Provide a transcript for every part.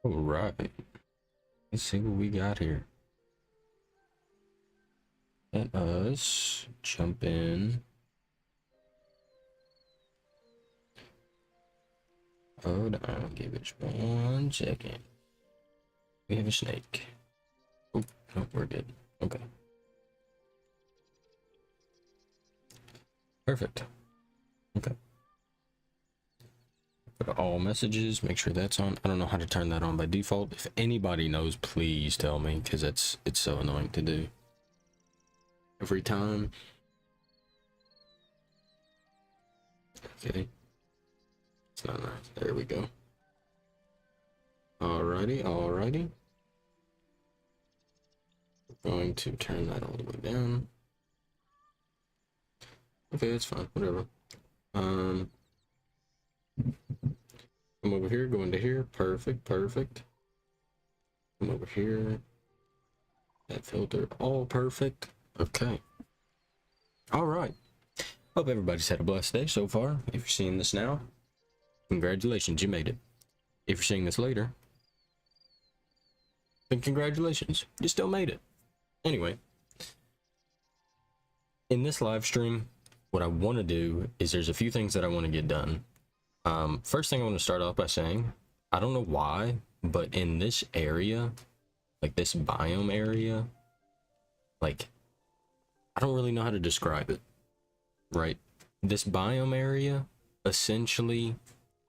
All right, let's see what we got here. Let us jump in. Hold on, give it 1 second. We have a snake. Oh, no, we're good. Okay. Perfect. Okay. Put all messages, make sure that's on. I don't know how to turn that on by default. If anybody knows, please tell me, because it's so annoying to do. Every time. Okay. It's not nice. There we go. Alrighty, alrighty. We're going to turn that all the way down. Okay, that's fine, whatever. Come over here, go into here. Perfect, perfect. Come over here. That filter, all perfect. Okay. All right. Hope everybody's had a blessed day so far. If you're seeing this now, congratulations, you made it. If you're seeing this later, then congratulations, you still made it. Anyway, in this live stream, what I want to do is there's a few things that I want to get done. First thing I want to start off by saying, I don't know why, but in this area, like this biome area, like, I don't really know how to describe it, right? This biome area, essentially,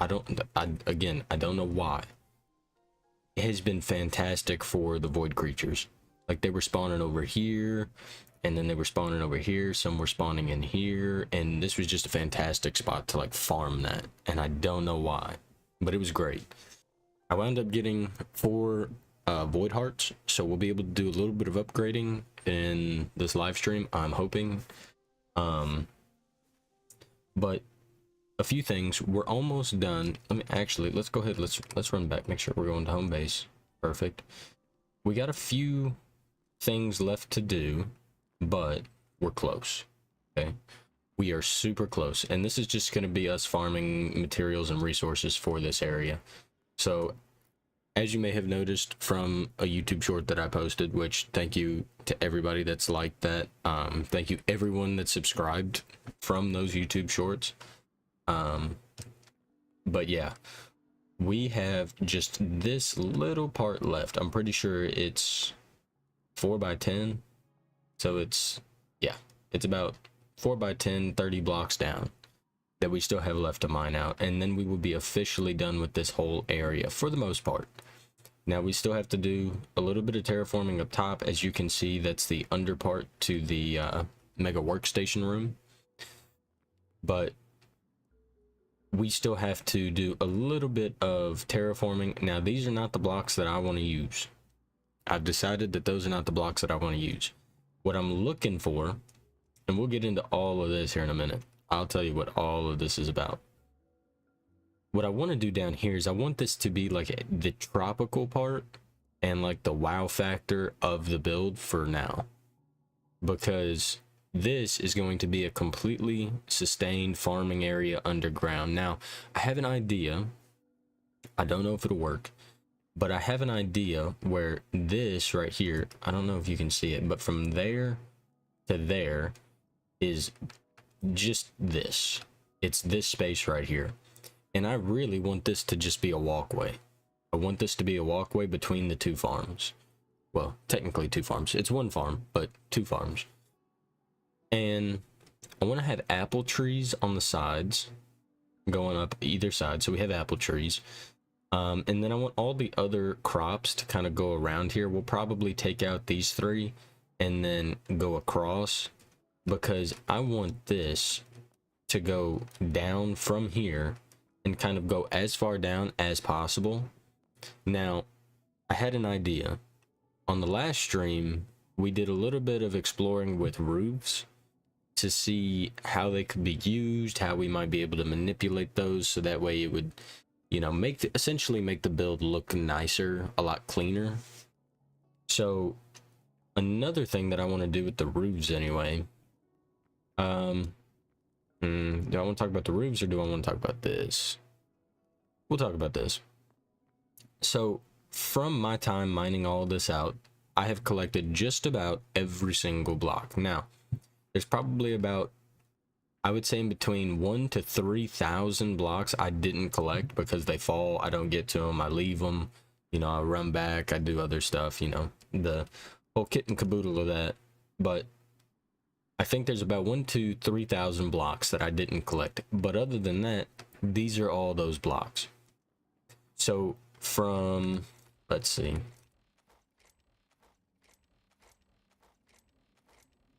I don't know why. It has been fantastic for the void creatures. Like, they were spawning over here, and then they were spawning over here, some were spawning in here, and this was just a fantastic spot to like farm that, and I don't know why, but it was great. I wound up getting 4 void hearts, so we'll be able to do a little bit of upgrading in this live stream, I'm hoping. But a few things, we're almost done. Let's go ahead, let's run back, make sure we're going to home base. Perfect. We got a few things left to do, but we're close. Okay, we are super close, and this is just going to be us farming materials and resources for this area. So as you may have noticed from a YouTube short that I posted, which thank you to everybody that's liked that, thank you everyone that subscribed from those YouTube shorts. But yeah, we have just this little part left. I'm pretty sure it's 4x10. So it's, yeah, it's about 4x10, 30 blocks down that we still have left to mine out. And then we will be officially done with this whole area for the most part. Now we still have to do a little bit of terraforming up top. As you can see, that's the under part to the mega workstation room. But we still have to do a little bit of terraforming. Now these are not the blocks that I want to use. I've decided that those are not the blocks that I want to use. What I'm looking for, and we'll get into all of this here in a minute. I'll tell you what all of this is about. What I want to do down here is I want this to be like the tropical part and like the wow factor of the build for now, because this is going to be a completely sustained farming area underground. Now I have an idea, I don't know if it'll work, but I have an idea where this right here, I don't know if you can see it, but from there to there is just this. It's this space right here. And I really want this to just be a walkway. I want this to be a walkway between the 2 farms. Well, technically 2 farms. It's 1 farm, but 2 farms. And I want to have apple trees on the sides going up either side. So we have apple trees. And then I want all the other crops to kind of go around here. We'll probably take out these 3 and then go across, because I want this to go down from here and kind of go as far down as possible. Now, I had an idea. On the last stream, we did a little bit of exploring with roofs to see how they could be used, how we might be able to manipulate those so that way it would, you know, essentially make the build look nicer, a lot cleaner. So another thing that I want to do with the roofs anyway, do I want to talk about the roofs or do I want to talk about this? We'll talk about this. So from my time mining all this out, I have collected just about every single block. Now, there's probably about, I would say, in between 1,000 to 3,000 blocks I didn't collect because they fall. I don't get to them. I leave them. You know, I run back. I do other stuff. You know, the whole kit and caboodle of that. But I think there's about 1,000 to 3,000 blocks that I didn't collect. But other than that, these are all those blocks. So from, let's see.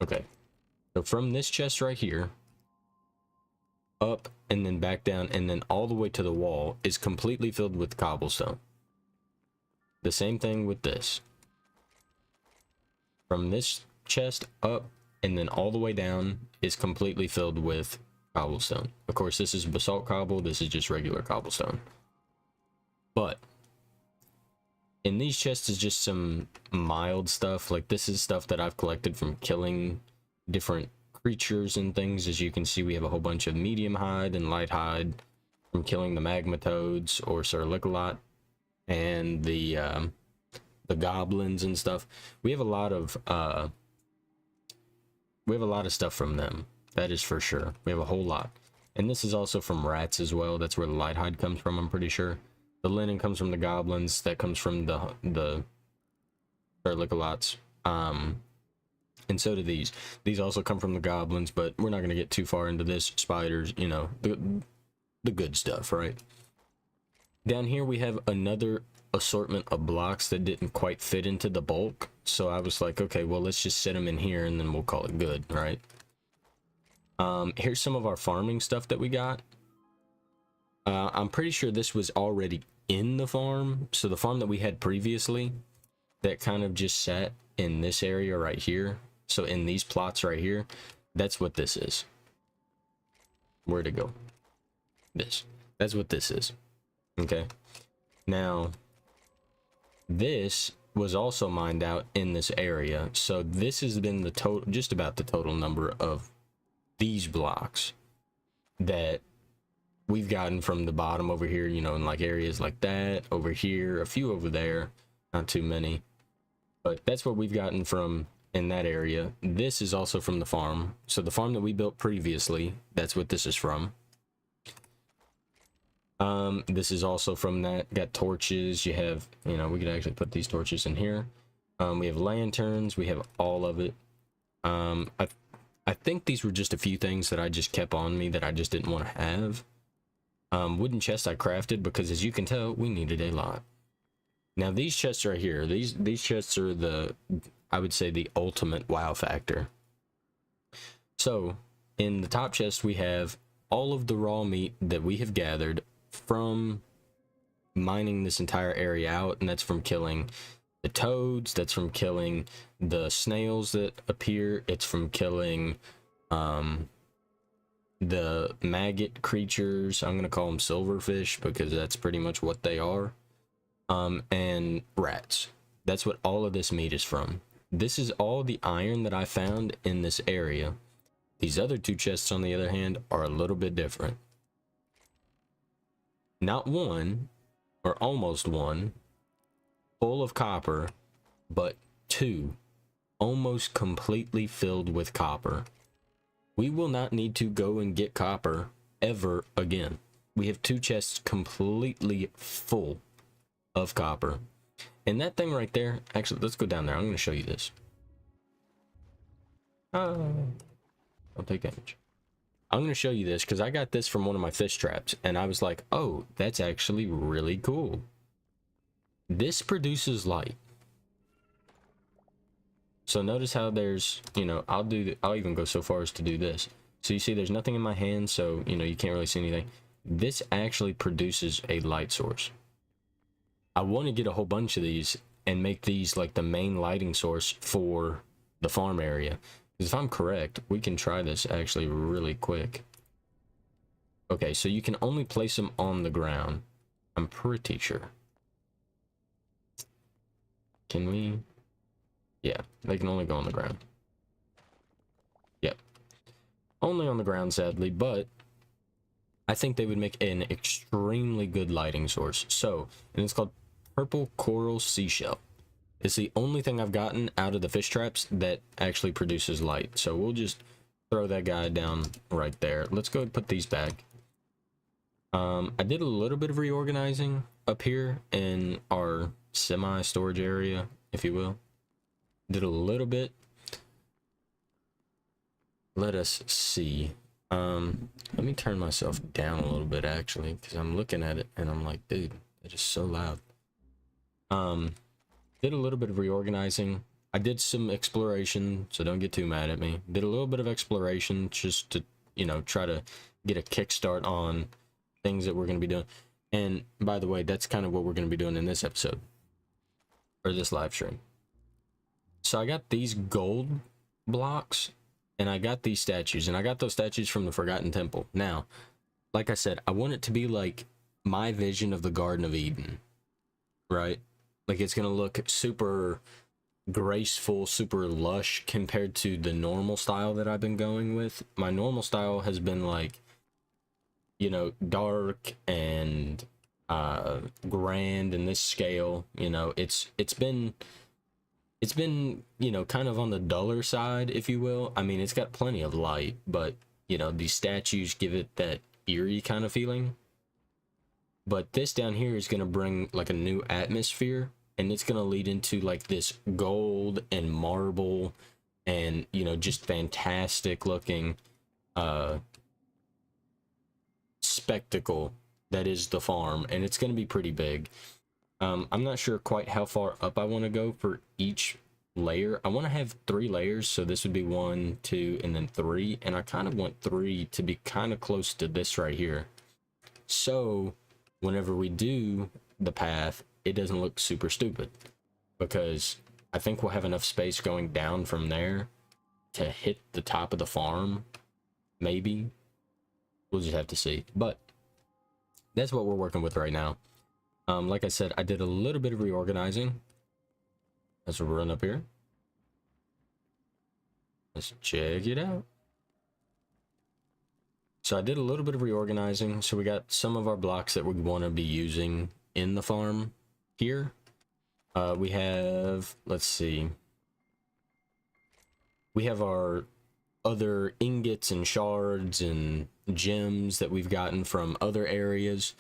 Okay. So from this chest right here, up and then back down and then all the way to the wall is completely filled with cobblestone. The same thing with this. From this chest up and then all the way down is completely filled with cobblestone. Of course, this is basalt cobble. This is just regular cobblestone. But in these chests is just some mild stuff. Like this is stuff that I've collected from killing different creatures and things. As you can see, we have a whole bunch of medium hide and light hide from killing the magma toads or Surlicolot and the goblins and stuff. We have a lot of stuff from them, that is for sure. We have a whole lot. And this is also from rats as well. That's where the light hide comes from, I'm pretty sure. The linen comes from the goblins. That comes from the Surlicolots. And so do these. These also come from the goblins, but we're not going to get too far into this. Spiders, you know, the good stuff, right? Down here we have another assortment of blocks that didn't quite fit into the bulk. So I was like, okay, well, let's just set them in here and then we'll call it good, right? Here's some of our farming stuff that we got. I'm pretty sure this was already in the farm. So the farm that we had previously that kind of just sat in this area right here. So in these plots right here, that's what this is. Where'd it go? This. That's what this is. Okay. Now, this was also mined out in this area. So this has been the total, just about the total number of these blocks that we've gotten from the bottom over here, you know, in like areas like that, over here, a few over there, not too many, but that's what we've gotten from in that area. This is also from the farm. So the farm that we built previously, that's what this is from. This is also from that. Got torches. You have, you know, we could actually put these torches in here. We have lanterns. We have all of it. I think these were just a few things that I just kept on me that I just didn't want to have. Wooden chests I crafted because, as you can tell, we needed a lot. Now these chests right here, these chests are the, I would say, the ultimate wow factor. So in the top chest we have all of the raw meat that we have gathered from mining this entire area out, and that's from killing the toads, that's from killing the snails that appear, it's from killing the maggot creatures. I'm gonna call them silverfish because that's pretty much what they are. And rats. That's what all of this meat is from. This is all the iron that I found in this area. These other two chests, on the other hand, are a little bit different. Not one, or almost one, full of copper, but two, almost completely filled with copper. We will not need to go and get copper ever again. We have two chests completely full of copper. And that thing right there, actually, let's go down there. I'm going to show you this. Don't take damage. I'm going to show you this because I got this from one of my fish traps, and I was like, oh, that's actually really cool. This produces light. So notice how there's, you know, I'll even go so far as to do this. So you see there's nothing in my hand, so, you know, you can't really see anything. This actually produces a light source. I want to get a whole bunch of these and make these like the main lighting source for the farm area. Because if I'm correct, we can try this actually really quick. Okay, so you can only place them on the ground. I'm pretty sure. Can we? Yeah, they can only go on the ground. Yep. Only on the ground, sadly, but I think they would make an extremely good lighting source. So, and it's called purple coral seashell. It's the only thing I've gotten out of the fish traps that actually produces light. So we'll just throw that guy down right there. Let's go and put these back. I did a little bit of reorganizing up here in our semi-storage area, if you will. Did a little bit. Let us see. Let me turn myself down a little bit, actually, because I'm looking at it and I'm like, dude, that is so loud. Did a little bit of reorganizing. I did some exploration, so don't get too mad at me. Did a little bit of exploration just to, you know, try to get a kickstart on things that we're going to be doing. And by the way, that's kind of what we're going to be doing in this episode, or this live stream. So I got these gold blocks, and I got these statues, and I got those statues from the Forgotten Temple. Now, like I said, I want it to be like my vision of the Garden of Eden, right? Like, it's going to look super graceful, super lush compared to the normal style that I've been going with. My normal style has been like, you know, dark and grand in this scale. You know, it's been, you know, kind of on the duller side, if you will. I mean, it's got plenty of light, but, you know, these statues give it that eerie kind of feeling. But this down here is going to bring like a new atmosphere, and it's going to lead into like this gold and marble and, you know, just fantastic looking spectacle that is the farm, and it's going to be pretty big. I'm not sure quite how far up I want to go for each layer. I want to have 3 layers, so this would be 1, 2, and then 3, and I kind of want 3 to be kind of close to this right here, so whenever we do the path, it doesn't look super stupid, because I think we'll have enough space going down from there to hit the top of the farm. Maybe we'll just have to see, but that's what we're working with right now. Like I said, I did a little bit of reorganizing. Let's run up here. Let's check it out. So I did a little bit of reorganizing. So we got some of our blocks that we want to be using in the farm here. We have, let's see. We have our other ingots and shards and gems that we've gotten from other areas.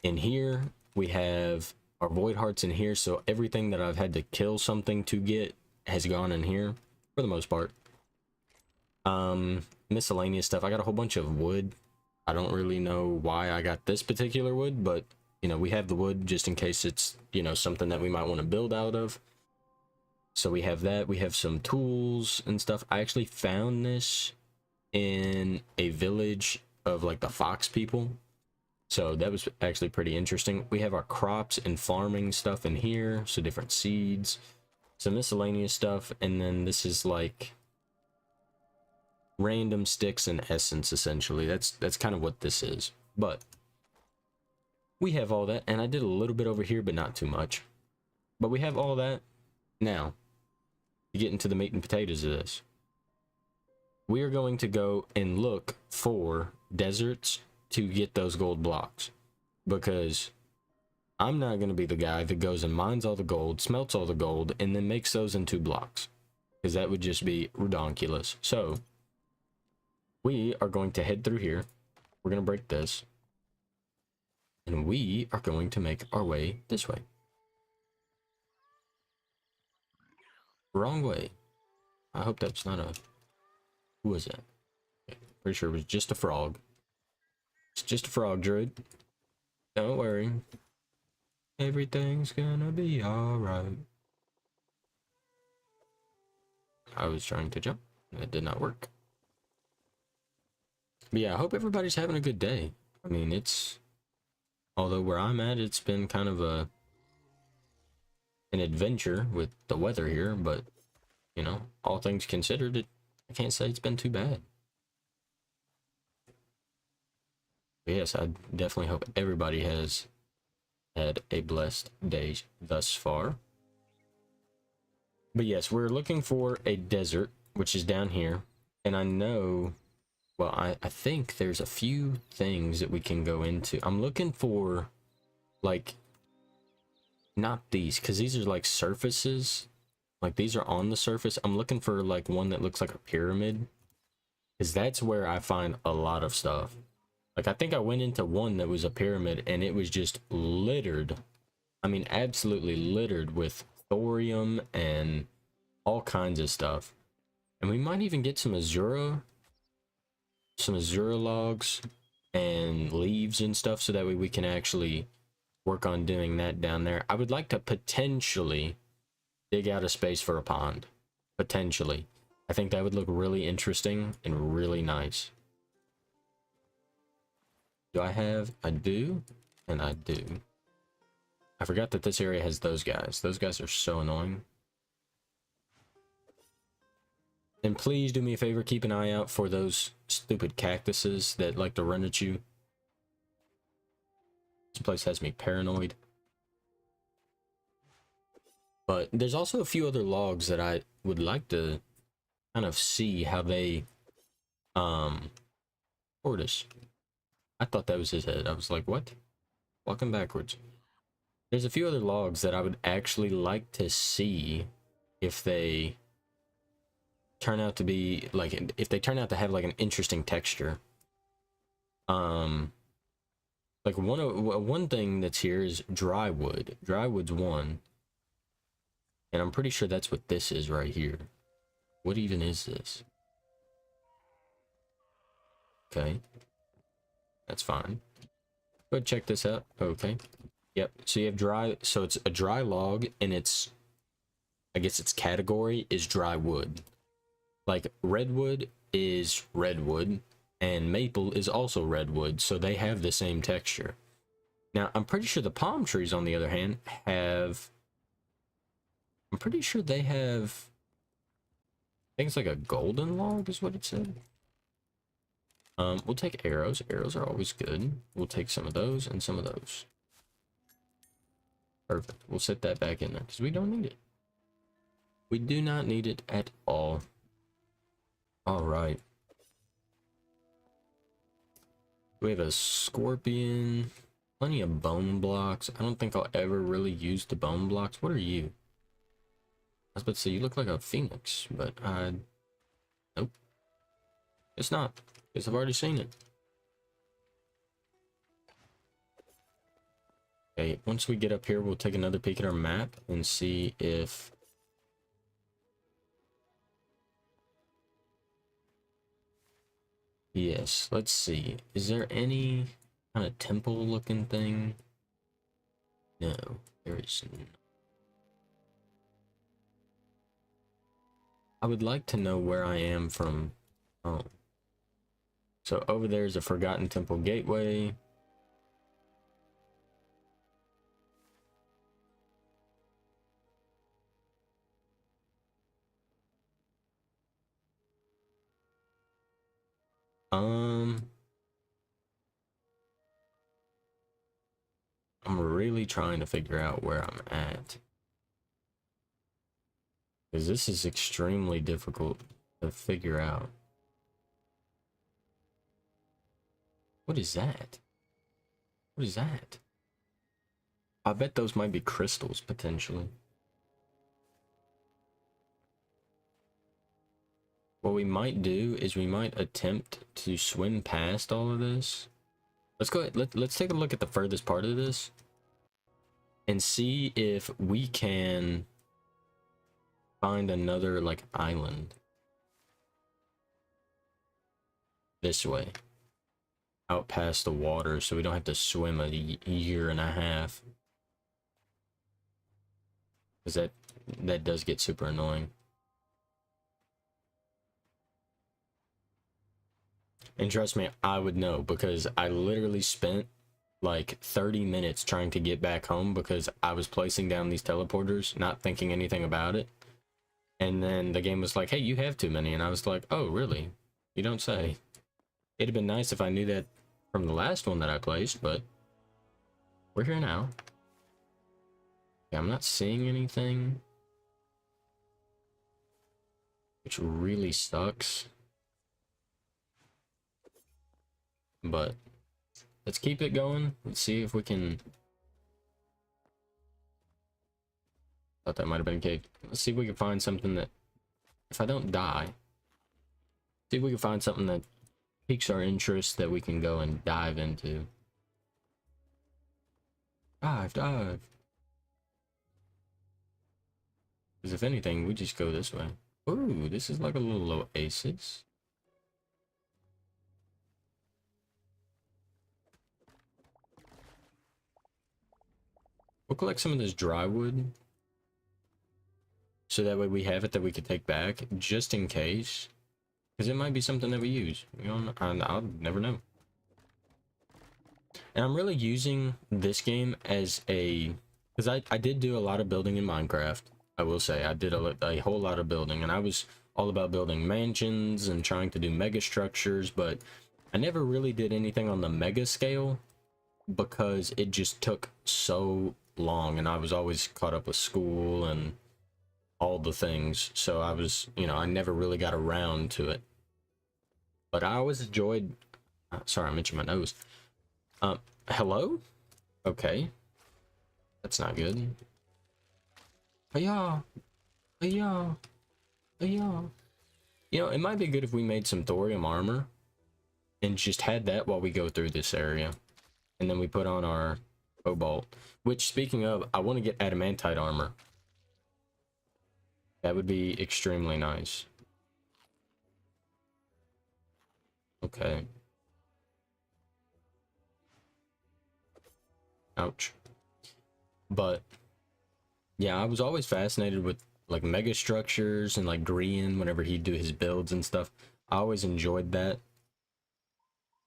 In here, we have our void hearts in here. So everything that I've had to kill something to get has gone in here for the most part. Miscellaneous stuff. I got a whole bunch of wood. I don't really know why I got this particular wood, but you know, we have the wood just in case it's, you know, something that we might want to build out of. So we have that. We have some tools and stuff. I actually found this in a village of like the fox people, so that was actually pretty interesting. We have our crops and farming stuff in here, so different seeds, some miscellaneous stuff, and then this is like random sticks and essence, essentially. That's kind of what this is. But we have all that, and I did a little bit over here, but not too much. But we have all that. Now, to get into the meat and potatoes of this, we are going to go and look for deserts to get those gold blocks, because I'm not going to be the guy that goes and mines all the gold, smelts all the gold, and then makes those into blocks, because that would just be redonkulous. So we are going to head through here. We're going to break this, and we are going to make our way this way. Wrong way. I hope that's not a... Who was that? Okay, pretty sure it was just a frog. It's just a frog, druid. Don't worry. Everything's gonna be alright. I was trying to jump. That did not work. But yeah, I hope everybody's having a good day. I mean, it's... Although where I'm at, it's been kind of an adventure with the weather here, but, you know, all things considered, I can't say it's been too bad. But yes, I definitely hope everybody has had a blessed day thus far. But yes, we're looking for a desert, which is down here. And I know, well, I think there's a few things that we can go into. I'm looking for, like, not these, because these are like surfaces. Like these are on the surface. I'm looking for like one that looks like a pyramid, because that's where I find a lot of stuff. Like I think I went into one that was a pyramid and it was just littered. I mean, absolutely littered with thorium and all kinds of stuff. And we might even get some azura logs and leaves and stuff, so that way we can actually work on doing that down there. I would like to potentially dig out a space for a pond. Potentially. I think that would look really interesting and really nice. Do I have? I do, and I do. I forgot that this area has those guys. Those guys are so annoying. And please do me a favor, keep an eye out for those stupid cactuses that like to run at you. This place has me paranoid. But there's also a few other logs that I would like to kind of see how they tortoise. I thought that was his head. I was like, what? Walking backwards. There's a few other logs that I would actually like to see if they turn out to be like, if they turn out to have like an interesting texture. Like one thing that's here is dry wood. Dry wood's one. And I'm pretty sure that's what this is right here. What even is this? Okay. That's fine. Go ahead, check this out. Okay. Yep. So you have dry, so it's a dry log, and it's, I guess its category is dry wood. Like redwood is redwood, and maple is also redwood, so they have the same texture. Now, I'm pretty sure the palm trees, on the other hand, have, I'm pretty sure they have things like a golden log is what it said. We'll take arrows. Arrows are always good. We'll take some of those and some of those. Perfect. We'll set that back in there because we don't need it. We do not need it at all. All right. We have a scorpion. Plenty of bone blocks. I don't think I'll ever really use the bone blocks. What are you? I was about to say, you look like a phoenix, but nope. It's not, because I've already seen it. Okay, once we get up here, we'll take another peek at our map and see if... Yes, let's see. Is there any kind of temple looking thing? No, there isn't. I would like to know where I am from home. So over there is a Forgotten Temple Gateway. I'm really trying to figure out where I'm at, because this is extremely difficult to figure out. What is that? What is that? I bet those might be crystals, potentially. What we might do is we might attempt to swim past all of this. Let's go ahead. Let's take a look at the furthest part of this and see if we can find another like island this way, out past the water, so we don't have to swim a year and a half, because that does get super annoying. And trust me, I would know, because I literally spent like 30 minutes trying to get back home because I was placing down these teleporters, not thinking anything about it. And then the game was like, hey, you have too many. And I was like, oh, really? You don't say. It'd have been nice if I knew that from the last one that I placed, but we're here now. Yeah, I'm not seeing anything, which really sucks. But let's keep it going. Let's see if we can Thought that might have been a cave. Let's see if we can find something that, if I don't die, see if we can find something that piques our interest that we can go and dive into. Dive. Because if anything, we just go this way. Ooh, this is like a little oasis. We'll collect some of this dry wood. So that way we have it that we could take back, just in case. Because it might be something that we use. You know, I'll never know. And I'm really using this game as a... Because I did do a lot of building in Minecraft. I will say, I did a whole lot of building. And I was all about building mansions and trying to do mega structures. But I never really did anything on the mega scale. Because it just took so long. And I was always caught up with school and all the things. So I was, you know, I never really got around to it. But I always enjoyed... sorry, I mentioned my nose. Hello? Okay. That's not good. Hiya! Hiya! Hiya! You know, it might be good if we made some thorium armor and just had that while we go through this area. And then we put on our cobalt. Which, speaking of, I want to get adamantite armor. That would be extremely nice. Okay. Ouch. But yeah, I was always fascinated with like mega structures and like Grian whenever he'd do his builds and stuff. I always enjoyed that.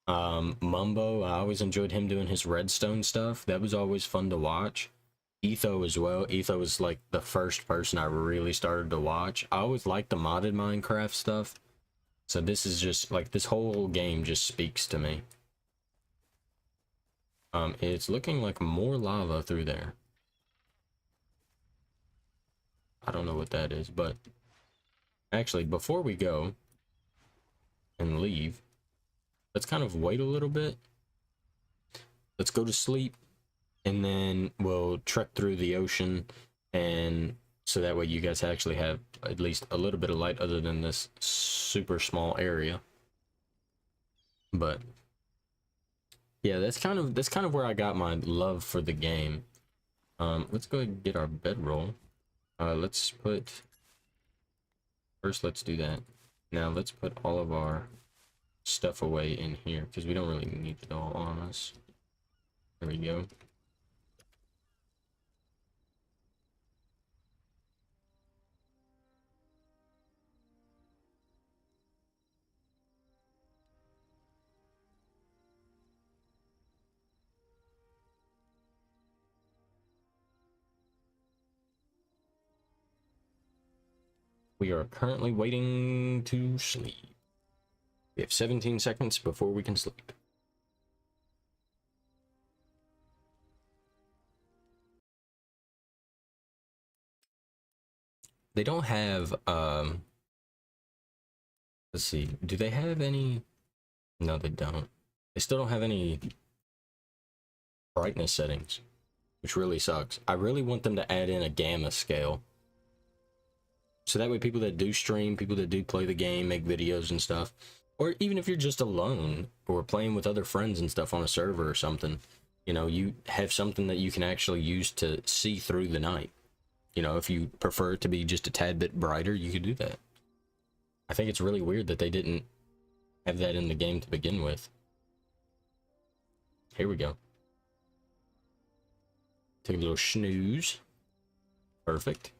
Mumbo, I always enjoyed him doing his redstone stuff. That was always fun to watch. Etho as well. Etho was like the first person I really started to watch. I always liked the modded Minecraft stuff. So this is just like, this whole game just speaks to me. It's looking like more lava through there. I don't know what that is, but actually, before we go and leave, let's kind of wait a little bit. Let's go to sleep, and then we'll trek through the ocean, and so that way you guys actually have at least a little bit of light other than this super small area. But yeah, that's kind of where I got my love for the game. Let's go ahead and get our bedroll. Let's do that. Now let's put all of our stuff away in here because we don't really need it all on us. There we go. We are currently waiting to sleep. We have 17 seconds before we can sleep. They don't have, let's see, do they have any? No, they don't. They still don't have any brightness settings, which really sucks. I really want them to add in a gamma scale. So that way people that do stream, people that do play the game, make videos and stuff, or even if you're just alone or playing with other friends and stuff on a server or something, you know, you have something that you can actually use to see through the night. You know, if you prefer it to be just a tad bit brighter, you could do that. I think it's really weird that they didn't have that in the game to begin with. Here we go. Take a little snooze. Perfect.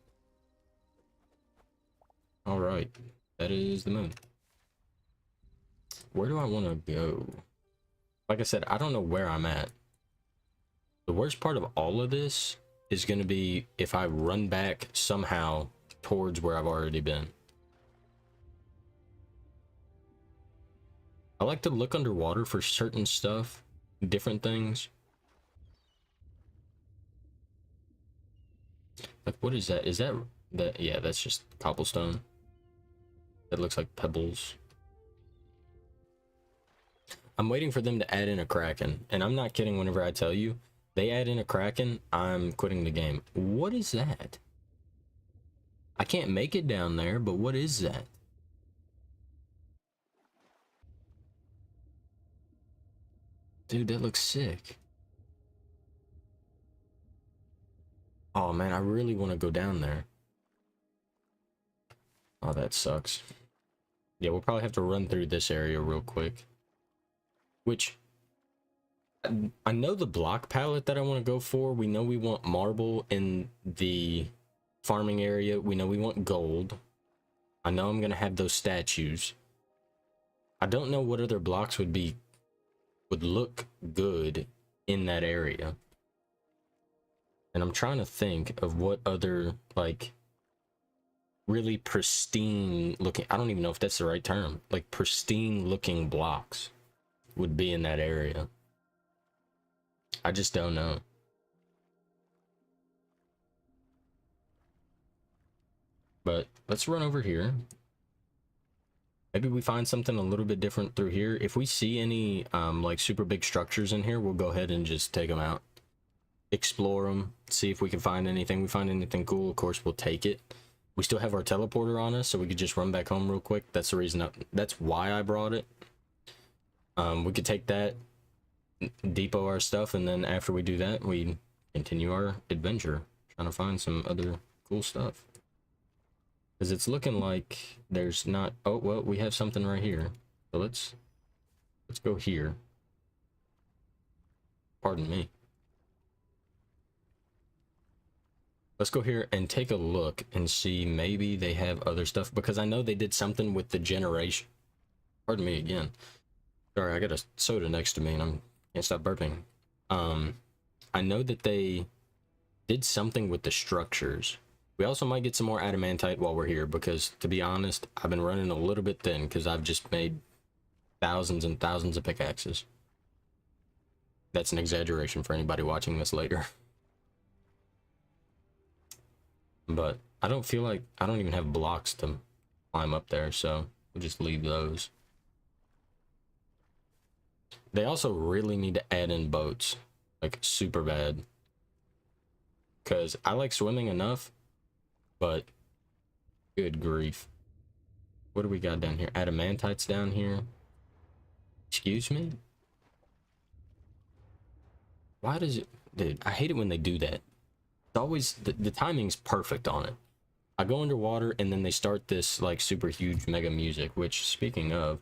All right, that is the moon. Where do I want to go? Like I said, I don't know where I'm at. The worst part of all of this is going to be if I run back somehow towards where I've already been. I like to look underwater for certain stuff, different things. Like, what is that? Is that... yeah, that's just cobblestone. That looks like pebbles. I'm waiting for them to add in a kraken, and I'm not kidding whenever I tell you they add in a kraken, I'm quitting the game. What is that? I can't make it down there, but what is that? Dude, that looks sick. Oh man, I really want to go down there. Oh, that sucks. Yeah, we'll probably have to run through this area real quick. Which, I know the block palette that I want to go for. We know we want marble in the farming area. We know we want gold. I know I'm going to have those statues. I don't know what other blocks would look good in that area. And I'm trying to think of what other, like, really pristine looking, I don't even know if that's the right term, like pristine looking blocks would be in that area. I just don't know. But let's run over here. Maybe we find something a little bit different through here. If we see any like super big structures in here, we'll go ahead and just take them out, explore them, see if we can find anything. We find anything cool, of course we'll take it. We still have our teleporter on us, so we could just run back home real quick. That's the reason that's why I brought it. We could take that, depot our stuff, and then after we do that, we continue our adventure, trying to find some other cool stuff. Because it's looking like there's not... Oh, well, we have something right here. So let's go here. Pardon me. Let's go here and take a look and see maybe they have other stuff, because I know they did something with the generation. Pardon me again. Sorry, I got a soda next to me and I can't stop burping. I know that they did something with the structures. We also might get some more adamantite while we're here, because to be honest, I've been running a little bit thin because I've just made thousands and thousands of pickaxes. That's an exaggeration for anybody watching this later. But I don't feel like, I don't even have blocks to climb up there, so we'll just leave those. They also really need to add in boats, like super bad. Because I like swimming enough, but good grief. What do we got down here? Adamantite's down here. Excuse me? Why does it... Dude, I hate it when they do that. It's always... The timing's perfect on it. I go underwater and then they start this like super huge mega music, which, speaking of,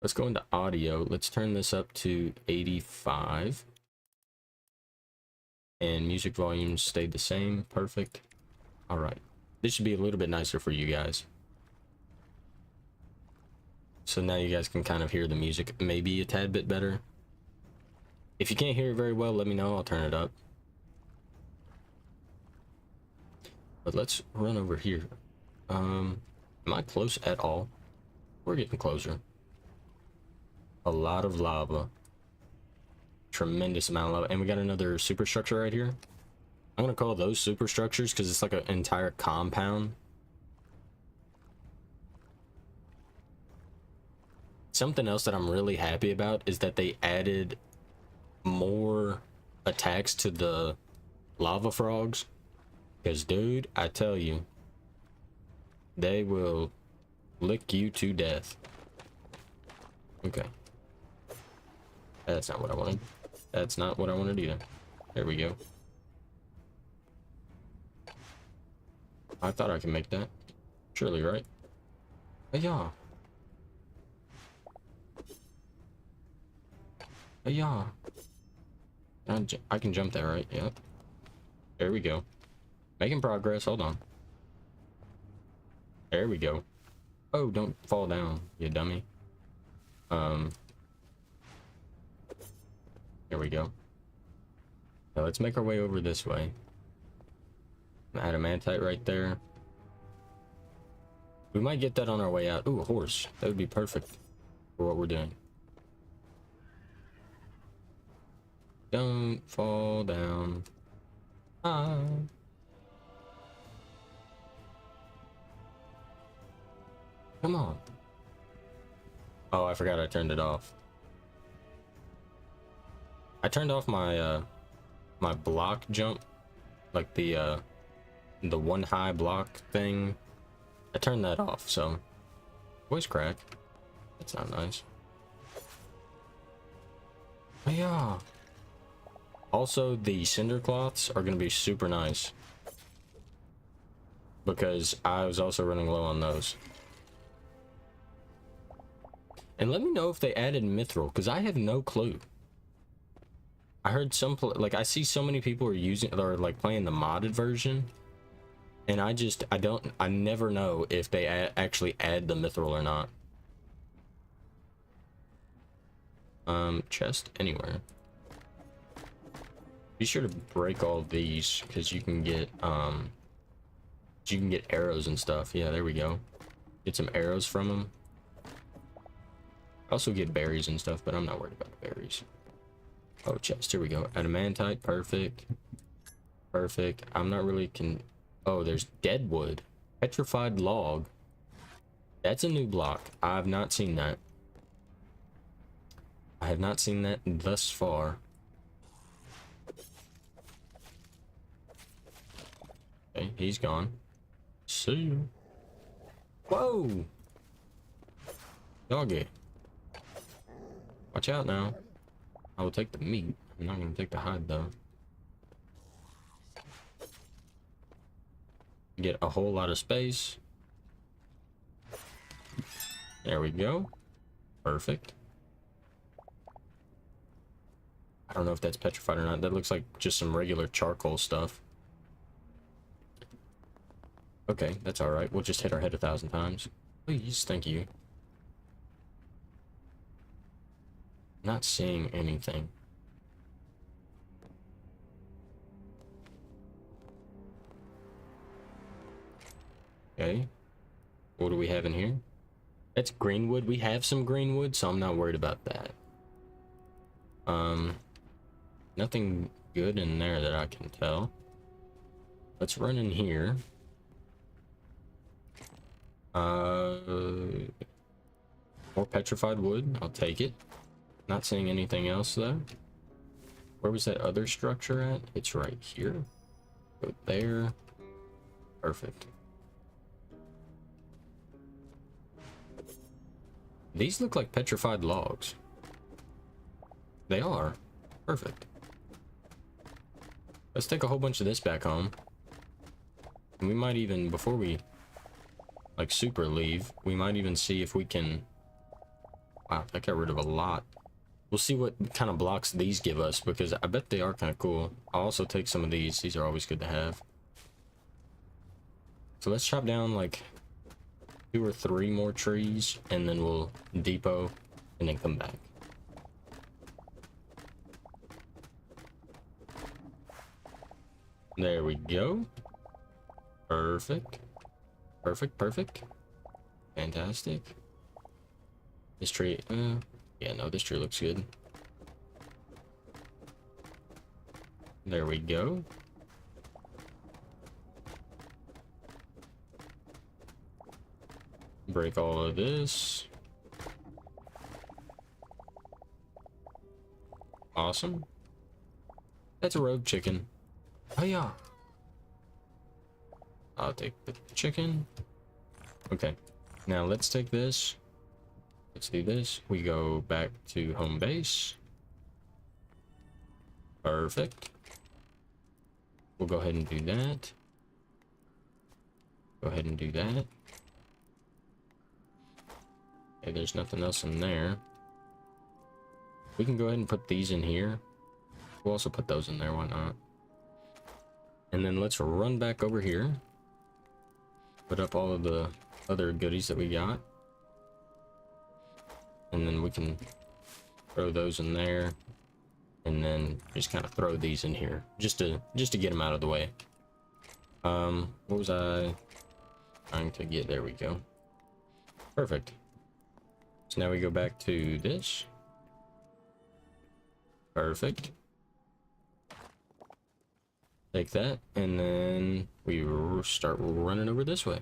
let's go into audio. Let's turn this up to 85. And music volume stayed the same. Perfect. All right. This should be a little bit nicer for you guys. So now you guys can kind of hear the music maybe a tad bit better. If you can't hear it very well, let me know. I'll turn it up. But let's run over here. Am I close at all? We're getting closer. A lot of lava. Tremendous amount of lava. And we got another superstructure right here. I'm gonna call those superstructures because it's like an entire compound. Something else that I'm really happy about is that they added more attacks to the lava frogs. Because, dude, I tell you, they will lick you to death. Okay. That's not what I wanted. That's not what I wanted either. There we go. I thought I could make that. Surely, right? Yeah. Yeah. I can jump there, right? Yep. There we go. Making progress. Hold on. There we go. Oh, don't fall down, you dummy. There we go. Now let's make our way over this way. Adamantite right there. We might get that on our way out. Ooh, a horse. That would be perfect for what we're doing. Don't fall down. Ah. Come on. Oh, I forgot I turned it off. I turned off my my block jump, like the the one high block thing. I turned that off, so voice crack. That's not nice. Oh, yeah. Also, the cinder cloths are going to be super nice because I was also running low on those. And let me know if they added mithril, because I have no clue. I heard some, like, I see so many people are using, or like playing the modded version, and I never know if they actually add the mithril or not. Chest anywhere. Be sure to break all these, because you can get arrows and stuff. Yeah, there we go. Get some arrows from them. Also get berries and stuff, but I'm not worried about the berries. Oh, chest, here we go. Adamantite, perfect. Perfect. I'm not really oh, there's deadwood. Petrified log. That's a new block. I have not seen that. I have not seen that thus far. Okay, he's gone. See you. Whoa! Doggy. Watch out now. I will take the meat. I'm not going to take the hide, though. Get a whole lot of space. There we go. Perfect. I don't know if that's petrified or not. That looks like just some regular charcoal stuff. Okay, that's alright. We'll just hit our head 1,000 times. Please, thank you. Not seeing anything. Okay. What do we have in here? That's greenwood. We have some greenwood, so I'm not worried about that. Nothing good in there that I can tell. Let's run in here. More petrified wood. I'll take it. Not seeing anything else though. Where was that other structure at? It's right here. Go there. Perfect. These look like petrified logs. They are. Perfect. Let's take a whole bunch of this back home. And we might even, before we like super leave, we might even see if we can... Wow, that got rid of a lot. We'll see what kind of blocks these give us, because I bet they are kind of cool. I'll also take some of these. These are always good to have. So let's chop down like 2 or 3 more trees, and then we'll depot and then come back. There we go. Perfect. Perfect, perfect. Fantastic. This tree, yeah, no, this tree looks good. There we go. Break all of this. Awesome. That's a rogue chicken. Oh yeah. I'll take the chicken. Okay. Now let's take this. Let's do this. We go back to home base. Perfect. We'll go ahead and do that. Go ahead and do that. Okay, there's nothing else in there. We can go ahead and put these in here. We'll also put those in there, why not? And then let's run back over here. Put up all of the other goodies that we got. And then we can throw those in there. And then just kind of throw these in here. Just to get them out of the way. What was I trying to get? There we go. Perfect. So now we go back to this. Perfect. Take that, and then we start running over this way.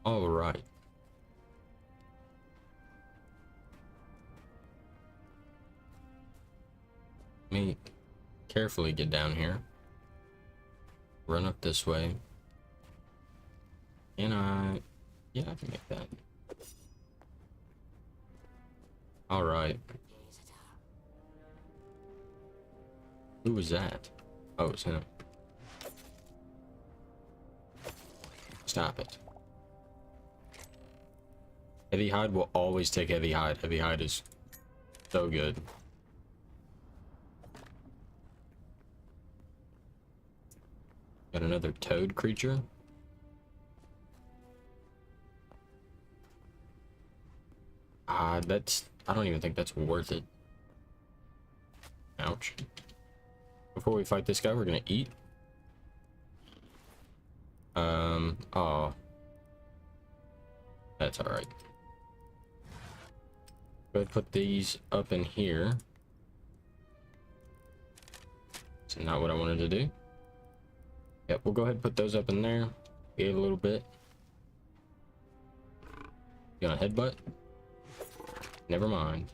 All right. Let me carefully get down here. Run up this way. Can I? Yeah, I can make that. All right. Who was that? Oh, it's him. Stop it. Heavy hide will always take heavy hide. Heavy hide is so good. Got another toad creature. I don't even think that's worth it. Ouch. Before we fight this guy, we're gonna eat. Oh. That's alright. Go ahead and put these up in here. That's not what I wanted to do. Yep, we'll go ahead and put those up in there. Wait a little bit. You gonna headbutt? Never mind.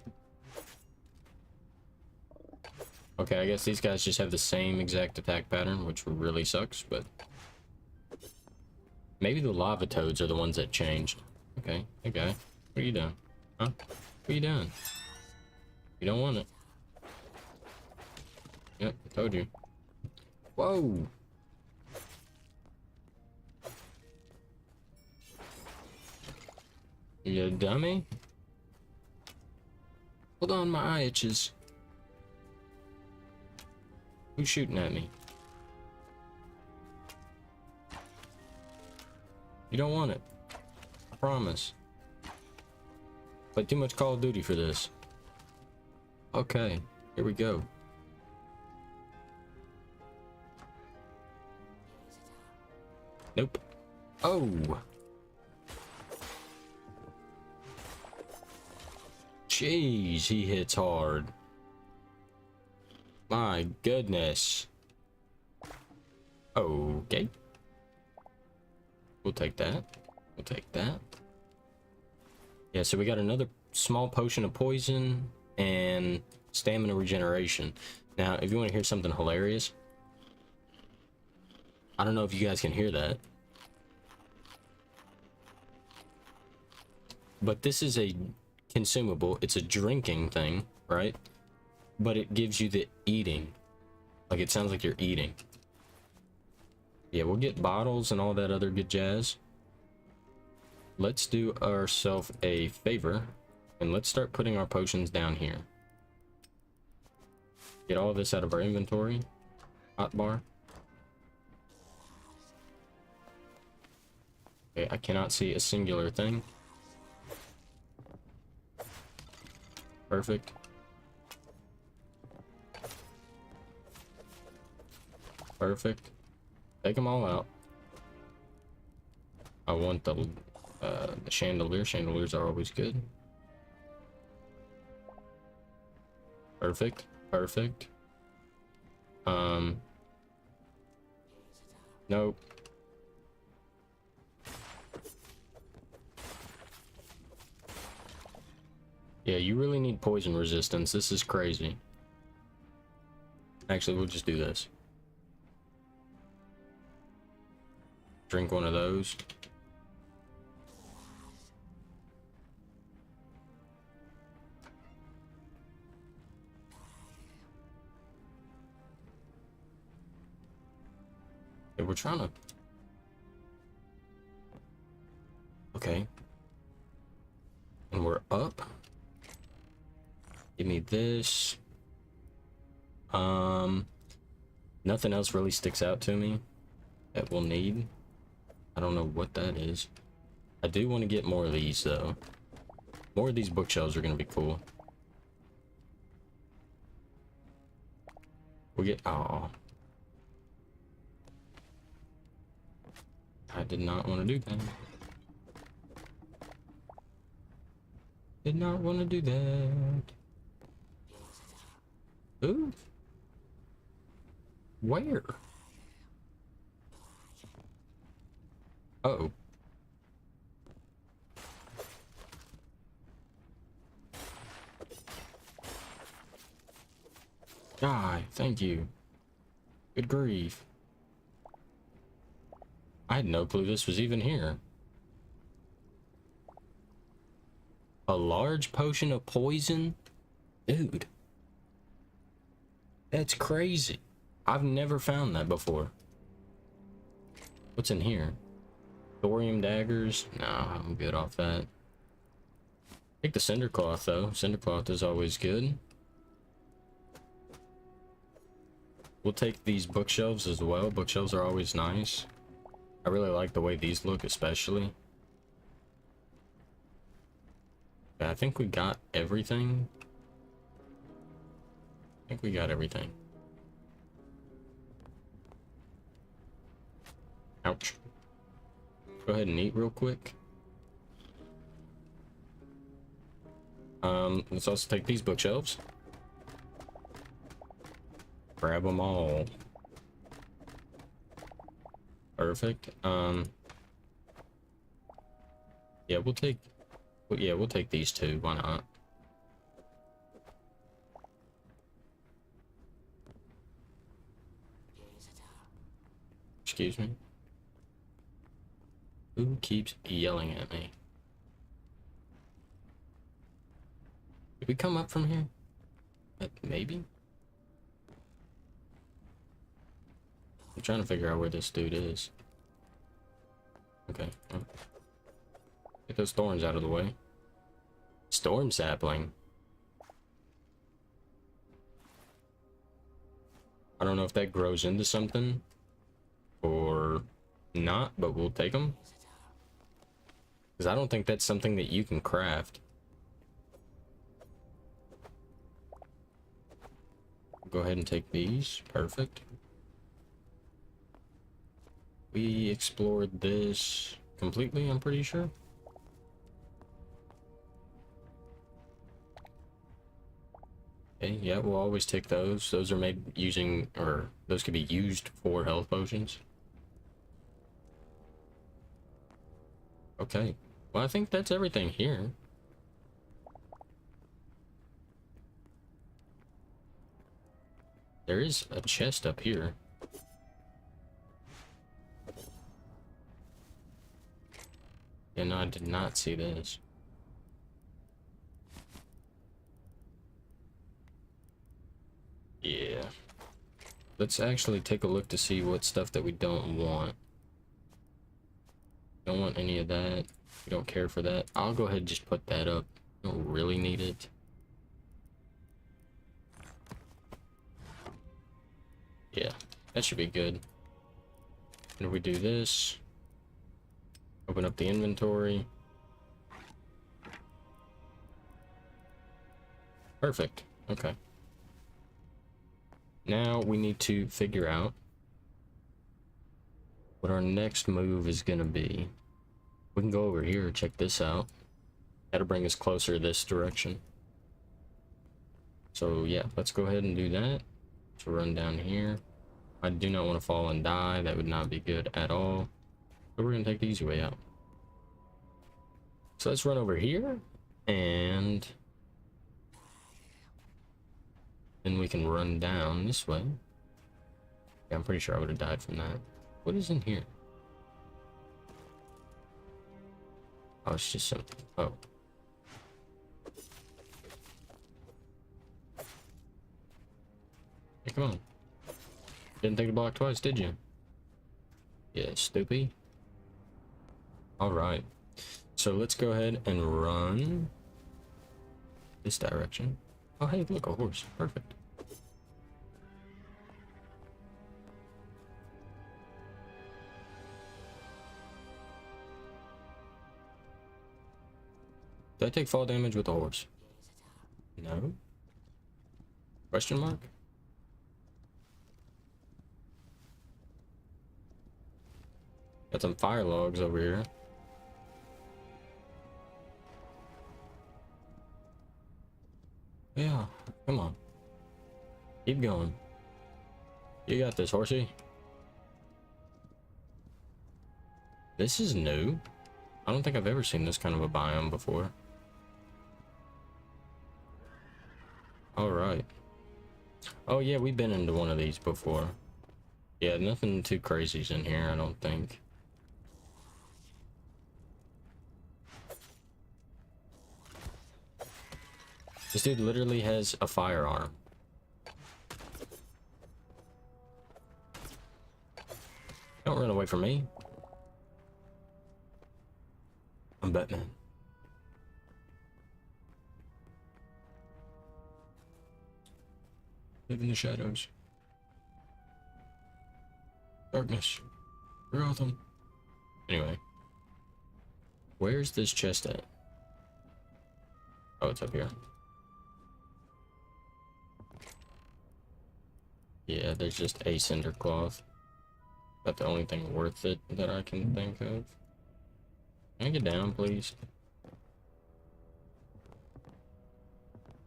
Okay, I guess these guys just have the same exact attack pattern, which really sucks, but... Maybe the lava toads are the ones that changed. Okay, hey guy. What are you doing? Huh? What are you doing? You don't want it. Yep, told you. Whoa! You dummy? Hold on, my eye itches. Who's shooting at me? You don't want it. I promise. Played too much Call of Duty for this. Okay, here we go. Nope. Oh! Jeez, he hits hard. My goodness. Okay. We'll take that. We'll take that. Yeah, so we got another small potion of poison and stamina regeneration. Now, if you want to hear something hilarious, I don't know if you guys can hear that, but this is a consumable. It's a drinking thing, right? But it gives you the eating. Like, it sounds like you're eating. Yeah, we'll get bottles and all that other good jazz. Let's do ourselves a favor, and let's start putting our potions down here. Get all this out of our inventory. Hotbar. Okay, I cannot see a singular thing. Perfect. Perfect. Take them all out. I want the chandelier. Chandeliers are always good. Perfect. Perfect. Nope. Yeah, you really need poison resistance. This is crazy. Actually, we'll just do this. Drink one of those. Yeah, we're trying to... Okay. And we're up. Give me this. Nothing else really sticks out to me that we'll need. I don't know what that is. I do want to get more of these though. More of these bookshelves are going to be cool. We get... Oh. I did not want to do that. Did not want to do that. Ooh. Where? Uh-oh. Die, thank you. Good grief. I had no clue this was even here. A large potion of poison? Dude. That's crazy. I've never found that before. What's in here? Thorium daggers? Nah, I'm good off that. Take the cinder cloth though. Cinder cloth is always good. We'll take these bookshelves as well. Bookshelves are always nice. I really like the way these look, especially. Yeah, I think we got everything. I think we got everything. Ouch. Go ahead and eat real quick. Let's also take these bookshelves. Grab them all. Perfect. Yeah, we'll take these two. Why not? Excuse me. Who keeps yelling at me? Did we come up from here? Maybe? I'm trying to figure out where this dude is. Okay. Get those thorns out of the way. Storm sapling. I don't know if that grows into something or not, but we'll take them. Because I don't think that's something that you can craft. Go ahead and take these. Perfect. We explored this completely, I'm pretty sure. Okay, yeah, we'll always take those. Those are made using, or those could be used for health potions. Okay, well, I think that's everything here. There is a chest up here. Yeah, no, I did not see this. Yeah. Let's actually take a look to see what stuff that we don't want. Don't want any of that. We don't care for that. I'll go ahead and just put that up. Don't really need it. Yeah, that should be good. And if we do this, open up the inventory. Perfect. Okay. Now we need to figure out what our next move is gonna be. We can go over here, check this out. That'll bring us closer this direction. So yeah, let's go ahead and do that. To run down here. I do not want to fall and die. That would not be good at all. But we're gonna take the easy way out. So let's run over here, and then we can run down this way. Yeah, I'm pretty sure I would have died from that. What is in here? Oh, it's just some. Oh. Hey, come on. Didn't think to block twice, did you? Yeah, stupid. Alright. So let's go ahead and run this direction. Oh, hey, look, a horse. Perfect. Did I take fall damage with the horse? No? Question mark? Got some fire logs over here. Yeah, come on. Keep going. You got this, horsey. This is new. I don't think I've ever seen this kind of a biome before. Alright. Oh yeah, we've been into one of these before. Yeah, nothing too crazy's in here, I don't think. This dude literally has a firearm. Don't run away from me. I'm Batman. Live in the shadows. Darkness. Gotham. Anyway. Where's this chest at? Oh, it's up here. Yeah, there's just a cinder cloth. About the only thing worth it that I can think of. Can I get down, please?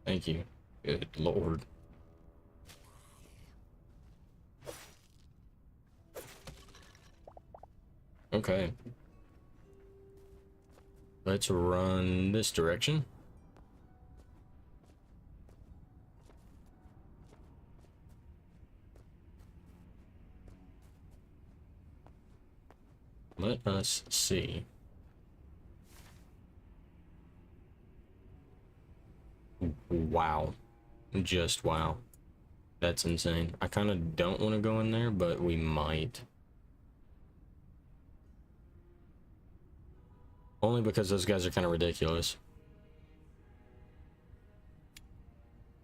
Thank you. Good lord. Okay. Let's run this direction. Let us see. Wow. Just wow. That's insane. I kind of don't want to go in there, but we might. Only because those guys are kind of ridiculous.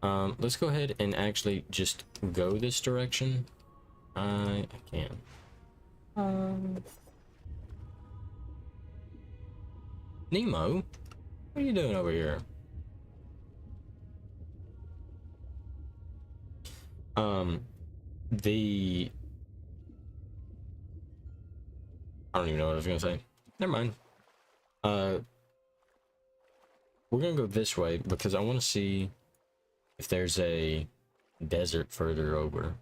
Let's go ahead and actually just go this direction. I can. Nemo? What are you doing over here? I don't even know what I was gonna say. Never mind. We're gonna go this way because I want to see if there's a desert further over.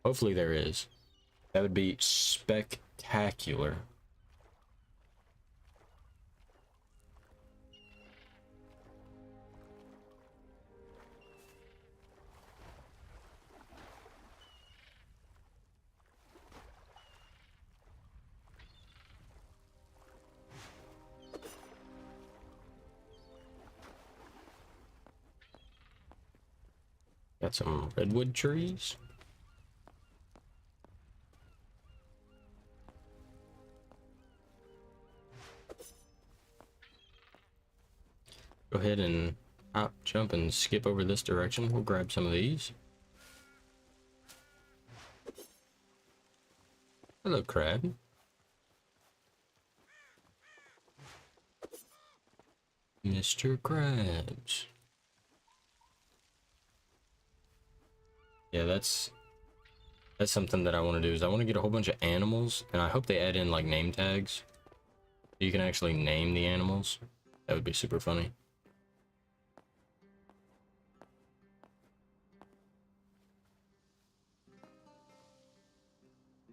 Hopefully there is. That would be spectacular. Got some redwood trees. Go ahead and hop, jump, and skip over this direction. We'll grab some of these. Hello, crab. Mr. Krabs. Yeah, that's something that I want to do, is I want to get a whole bunch of animals, and I hope they add in like name tags. You can actually name the animals. That would be super funny.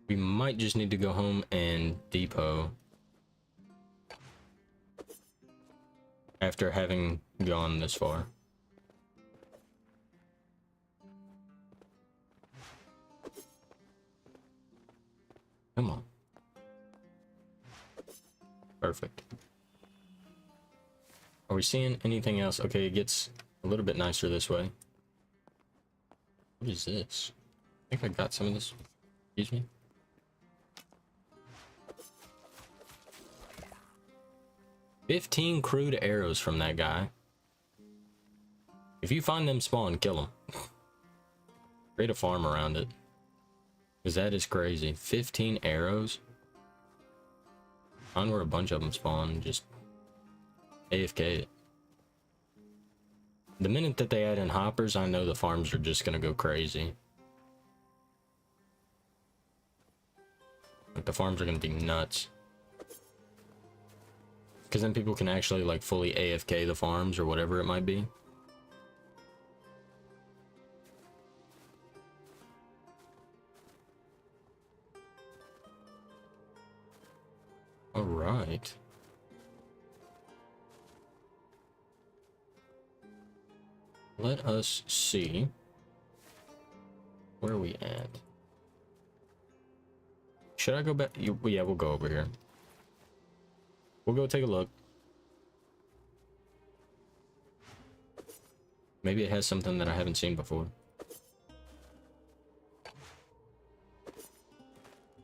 We might just need to go home and depot after having gone this far. Come on. Perfect. Are we seeing anything else? Okay, it gets a little bit nicer this way. What is this? I think I got some of this. Excuse me. "15 crude arrows from that guy. If you find them spawn, kill them. Create a farm around it. Because that is crazy. 15 arrows? On where a bunch of them spawn, just AFK it. The minute that they add in hoppers, I know the farms are just gonna go crazy. Like, the farms are gonna be nuts. Because then people can actually, like, fully AFK the farms or whatever it might be. Alright. Let us see. Where are we at? Should I go back? Yeah, we'll go over here. We'll go take a look. Maybe it has something that I haven't seen before.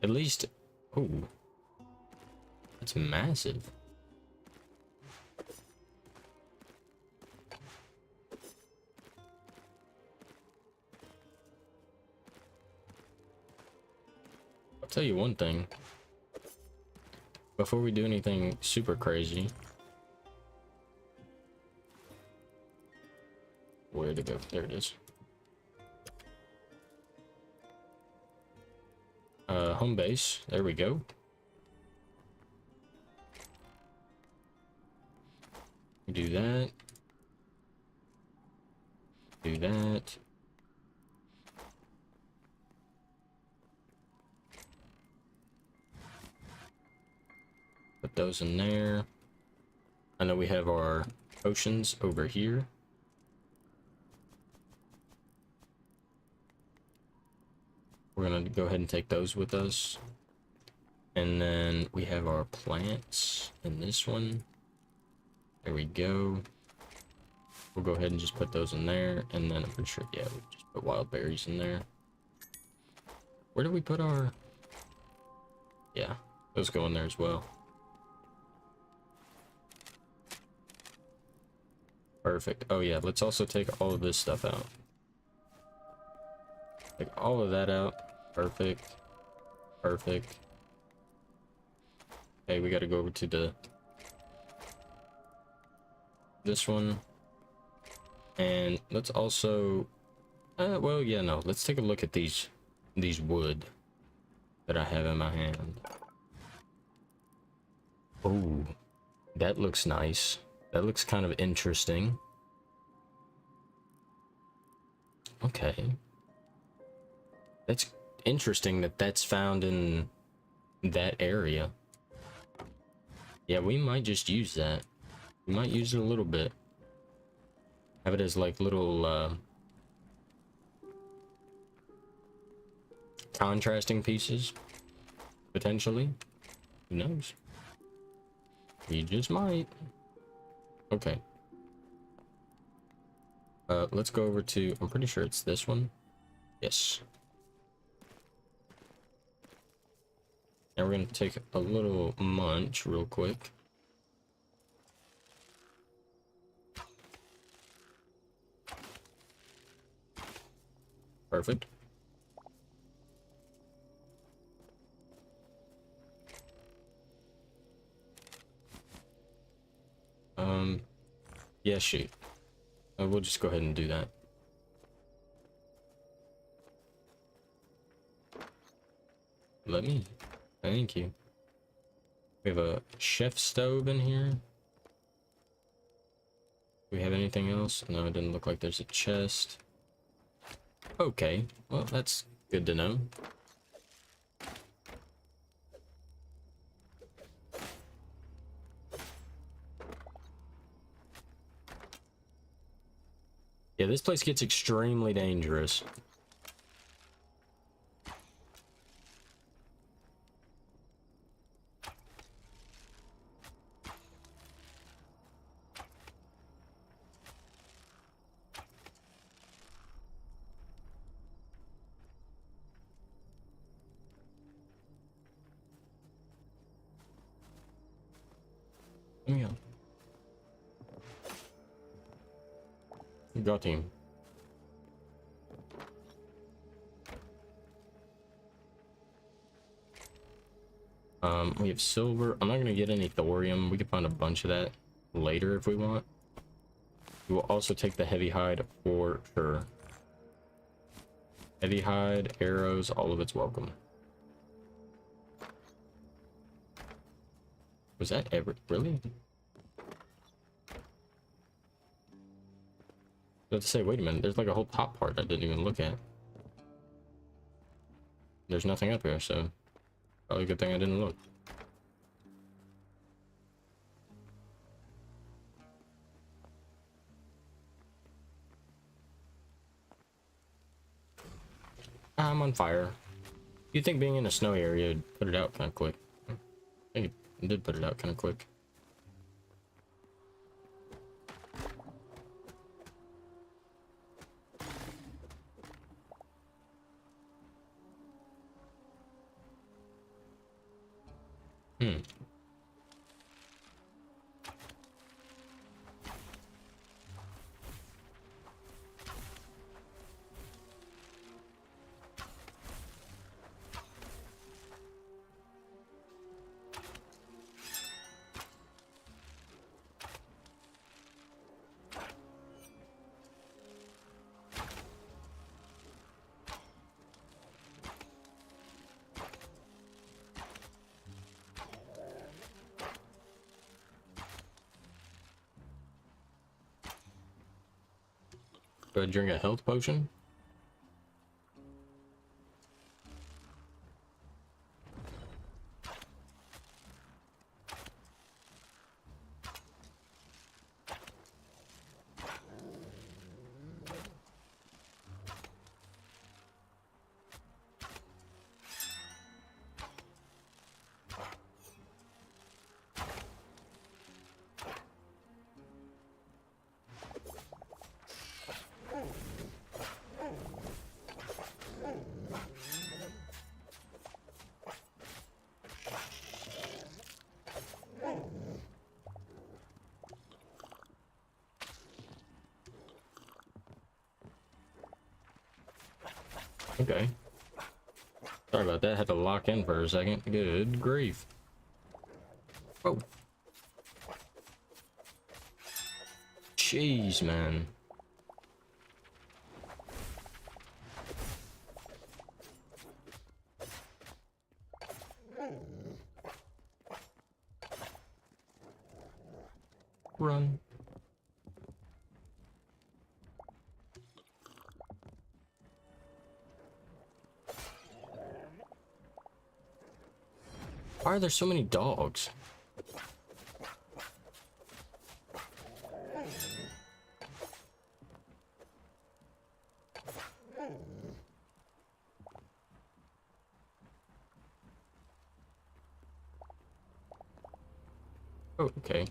At least... Oh. That's massive. I'll tell you one thing. Before we do anything super crazy... Where to go? There it is. Home base. There we go. Do that. Do that. Put those in there. I know we have our potions over here. We're gonna go ahead and take those with us. And then we have our plants in this one. There we go. We'll go ahead and just put those in there. And then I'm pretty sure, yeah, we just put wild berries in there. Where did we put our... Yeah, those go in there as well. Perfect. Oh yeah, let's also take all of this stuff out. Take all of that out. Perfect. Perfect. Okay, we gotta go over to the... this one. And let's also... well, yeah, no. Let's take a look at these wood that I have in my hand. Oh, that looks nice. That looks kind of interesting. Okay. That's interesting that that's found in that area. Yeah, we might just use that. We might use it a little bit. Have it as like little contrasting pieces, potentially. Who knows? We just might. Okay. Let's go over to, I'm pretty sure it's this one. Yes. And we're gonna take a little munch real quick. Perfect. Yeah, shoot. We'll just go ahead and do that. Let me. Thank you. We have a chef stove in here. Do we have anything else? No, it didn't look like there's a chest. Okay, well, that's good to know. Yeah, this place gets extremely dangerous. Let me go. Got him. We have silver. I'm not gonna get any thorium. We can find a bunch of that later if we want. We will also take the heavy hide for sure. Heavy hide, arrows, all of it's welcome. Was that ever really? I was about to say, wait a minute, there's like a whole top part I didn't even look at. There's nothing up here, so probably a good thing I didn't look. I'm on fire. You'd think being in a snowy area would put it out kind of quick. I think it did put it out kind of quick. Go ahead and drink a health potion. Okay. Sorry about that. Had to lock in for a second. Good grief. Oh. Jeez, man. Run. Why are there so many dogs? Oh, okay.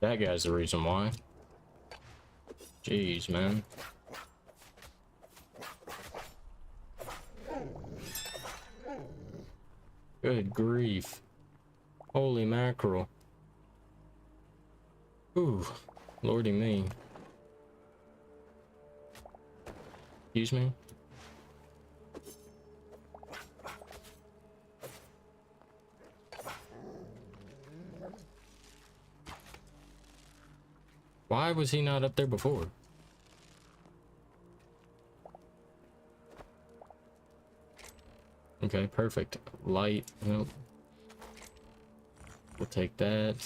That guy's the reason why. Jeez, man. Good grief. Holy mackerel. Ooh, lordy me. Excuse me? Why was he not up there before? Okay, perfect. Light, nope. We'll take that.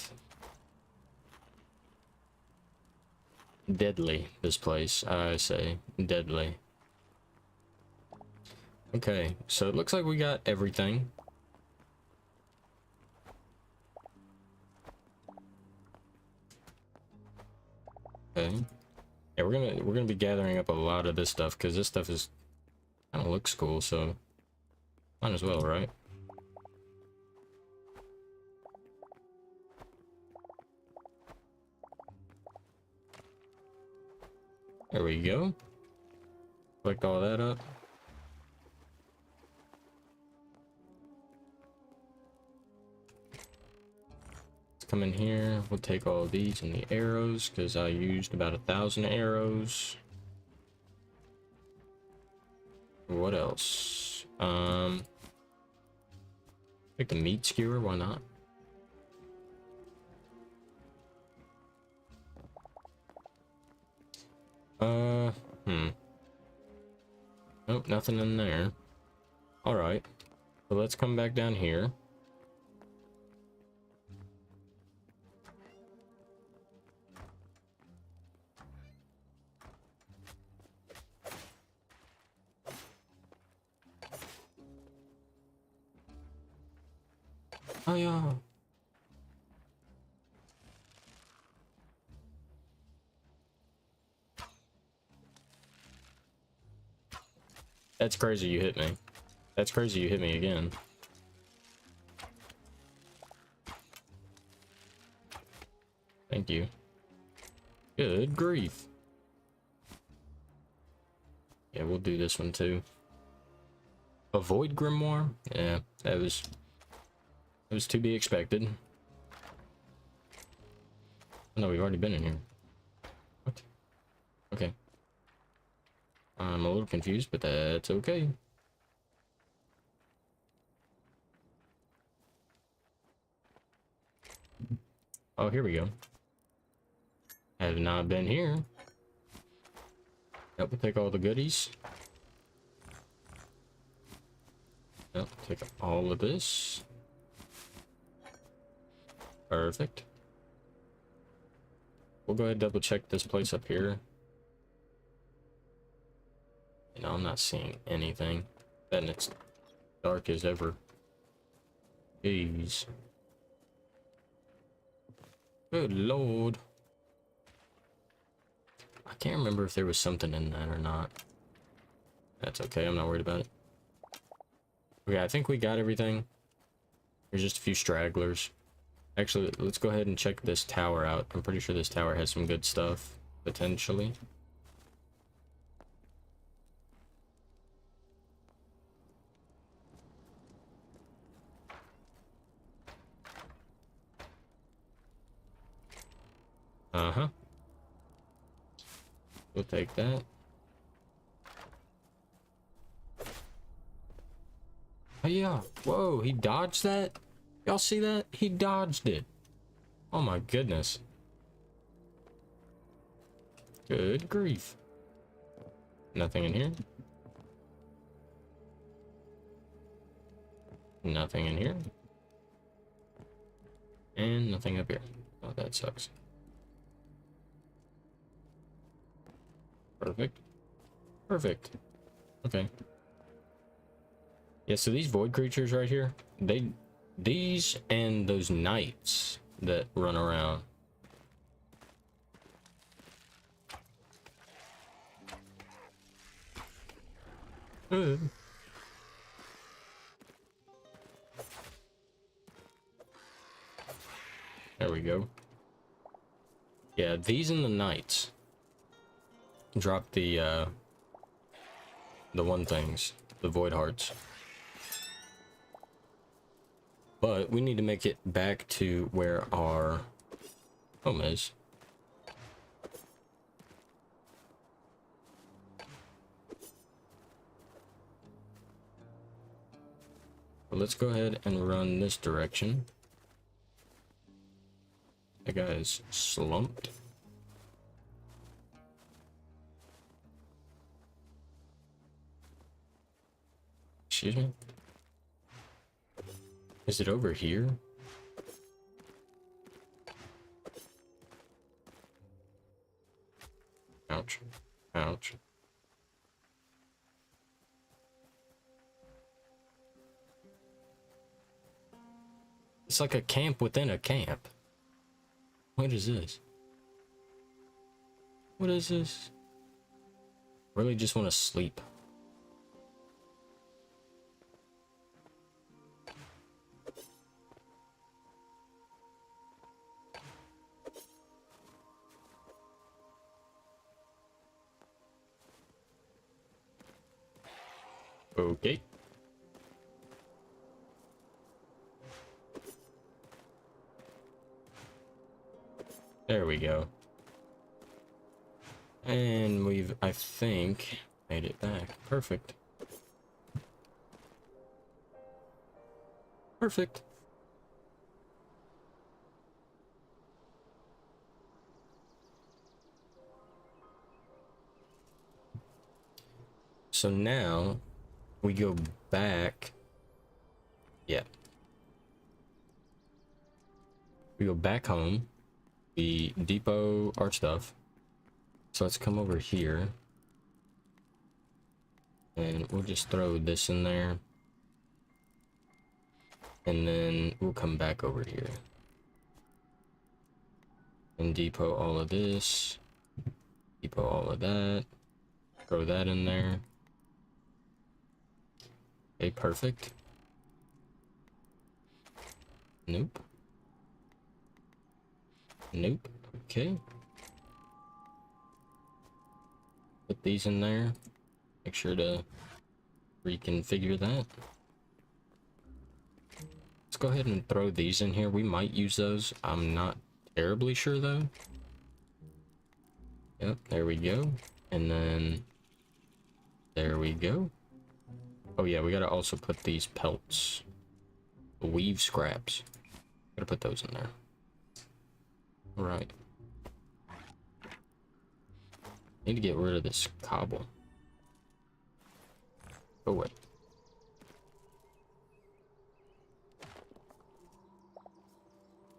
Deadly, this place, I say. Deadly. Okay, so it looks like we got everything. Okay. Yeah, we're gonna be gathering up a lot of this stuff because this stuff is kind of looks cool, so might as well, right? There we go. Collect all that up. Let's come in here. We'll take all of these and the arrows because I used about 1,000 arrows. What else? Take the meat skewer. Why not? Nope, nothing in there. All right, so let's come back down here. Oh yeah. That's crazy you hit me. That's crazy you hit me again. Thank you. Good grief. Yeah, we'll do this one too. Avoid grimoire? Yeah, that was to be expected. No, we've already been in here. What? Okay. I'm a little confused, but that's okay. Oh, here we go. Have not been here. Yep, we'll take all the goodies. Yep, take all of this. Perfect. We'll go ahead and double check this place up here. You know, I'm not seeing anything. And it's dark as ever. Jeez. Good lord. I can't remember if there was something in that or not. That's okay, I'm not worried about it. Okay, I think we got everything. There's just a few stragglers. Actually, let's go ahead and check this tower out. I'm pretty sure this tower has some good stuff, potentially. Uh-huh. We'll take that. Oh yeah. Whoa, he dodged that? Y'all see that? He dodged it. Oh my goodness. Good grief. Nothing in here. Nothing in here. And nothing up here. Oh, that sucks. Perfect. Perfect. Okay. Yeah, so these void creatures right here, these and those knights that run around. There we go. Yeah, these and the knights drop the one things, the void hearts. But we need to make it back to where our home is. Well, let's go ahead and run this direction. That guy is slumped. Excuse me? Is it over here? Ouch. Ouch. It's like a camp within a camp. What is this? What is this? Really just want to sleep. Okay. There we go. And we've, I think, made it back. Perfect. Perfect. So now we go back. Yeah. We go back home. We depot our stuff. So let's come over here. And we'll just throw this in there. And then we'll come back over here and depot all of this, depot all of that, throw that in there. Okay, perfect. Nope. Nope. Okay. Put these in there. Make sure to reconfigure that. Let's go ahead and throw these in here. We might use those. I'm not terribly sure though. Yep, there we go. And then there we go. Oh yeah, we gotta also put these pelts. Weave scraps. Gotta put those in there. Right. Need to get rid of this cobble. Go away.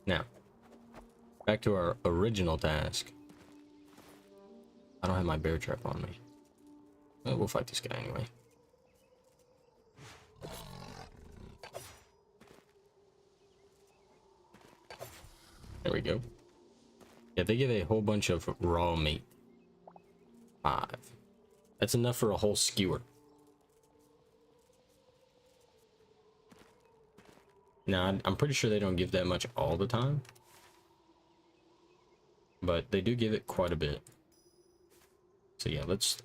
Now, back to our original task. I don't have my bear trap on me. Well, we'll fight this guy anyway. There we go. Yeah, they give a whole bunch of raw meat. 5. That's enough for a whole skewer. Now, I'm pretty sure they don't give that much all the time. But they do give it quite a bit. So yeah, let's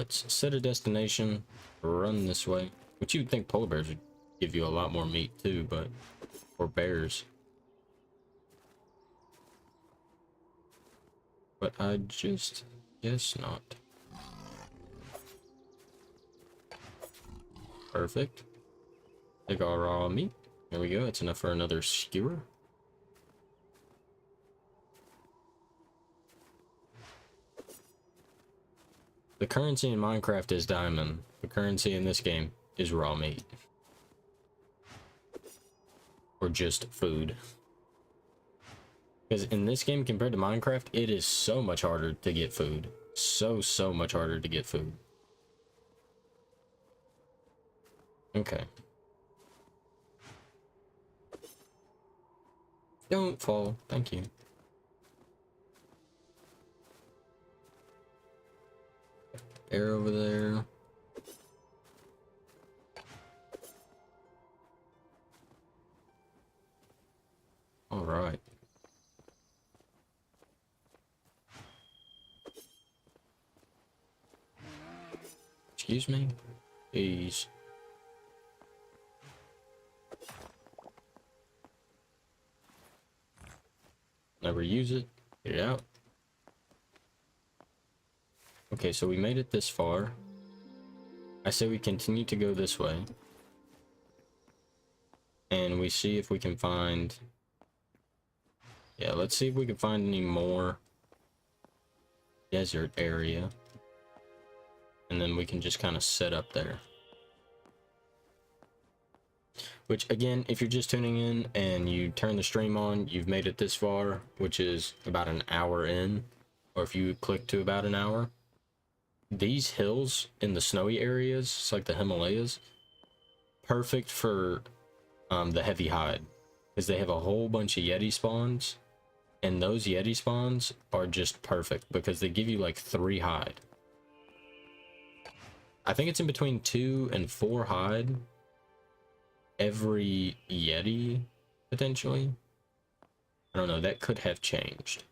set a destination, run this way. Which you'd think polar bears would give you a lot more meat too, but... or bears. But I just guess not. Perfect. Take our raw meat. There we go. It's enough for another skewer. The currency in Minecraft is diamond. The currency in this game is raw meat. Or just food. Because in this game, compared to Minecraft, it is so much harder to get food. So much harder to get food. Okay. Don't fall. Thank you. Air over there. All right. Excuse me, please. Never use it. Get it out. Okay, so we made it this far. I say we continue to go this way. And we see if we can find... yeah, let's see if we can find any more desert area. And then we can just kind of set up there. Which, again, if you're just tuning in and you turn the stream on, you've made it this far, which is about an hour in. Or if you click to about an hour. These hills in the snowy areas, it's like the Himalayas, perfect for the heavy hide. Because they have a whole bunch of Yeti spawns. And those Yeti spawns are just perfect because they give you like 3 hide. I think it's in between 2 and 4 hide every Yeti, potentially. I don't know, that could have changed.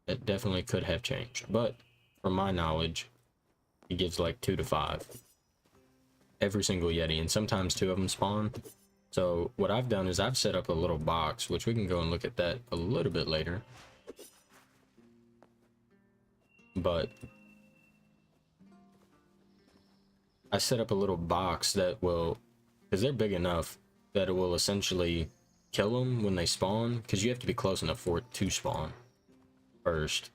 That definitely could have changed. But, from my knowledge, it gives like 2 to 5. Every single Yeti, and sometimes 2 of them spawn. So, what I've done is I've set up a little box, which we can go and look at that a little bit later. But... I set up a little box that will, because they're big enough that it will essentially kill them when they spawn, because you have to be close enough for it to spawn first.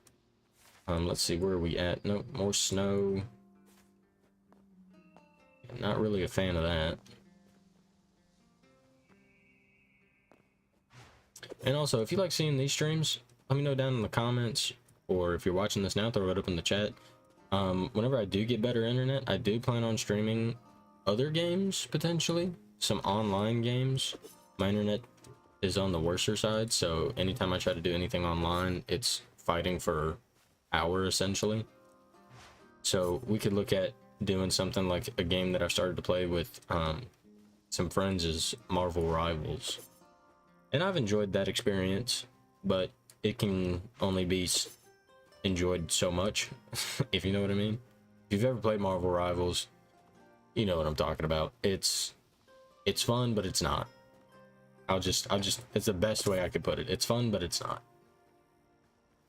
Let's see, where are we at? Nope, more snow. Not really a fan of that. And also, if you like seeing these streams, let me know down in the comments, or if you're watching this now, throw it up in the chat. Whenever I do get better internet, I do plan on streaming other games, potentially. Some online games. My internet is on the worser side, so anytime I try to do anything online, it's fighting for power, essentially. So we could look at doing something like a game that I've started to play with some friends is Marvel Rivals. And I've enjoyed that experience, but it can only be enjoyed so much, if you know what I mean. If you've ever played Marvel Rivals, you know what I'm talking about. It's fun, but it's not. I'll just it's the best way I could put it. It's fun, but it's not.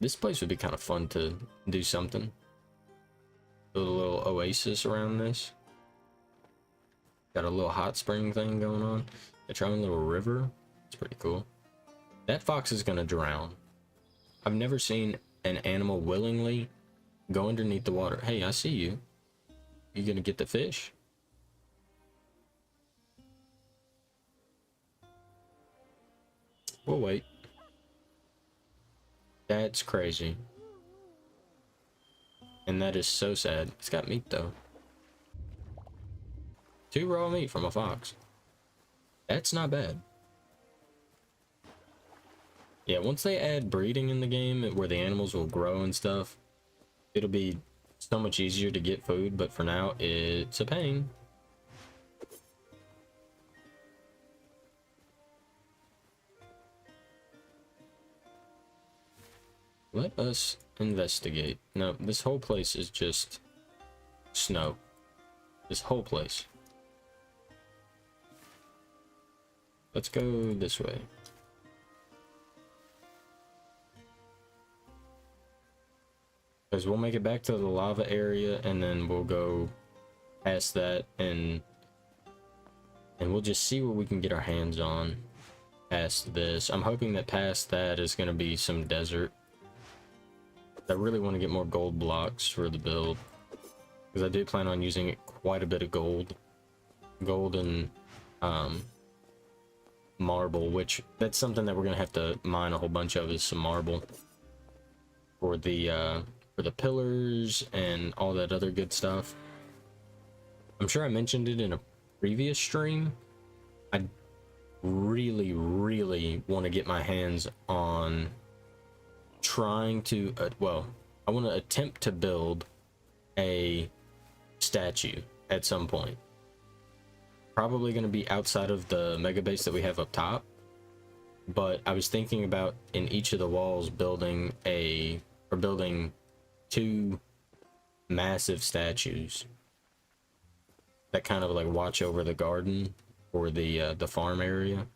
This place would be kind of fun to do something. Build a little oasis around this. Got a little hot spring thing going on. It's our own little river. It's pretty cool. That fox is gonna drown. I've never seen an animal willingly go underneath the water. Hey, I see you. You gonna get the fish? We'll wait. That's crazy. And that is so sad. It's got meat though. 2 raw meat from a fox. That's not bad. Yeah, once they add breeding in the game where the animals will grow and stuff, it'll be so much easier to get food, but for now it's a pain. Let us investigate. No, this whole place is just snow. This whole place. Let's go this way. Because we'll make it back to the lava area and then we'll go past that and we'll just see what we can get our hands on past this. I'm hoping that past that is going to be some desert. I really want to get more gold blocks for the build, because I do plan on using quite a bit of gold and marble, which that's something that we're gonna have to mine a whole bunch of, is some marble for the pillars and all that other good stuff. I'm sure I mentioned it in a previous stream. I really want to get my hands on trying to well, I want to attempt to build a statue at some point. Probably going to be outside of the mega base that we have up top, but I was thinking about in each of the walls building 2 massive statues that kind of like watch over the garden or the farm area.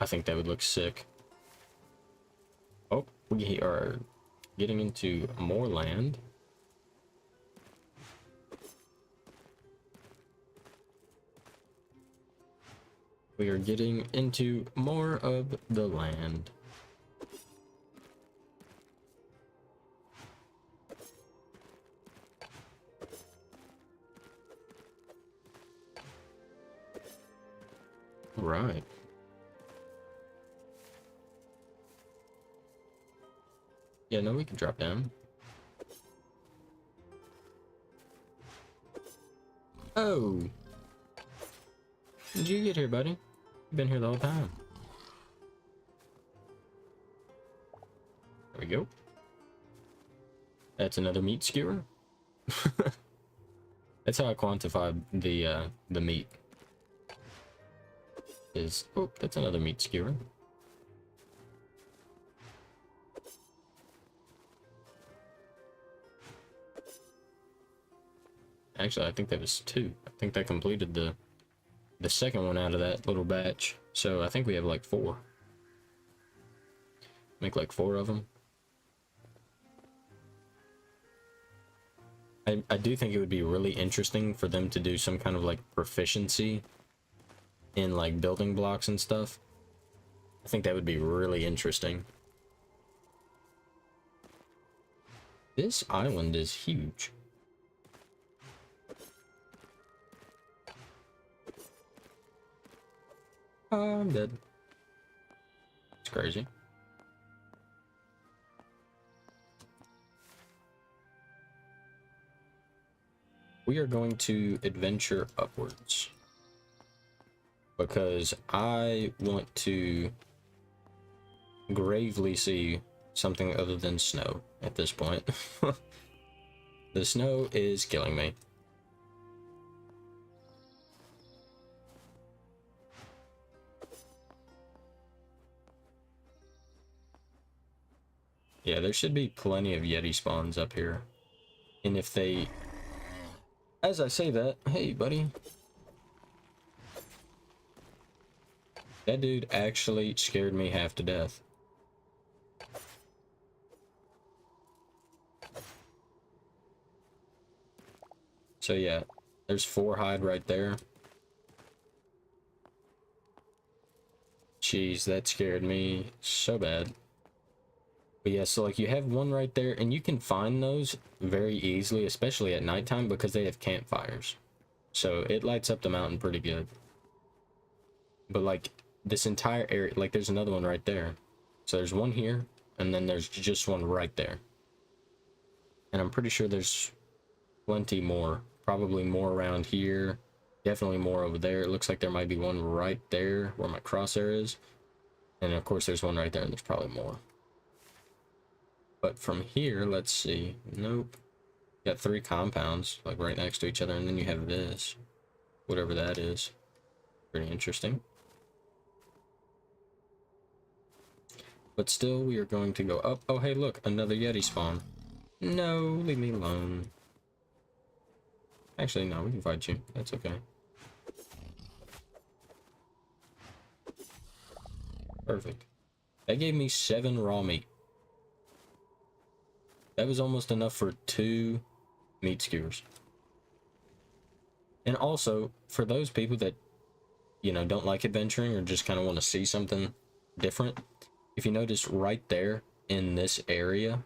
I think that would look sick. Oh, we are getting into more land. We are getting into more of the land. Right. Yeah, no, we can drop down. Oh! Did you get here, buddy? You've been here the whole time. There we go. That's another meat skewer. That's how I quantify the meat. Oh, that's another meat skewer. Actually, I think that was 2. I think that completed the second one out of that little batch. So I think we have like 4. Make like 4 of them. I do think it would be really interesting for them to do some kind of like proficiency in like building blocks and stuff. I think that would be really interesting. This island is huge. Oh, I'm dead. It's crazy. we are going to adventure upwards because I want to gravely see something other than snow at this point. The snow is killing me. Yeah, there should be plenty of Yeti spawns up here. And if they... As I say that, hey, buddy. That dude actually scared me half to death. So yeah, there's 4 hide right there. Jeez, that scared me so bad. But yeah, so like you have one right there, and you can find those very easily, especially at nighttime, because they have campfires. So it lights up the mountain pretty good. But like this entire area, like there's another one right there. So there's one here, and then there's just one right there. And I'm pretty sure there's plenty more. Probably more around here. Definitely more over there. It looks like there might be one right there where my crosshair is. And of course there's one right there, and there's probably more. But from here, let's see. Nope. You got 3 compounds, like right next to each other, and then you have this. Whatever that is. Pretty interesting. But still, we are going to go up. Oh, hey, look, another Yeti spawn. No, leave me alone. Actually, no, we can fight you. That's okay. Perfect. That gave me 7 raw meat. That was almost enough for 2 meat skewers. And also, for those people that, you know, don't like adventuring or just kind of want to see something different, if you notice right there in this area,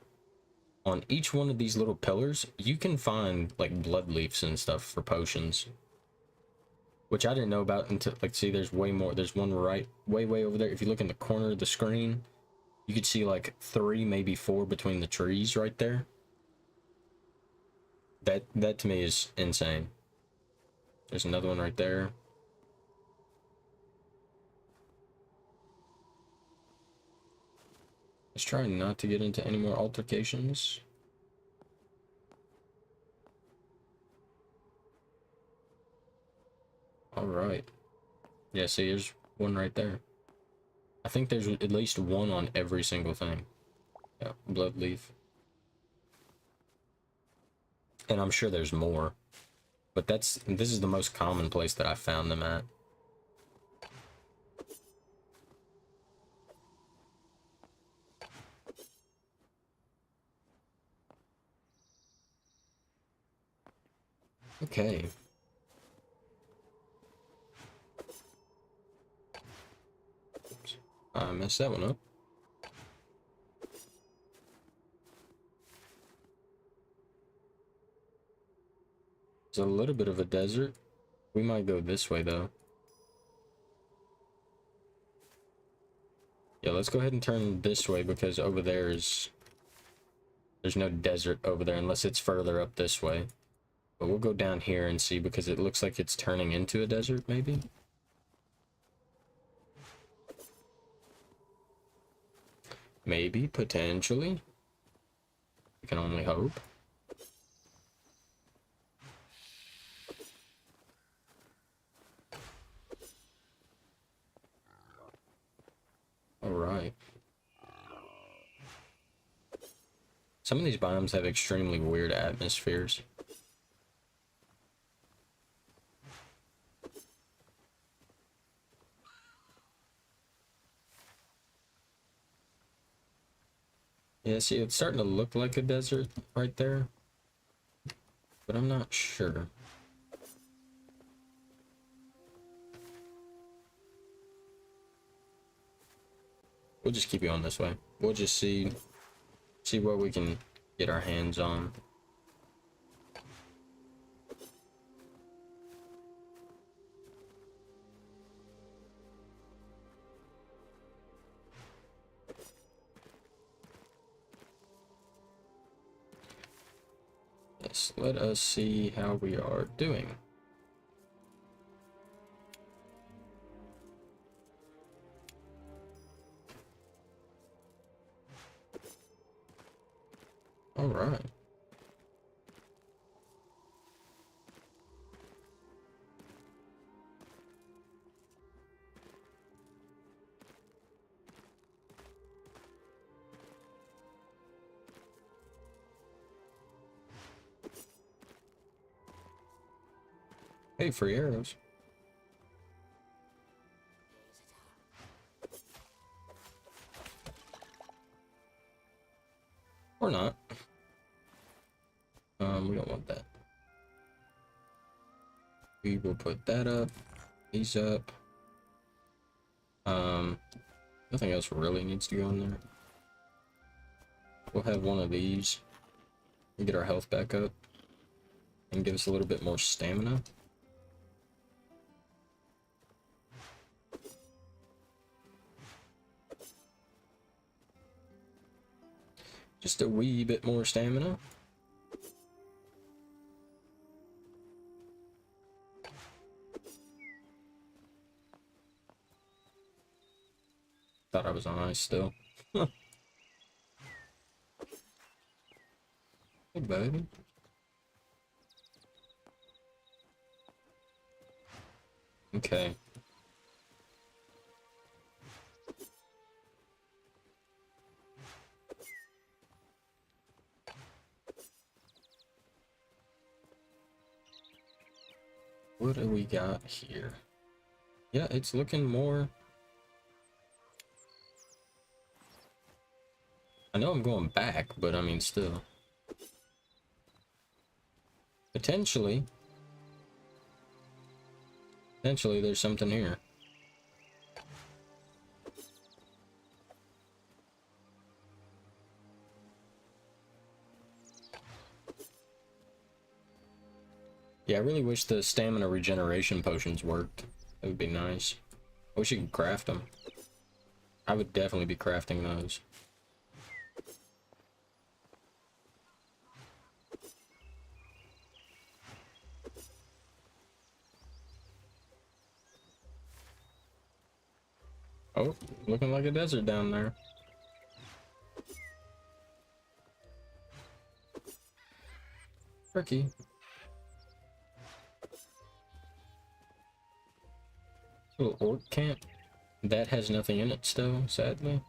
on each one of these little pillars, you can find like blood leaves and stuff for potions. Which I didn't know about until, like, see, there's way more. There's one right, way over there. If you look in the corner of the screen, you could see like 3, maybe 4 between the trees right there. That to me is insane. There's another one right there. Let's try not to get into any more altercations. Alright. Yeah, see, there's one right there. I think there's at least one on every single thing. Yeah, blood leaf. And I'm sure there's more. But this is the most common place that I found them at. Okay. Oops. I messed that one up. It's a little bit of a desert. We might go this way, though. Yeah, let's go ahead and turn this way, because over there is... There's no desert over there unless it's further up this way. But we'll go down here and see, because it looks like it's turning into a desert, maybe? Maybe, potentially. We can only hope. Alright. Some of these biomes have extremely weird atmospheres. Yeah, see, it's starting to look like a desert right there. But I'm not sure. We'll just keep going this way. We'll just see what we can get our hands on. yes, let us see how we are doing. All right. Hey, free arrows. Or not. We don't want that. We will put that up, these up. Nothing else really needs to go in there. We'll have one of these and get our health back up and give us a little bit more stamina. Just a wee bit more stamina. Thought I was on ice still. Hey, baby. Okay. What do we got here? Yeah, it's looking more... I know I'm going back, but I mean, still. Potentially there's something here. Yeah, I really wish the stamina regeneration potions worked. That would be nice. I wish you could craft them. I would definitely be crafting those. Oh, looking like a desert down there. Tricky. Little orc camp. That has nothing in it still, sadly.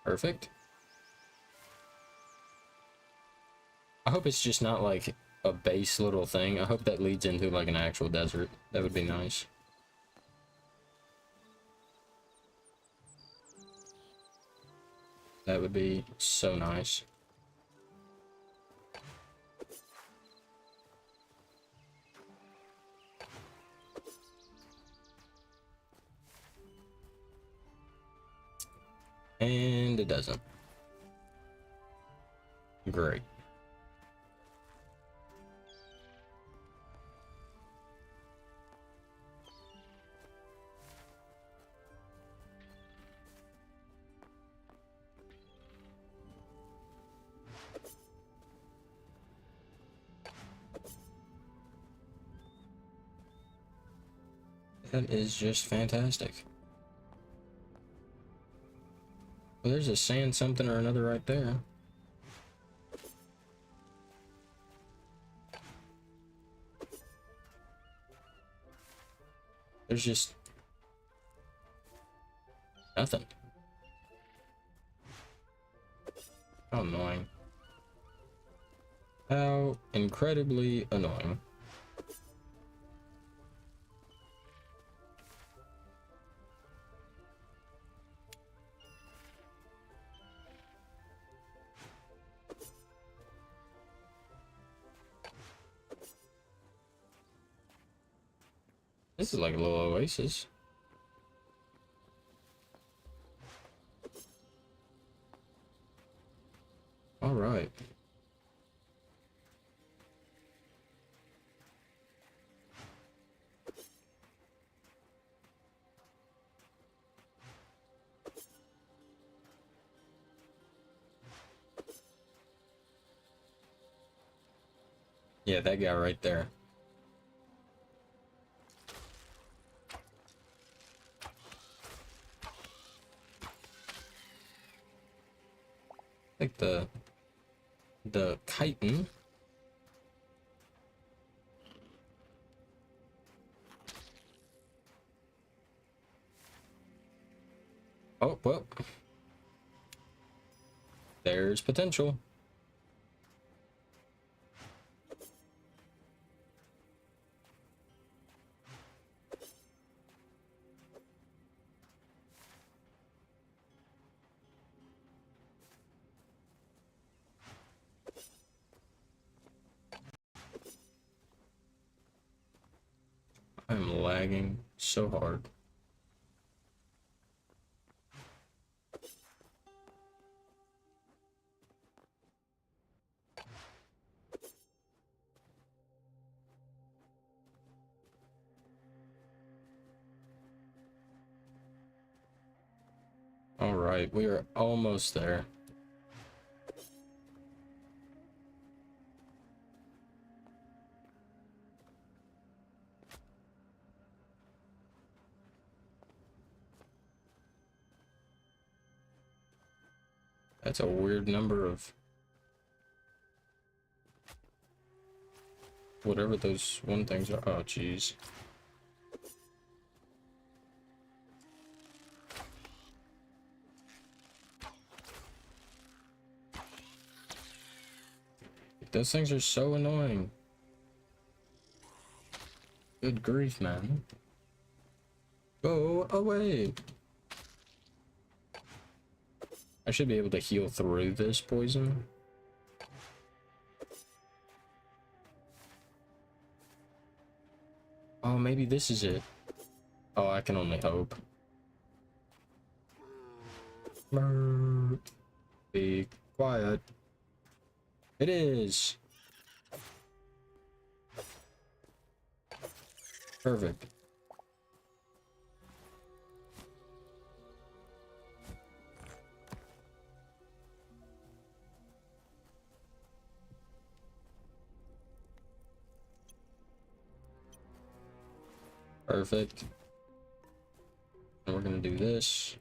Perfect. I hope it's just not like a base little thing. I hope that leads into like an actual desert. That would be nice. That would be so nice. And it doesn't. Great. That is just fantastic. Well, there's a sand something or another right there. There's just nothing. How annoying. How incredibly annoying. This is like a little oasis. All right. Yeah, that guy right there. Like the chitin. Oh, well. There's potential. I'm lagging so hard. All right, we are almost there. That's a weird number of whatever those one things are. Oh, jeez. Those things are so annoying. Good grief, man. Go away. I should be able to heal through this poison. Oh, maybe this is it. Oh, I can only hope. Be quiet. It is. Perfect. Perfect. And we're gonna do this.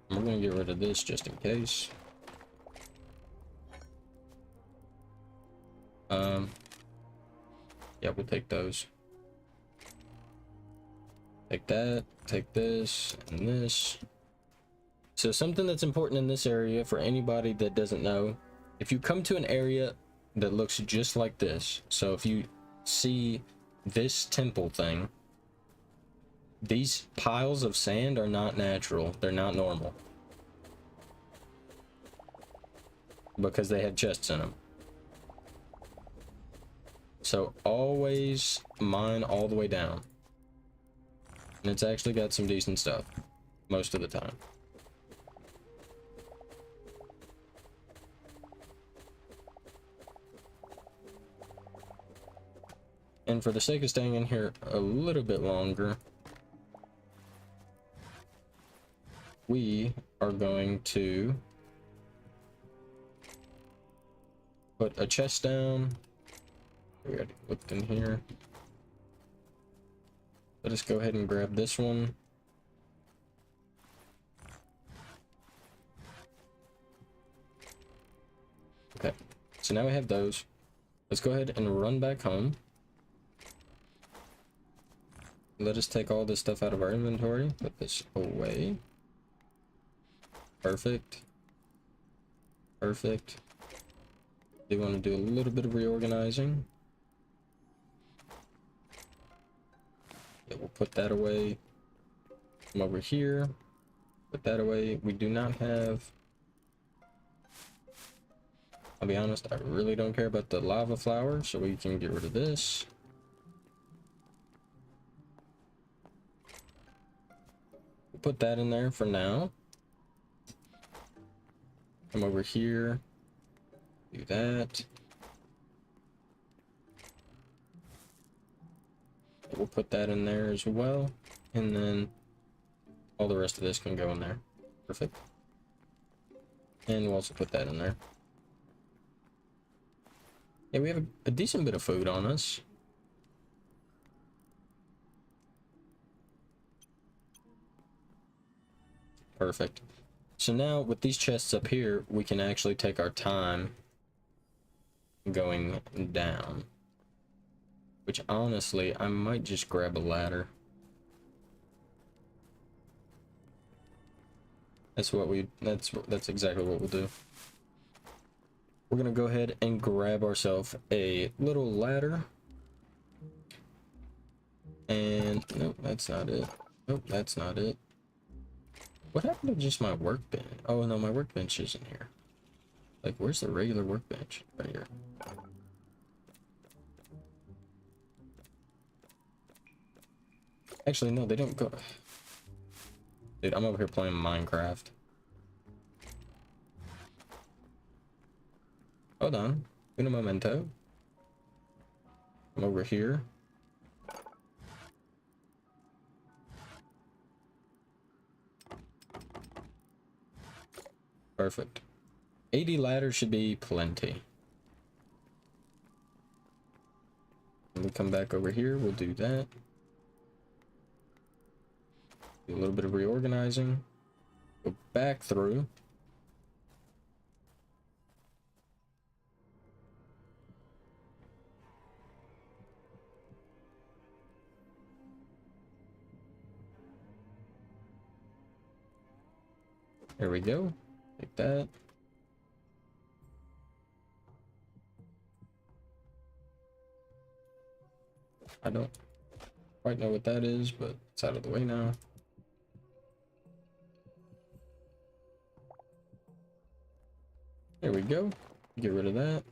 And we're gonna get rid of this just in case. Yeah, we'll take those. Take that, take this, and this. So something that's important in this area for anybody that doesn't know, if you come to an area that looks just like this, so if you see this temple thing, these piles of sand are not natural. They're not normal. Because they have chests in them. So always mine all the way down. And it's actually got some decent stuff. Most of the time. And for the sake of staying in here a little bit longer, we are going to put a chest down. We already looked in here. Let us go ahead and grab this one. Okay, so now we have those. Let's go ahead and run back home. Let us take all this stuff out of our inventory. Put this away. Perfect. Perfect. They want to do a little bit of reorganizing. Yeah, we'll put that away. Come over here. Put that away. We do not have... I'll be honest, I really don't care about the lava flower, so we can get rid of this. We'll put that in there for now. Come over here. Do that. We'll put that in there as well. And then all the rest of this can go in there. Perfect. And we'll also put that in there. Yeah, we have a decent bit of food on us. Perfect. So now with these chests up here, we can actually take our time going down. Which honestly, I might just grab a ladder. That's exactly what we'll do. We're gonna go ahead and grab ourselves a little ladder. And nope, that's not it. Nope, that's not it. What happened to just my workbench? Oh no, my workbench isn't here. Like, where's the regular workbench? Right here. Actually, no, they don't go. Dude, I'm over here playing Minecraft. Hold on. Un momento. I'm over here. Perfect. 80 ladders should be plenty. When we come back over here, we'll do that. Do a little bit of reorganizing. Go back through. There we go. Like that. I don't quite know what that is, but it's out of the way now. There we go. Get rid of that.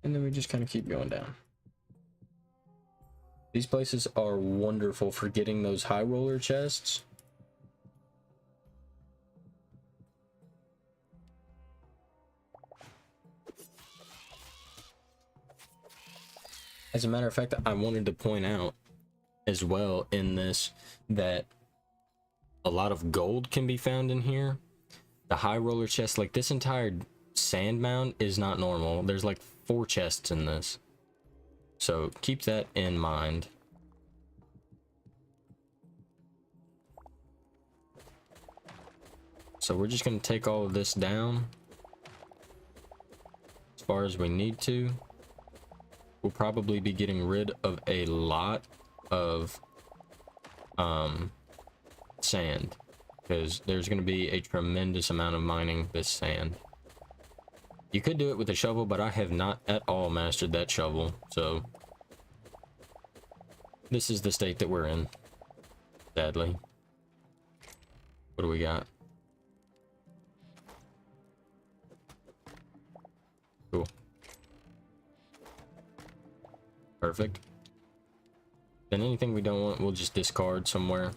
And then we just kind of keep going down. These places are wonderful for getting those high roller chests. As a matter of fact, I wanted to point out as well in this that a lot of gold can be found in here. The high roller chest, like this entire sand mound is not normal. There's like 4 chests in this. So keep that in mind. So we're just going to take all of this down as far as we need to. We'll probably be getting rid of a lot of sand, because there's going to be a tremendous amount of mining this sand. You could do it with a shovel, but I have not at all mastered that shovel, so this is the state that we're in, sadly. What do we got? Cool. Perfect. Then anything we don't want, we'll just discard somewhere.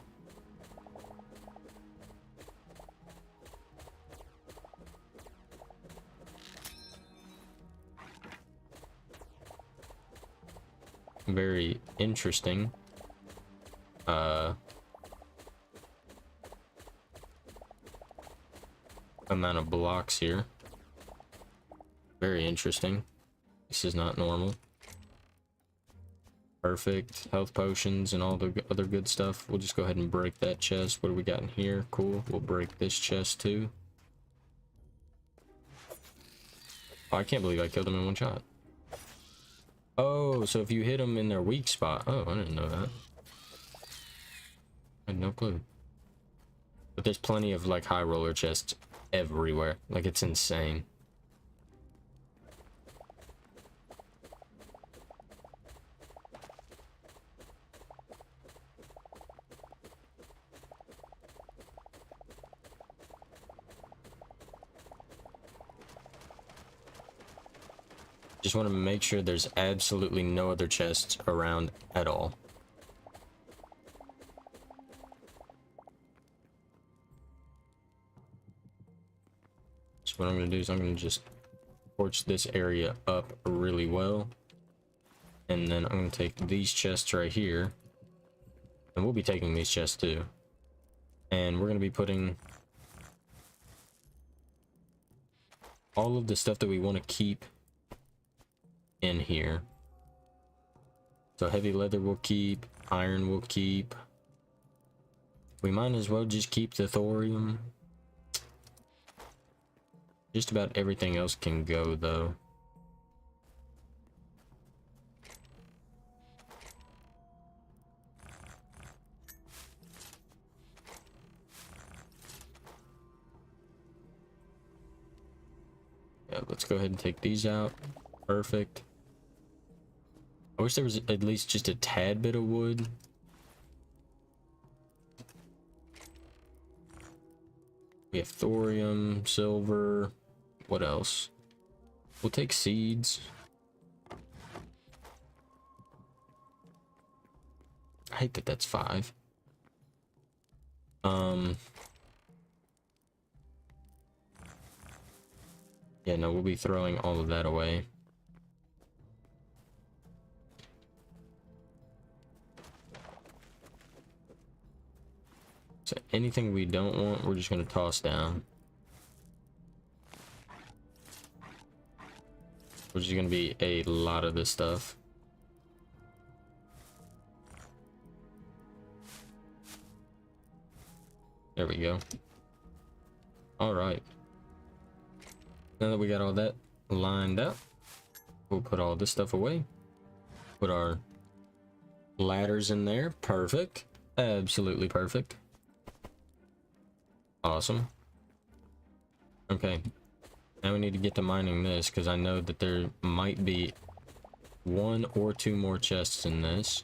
Very interesting. Amount of blocks here. Very interesting. This is not normal. Perfect. Health potions and all the other good stuff. We'll just go ahead and break that chest. What do we got in here? Cool. We'll break this chest too. Oh, I can't believe I killed him in one shot. Oh, so if you hit them in their weak spot. Oh, I didn't know that. I had no clue. But there's plenty of like high roller chests everywhere. Like, it's insane. Just want to make sure there's absolutely no other chests around at all. So what I'm going to do is I'm going to just torch this area up really well. And then I'm going to take these chests right here. And we'll be taking these chests too. And we're going to be putting all of the stuff that we want to keep in here. So heavy leather we'll keep, iron we'll keep. We might as well just keep the thorium. Just about everything else can go though. Yeah, let's go ahead and take these out. Perfect. I wish there was at least just a tad bit of wood. We have thorium, silver. What else? We'll take seeds. I hate that that's 5. Yeah, no, we'll be throwing all of that away. So anything we don't want, we're just going to toss down. Which is going to be a lot of this stuff. There we go. All right. Now that we got all that lined up, we'll put all this stuff away. Put our ladders in there. Perfect. Absolutely perfect. Awesome. Okay. Now we need to get to mining this, because I know that there might be 1 or 2 more chests in this.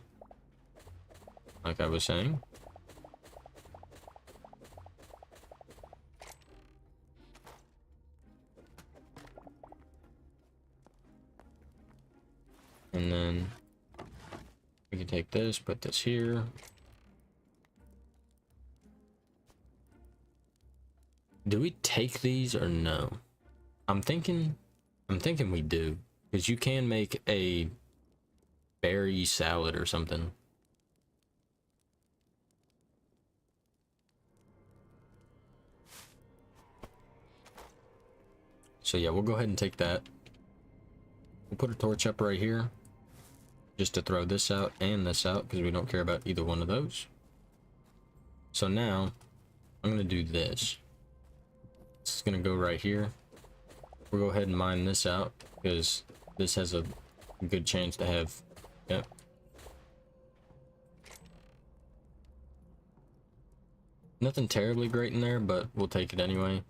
Like I was saying. And then we can take this, put this here. Do we take these or no? I'm thinking we do, because you can make a berry salad or something. So yeah, we'll go ahead and take that. We'll put a torch up right here, just to throw this out and this out, because we don't care about either one of those. So now, I'm going to do this. This is going to go right here. We'll go ahead and mine this out, because this has a good chance to have... Yep. Nothing terribly great in there, but we'll take it anyway.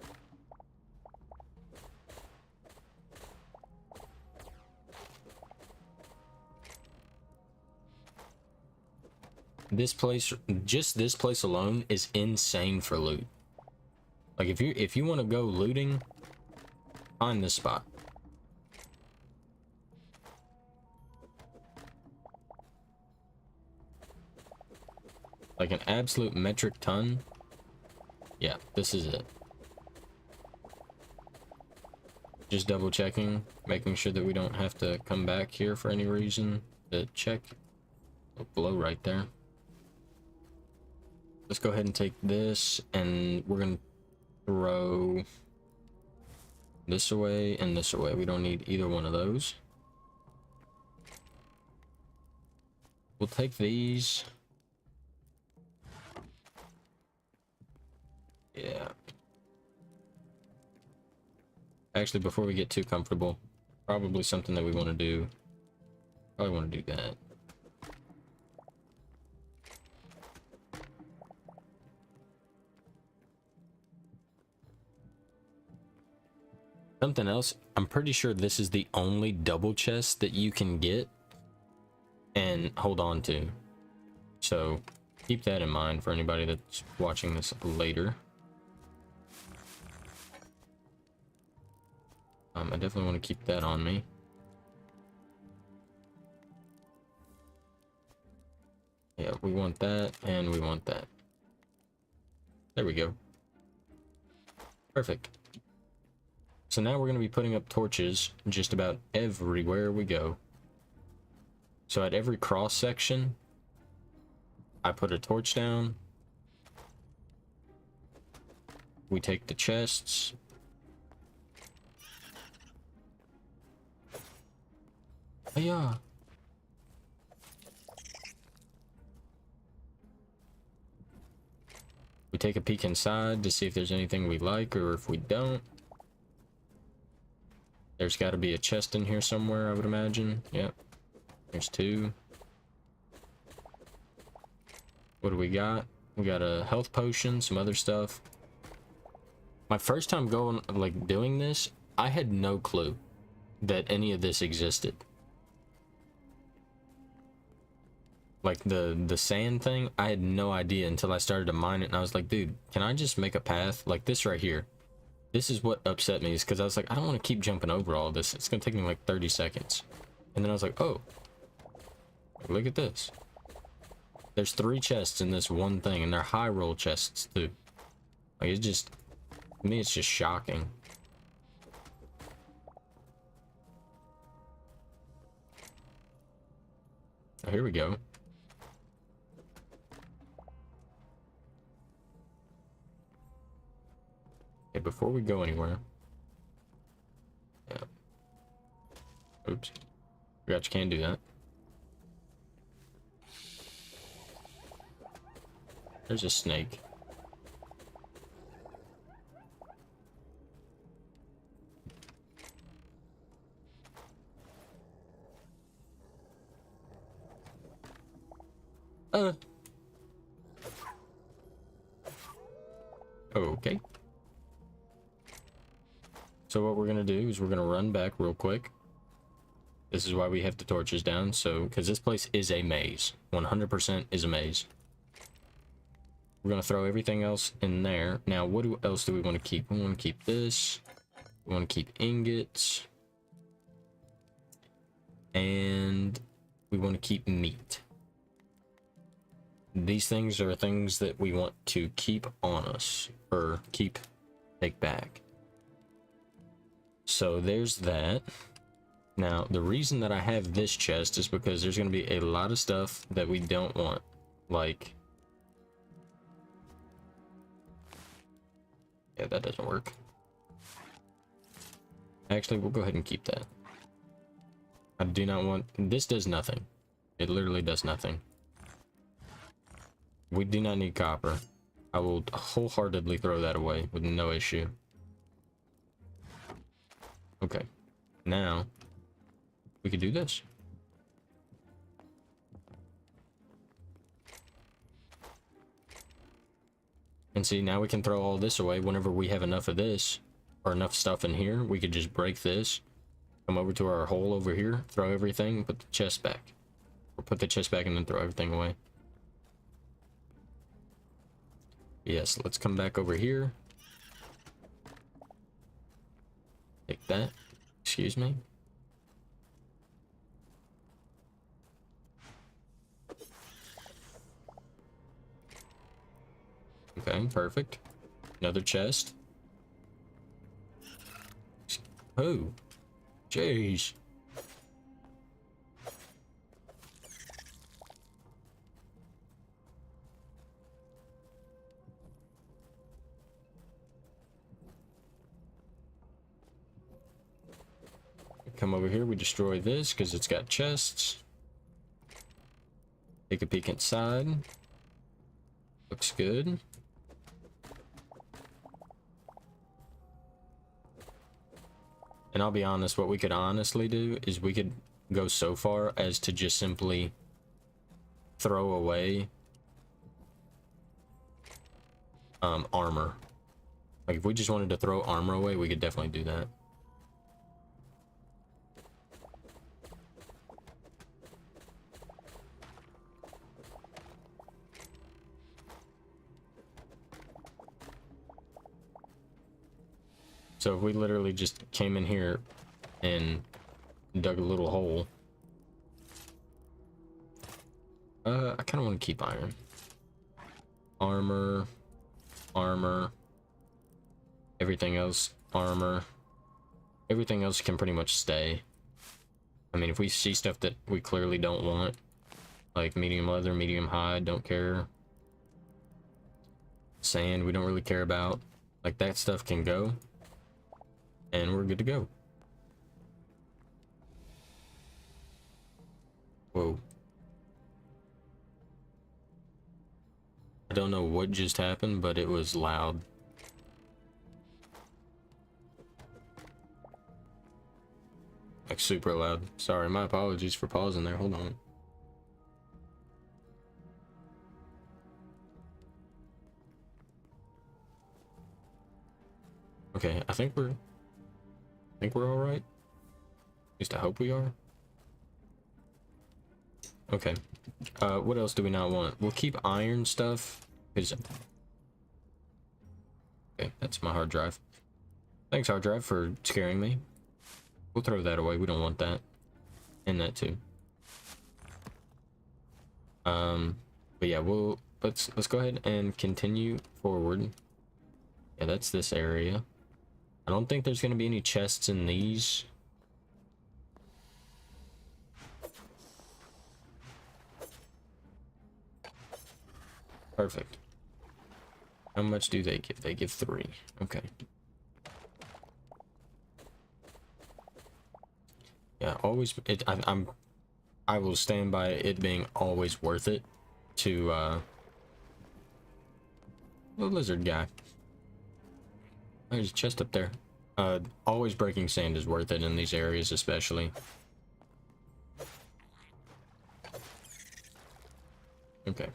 This place, just this place alone, is insane for loot. Like if you want to go looting, find this spot. Like an absolute metric ton. Yeah, this is it. Just double checking, making sure that we don't have to come back here for any reason to check. Below right there. Let's go ahead and take this, and we're gonna throw this away and this away. We don't need either one of those. We'll take these. Yeah. Actually, before we get too comfortable, probably something that we want to do. Probably want to do that. Something else, I'm pretty sure this is the only double chest that you can get and hold on to. So keep that in mind for anybody that's watching this later. I definitely want to keep that on me. Yeah, we want that and we want that. There we go. Perfect. So now we're going to be putting up torches just about everywhere we go. So at every cross section, I put a torch down. We take the chests. Oh, yeah. We take a peek inside to see if there's anything we like, or if we don't. There's got to be a chest in here somewhere, I would imagine. Yep. There's two. What do we got? We got a health potion, some other stuff. My first time going, like, doing this, I had no clue that any of this existed. Like, the sand thing, I had no idea until I started to mine it, and I was like, dude, can I just make a path? Like, this right here. This is what upset me, is because I was like, I don't want to keep jumping over all of this. It's going to take me like 30 seconds. And then I was like, oh, look at this. There's 3 chests in this one thing, and they're high roll chests too. Like, it's just, to me, it's just shocking. Oh, here we go. Okay, before we go anywhere. Yeah. Oops. Forgot you can't do that. There's a snake. Okay. So what we're gonna do is we're gonna run back real quick. This is why we have the torches down, so, because this place is a maze. 100% is a maze. We're gonna throw everything else in there. Now, what else do we want to keep? We want to keep this. We want to keep ingots. And we want to keep meat. These things are things that we want to keep on us, or take back. So there's that. Now, the reason that I have this chest is because there's going to be a lot of stuff that we don't want. Like, yeah, that doesn't work. Actually, we'll go ahead and keep that. I do not want, this does nothing. It literally does nothing. We do not need copper. I will wholeheartedly throw that away with no issue. Okay, now we could do this. And see, now we can throw all this away whenever we have enough of this, or enough stuff in here. We could just break this, come over to our hole over here, throw everything, put the chest back. Or put the chest back and then throw everything away. Yes, let's come back over here. Take that. Excuse me. Okay, perfect. Another chest. Oh, jeez. Come over here, we destroy this because it's got chests. Take a peek inside. Looks good. And I'll be honest, what we could honestly do is we could go so far as to just simply throw away armor. Like, if we just wanted to throw armor away, we could definitely do that. So if we literally just came in here and dug a little hole. I kind of want to keep iron. Armor. Armor. Everything else, armor. Everything else can pretty much stay. I mean, if we see stuff that we clearly don't want, like medium leather, medium hide, don't care. Sand, we don't really care about. Like, that stuff can go. And we're good to go. Whoa. I don't know what just happened, but it was loud. Like super loud. Sorry, my apologies for pausing there. Hold on. Okay, I think we're all right. At least I hope we are. Okay. What else do we not want? We'll keep iron stuff. Okay, that's my hard drive. Thanks, hard drive, for scaring me. We'll throw that away. We don't want that. And that too. But yeah, let's go ahead and continue forward. Yeah, that's this area. I don't think there's gonna be any chests in these. Perfect. How much do they give? They give 3. Okay. Yeah, always. I will stand by it being always worth it to the lizard guy. There's a chest up there. Always breaking sand is worth it in these areas, especially. Okay.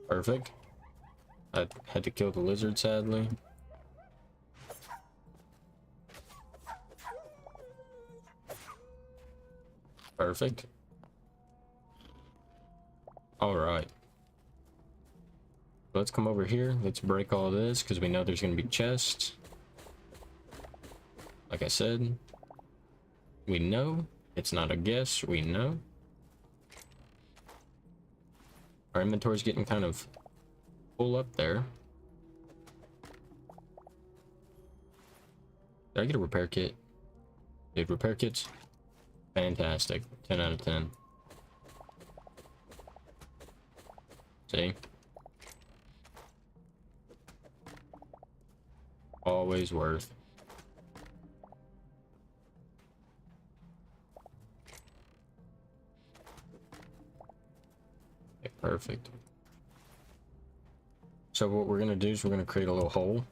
Perfect. I had to kill the lizard, sadly. Perfect. All right. Let's come over here. Let's break all this because we know there's going to be chests. Like I said, we know. It's not a guess. We know. Our inventory's getting kind of full up there. Did I get a repair kit? Dude, repair kits? Fantastic. 10 out of 10. See? Always worth. Okay, perfect. So what we're gonna do is we're gonna create a little hole.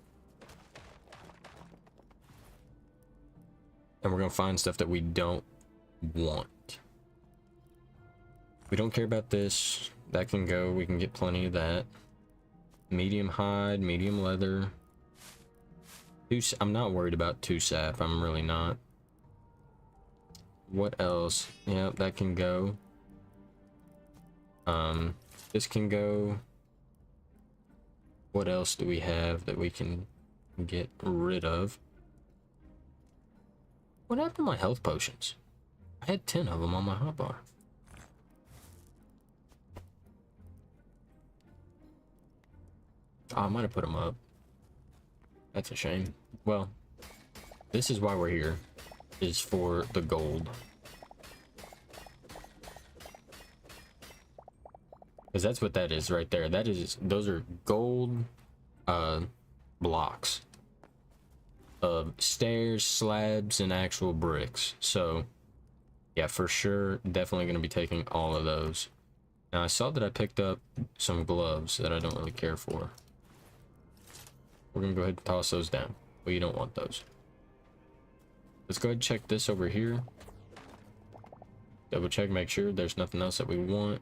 And we're gonna find stuff that we don't want. We don't care about this. That can go. We can get plenty of that. Medium hide, medium leather. I'm not worried about 2 sap. I'm really not. What else? Yeah, that can go. This can go. What else do we have that we can get rid of? What happened to my health potions? I had 10 of them on my hotbar. Oh, I might have put them up. That's a shame. Well, this is why we're here. Is for the gold. Because that's what that is right there. That is, those are gold blocks of stairs, slabs, and actual bricks. So yeah, for sure, definitely going to be taking all of those. Now I saw that I picked up some gloves that I don't really care for. We're gonna go ahead and toss those down. Well, you don't want those. Let's go ahead and check this over here. Double check, make sure there's nothing else that we want.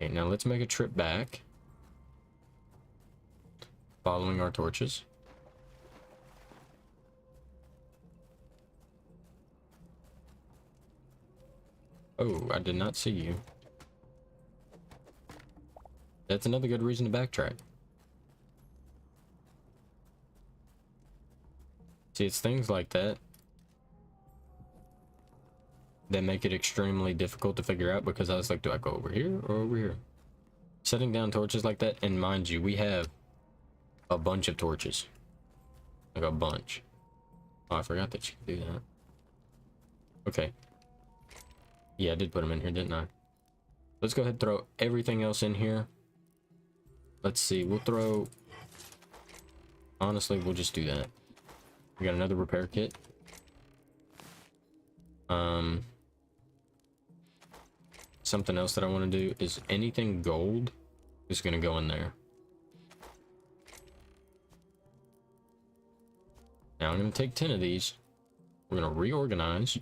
Okay, now let's make a trip back. Following our torches. Oh, I did not see you. That's another good reason to backtrack. See, it's things like that that make it extremely difficult to figure out, because I was like, do I go over here or over here? Setting down torches like that, and mind you, we have a bunch of torches. like a bunch. Oh, I forgot that you could do that. Okay. Yeah, I did put them in here, didn't I? Let's go ahead and throw everything else in here. Let's see, we'll throw... Honestly, we'll just do that. We got another repair kit. Something else that I want to do is anything gold is going to go in there. Now I'm going to take 10 of these. We're going to reorganize.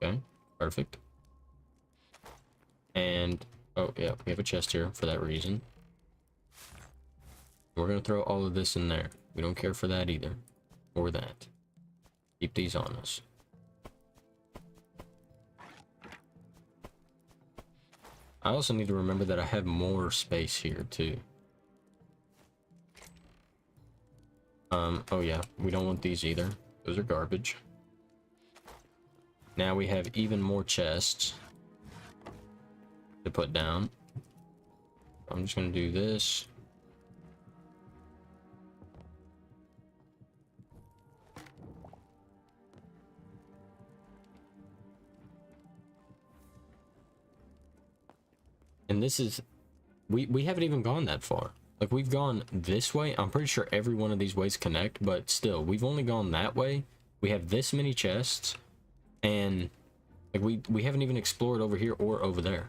Okay, perfect. And, oh yeah, we have a chest here for that reason. We're going to throw all of this in there. We don't care for that either. Or that. Keep these on us. I also need to remember that I have more space here too. Oh yeah, we don't want these either. Those are garbage. Now we have even more chests to put down. I'm just gonna do this. And this is, we haven't even gone that far. Like, we've gone this way. I'm pretty sure every one of these ways connect, but still, we've only gone that way. We have this many chests, and like we haven't even explored over here or over there.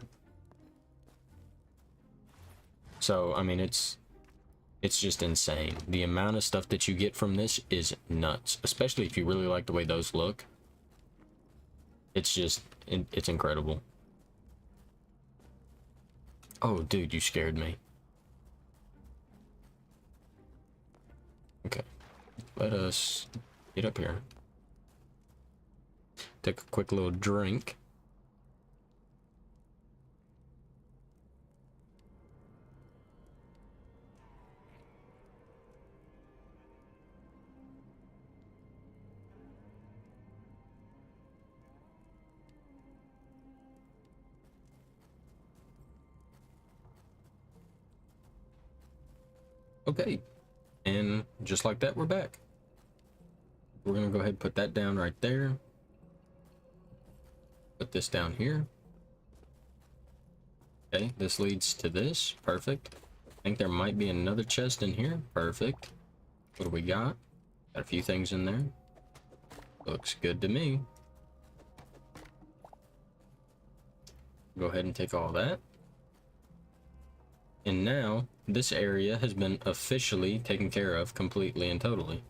So, I mean, it's just insane. The amount of stuff that you get from this is nuts, especially if you really like the way those look. It's just, it's incredible. Oh, dude, you scared me. Okay, let us get up here. Take a quick little drink. Okay, and just like that, we're back. We're gonna go ahead and put that down right there. Put this down here. Okay, this leads to this. Perfect. I think there might be another chest in here. Perfect. What do we got? Got a few things in there. Looks good to me. Go ahead and take all that. And now, this area has been officially taken care of completely and totally.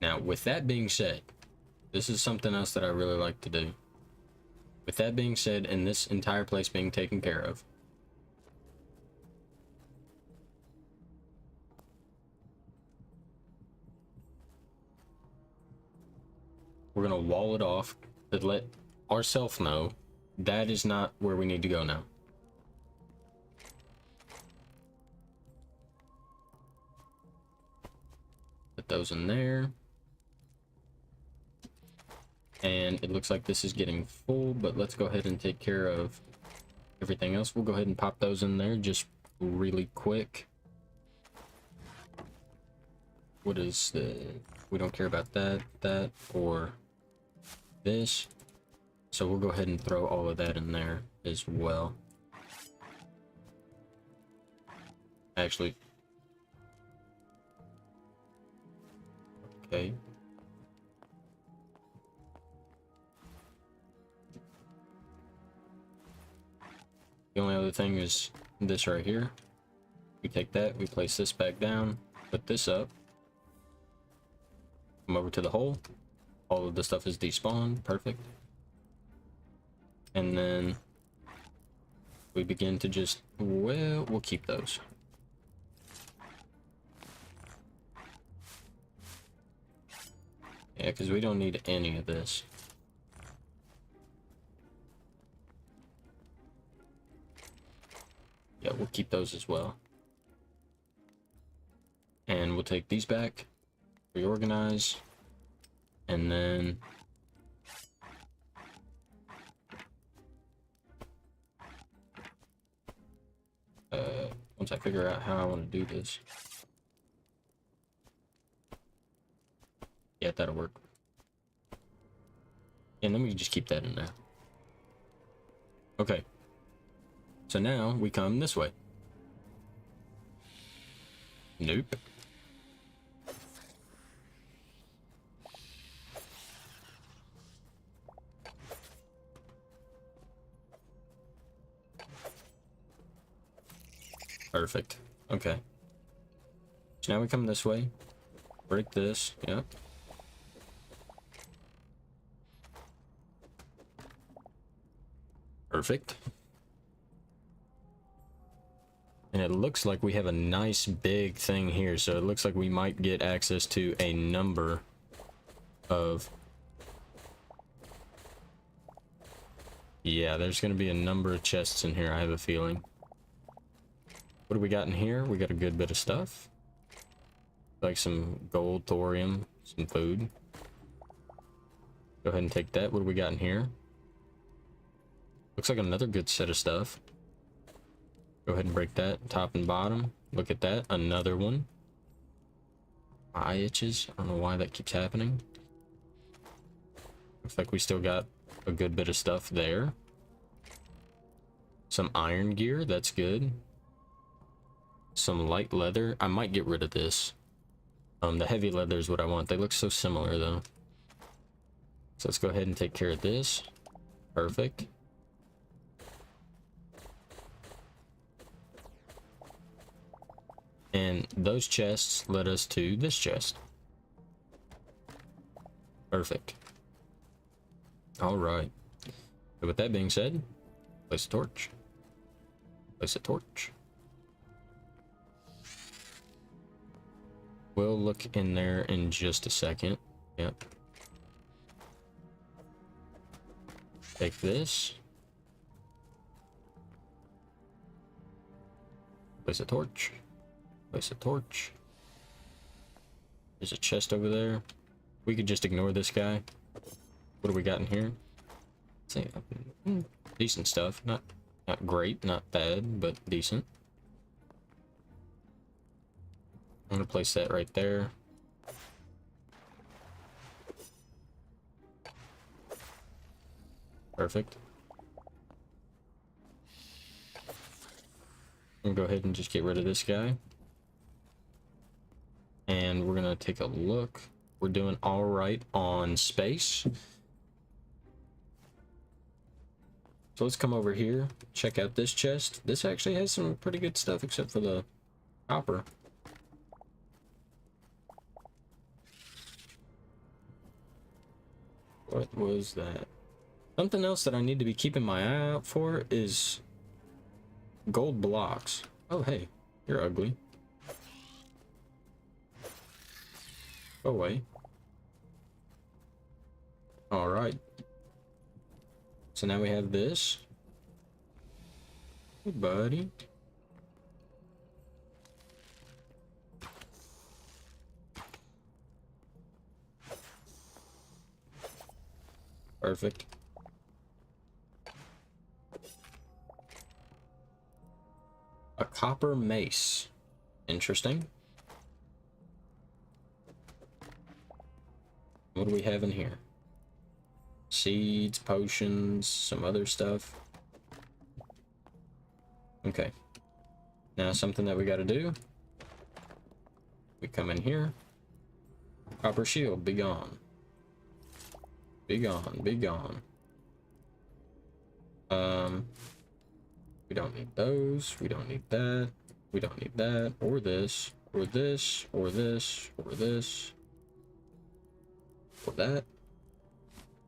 Now, with that being said, this is something else that I really like to do. With that being said, and this entire place being taken care of, we're gonna wall it off to let ourselves know that is not where we need to go now. Put those in there. And it looks like this is getting full, but let's go ahead and take care of everything else. We'll go ahead and pop those in there just really quick. What is the... We don't care about that, or this. So we'll go ahead and throw all of that in there as well. Actually... Okay. The only other thing is this right here. We take that, we place this back down, put this up. Come over to the hole. All of the stuff is despawned. Perfect. And then we begin to just, well, we'll keep those. Yeah, because we don't need any of this. Yeah, we'll keep those as well. And we'll take these back, reorganize, and then Once I figure out how I want to do this. Yeah, that'll work. And then we can just keep that in there. Okay. So now we come this way. Nope. Perfect. Okay. So now we come this way. Break this. Yeah. Perfect. And it looks like we have a nice big thing here, so it looks like we might get access to a number of... Yeah, there's going to be a number of chests in here, I have a feeling. What do we got in here? We got a good bit of stuff. Like some gold, thorium, some food. Go ahead and take that. What do we got in here? Looks like another good set of stuff. Go ahead and break that top and bottom. Look at that, another one. My eye itches. I don't know why that keeps happening. Looks like we still got a good bit of stuff there. Some iron gear, that's good. Some light leather. I might get rid of this. The heavy leather is what I want. They look so similar though. So let's go ahead and take care of this. Perfect. And those chests led us to this chest. Perfect. All right. So with that being said, place a torch. Place a torch. We'll look in there in just a second. Yep. Take this. Place a torch. Place a torch. There's a chest over there. We could just ignore this guy. What do we got in here? Say, decent stuff. Not great, not bad, but decent. I'm gonna place that right there. Perfect. I'm gonna go ahead and just get rid of this guy. And we're gonna take a look. We're doing all right on space. So let's come over here, check out this chest. This actually has some pretty good stuff except for the copper. What was that? Something else that I need to be keeping my eye out for is gold blocks. Oh, hey, you're ugly. Go away. All right. So now we have this. Hey, buddy. Perfect. A copper mace. Interesting. What do we have in here? Seeds, potions, some other stuff. Okay. Now something that we got to do. We come in here. Copper shield, be gone. Be gone, be gone. We don't need those. We don't need that. We don't need that. Or this. Or this. Or this. Or this. Or that.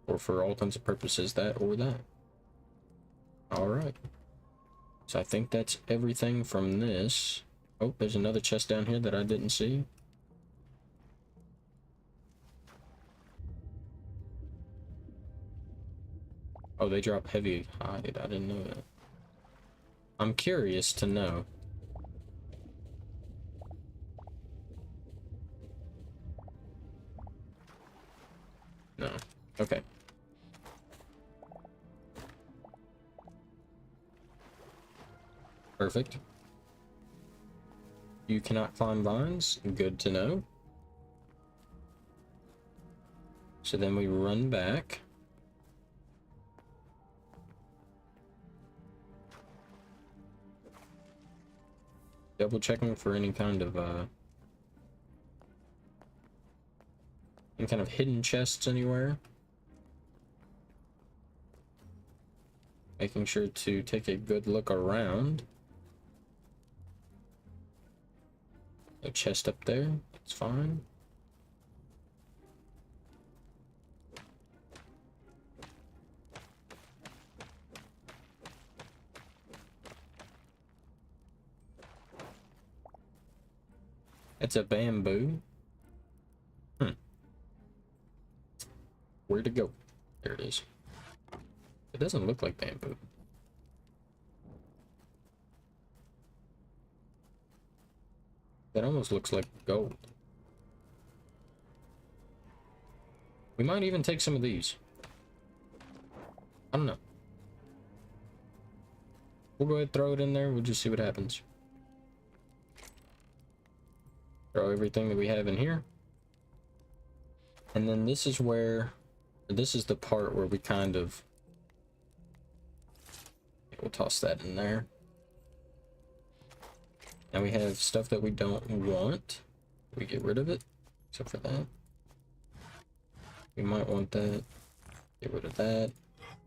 Or for all intents and purposes, that or that. Alright. So I think that's everything from this. Oh, there's another chest down here that I didn't see. Oh, they drop heavy hide. I didn't know that. I'm curious to know. No. Okay. Perfect. You cannot climb vines. Good to know. So then we run back. Double checking for any kind of hidden chests anywhere. Making sure to take a good look around. A chest up there, it's fine. It's a bamboo. Where'd it go? There it is. It doesn't look like bamboo. That almost looks like gold. We might even take some of these. I don't know. We'll go ahead and throw it in there. We'll just see what happens. Throw everything that we have in here. And then this is where... This is the part where we kind of... We'll toss that in there. Now we have stuff that we don't want. We get rid of it, except for that. We might want that. Get rid of that.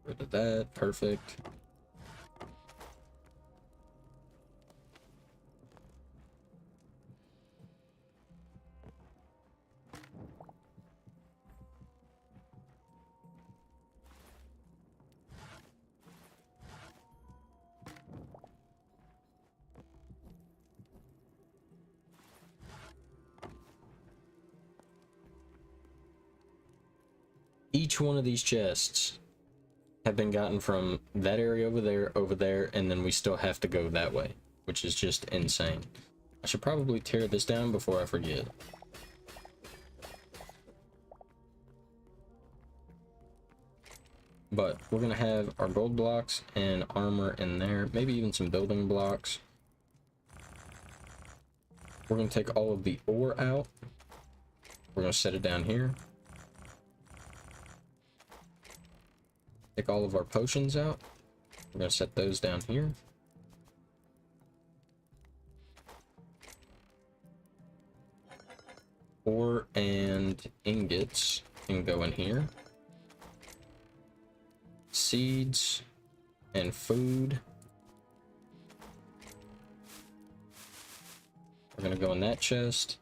Rid of that. Perfect. Each one of these chests have been gotten from that area over there, and then we still have to go that way, which is just insane. I should probably tear this down before I forget. But we're gonna have our gold blocks and armor in there, maybe even some building blocks. We're gonna take all of the ore out. We're gonna set it down here. Take all of our potions out. We're going to set those down here. Ore and ingots can go in here. Seeds and food. We're going to go in that chest.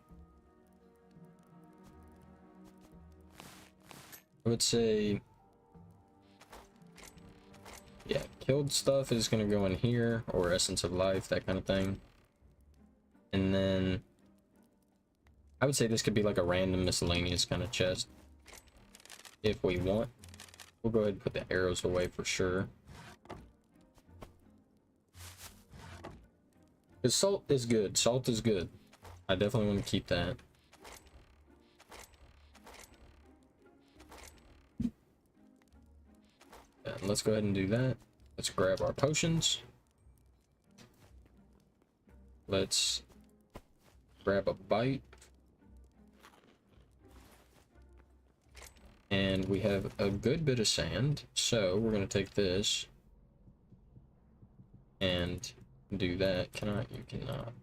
I would say... Yeah, killed stuff is going to go in here, or essence of life, that kind of thing. And then I would say this could be like a random miscellaneous kind of chest if we want. We'll go ahead and put the arrows away for sure. Because salt is good. Salt is good. I definitely want to keep that. And let's go ahead and do that. Let's grab our potions. Let's grab a bite. And we have a good bit of sand, so we're going to take this and do that. Can I? You cannot.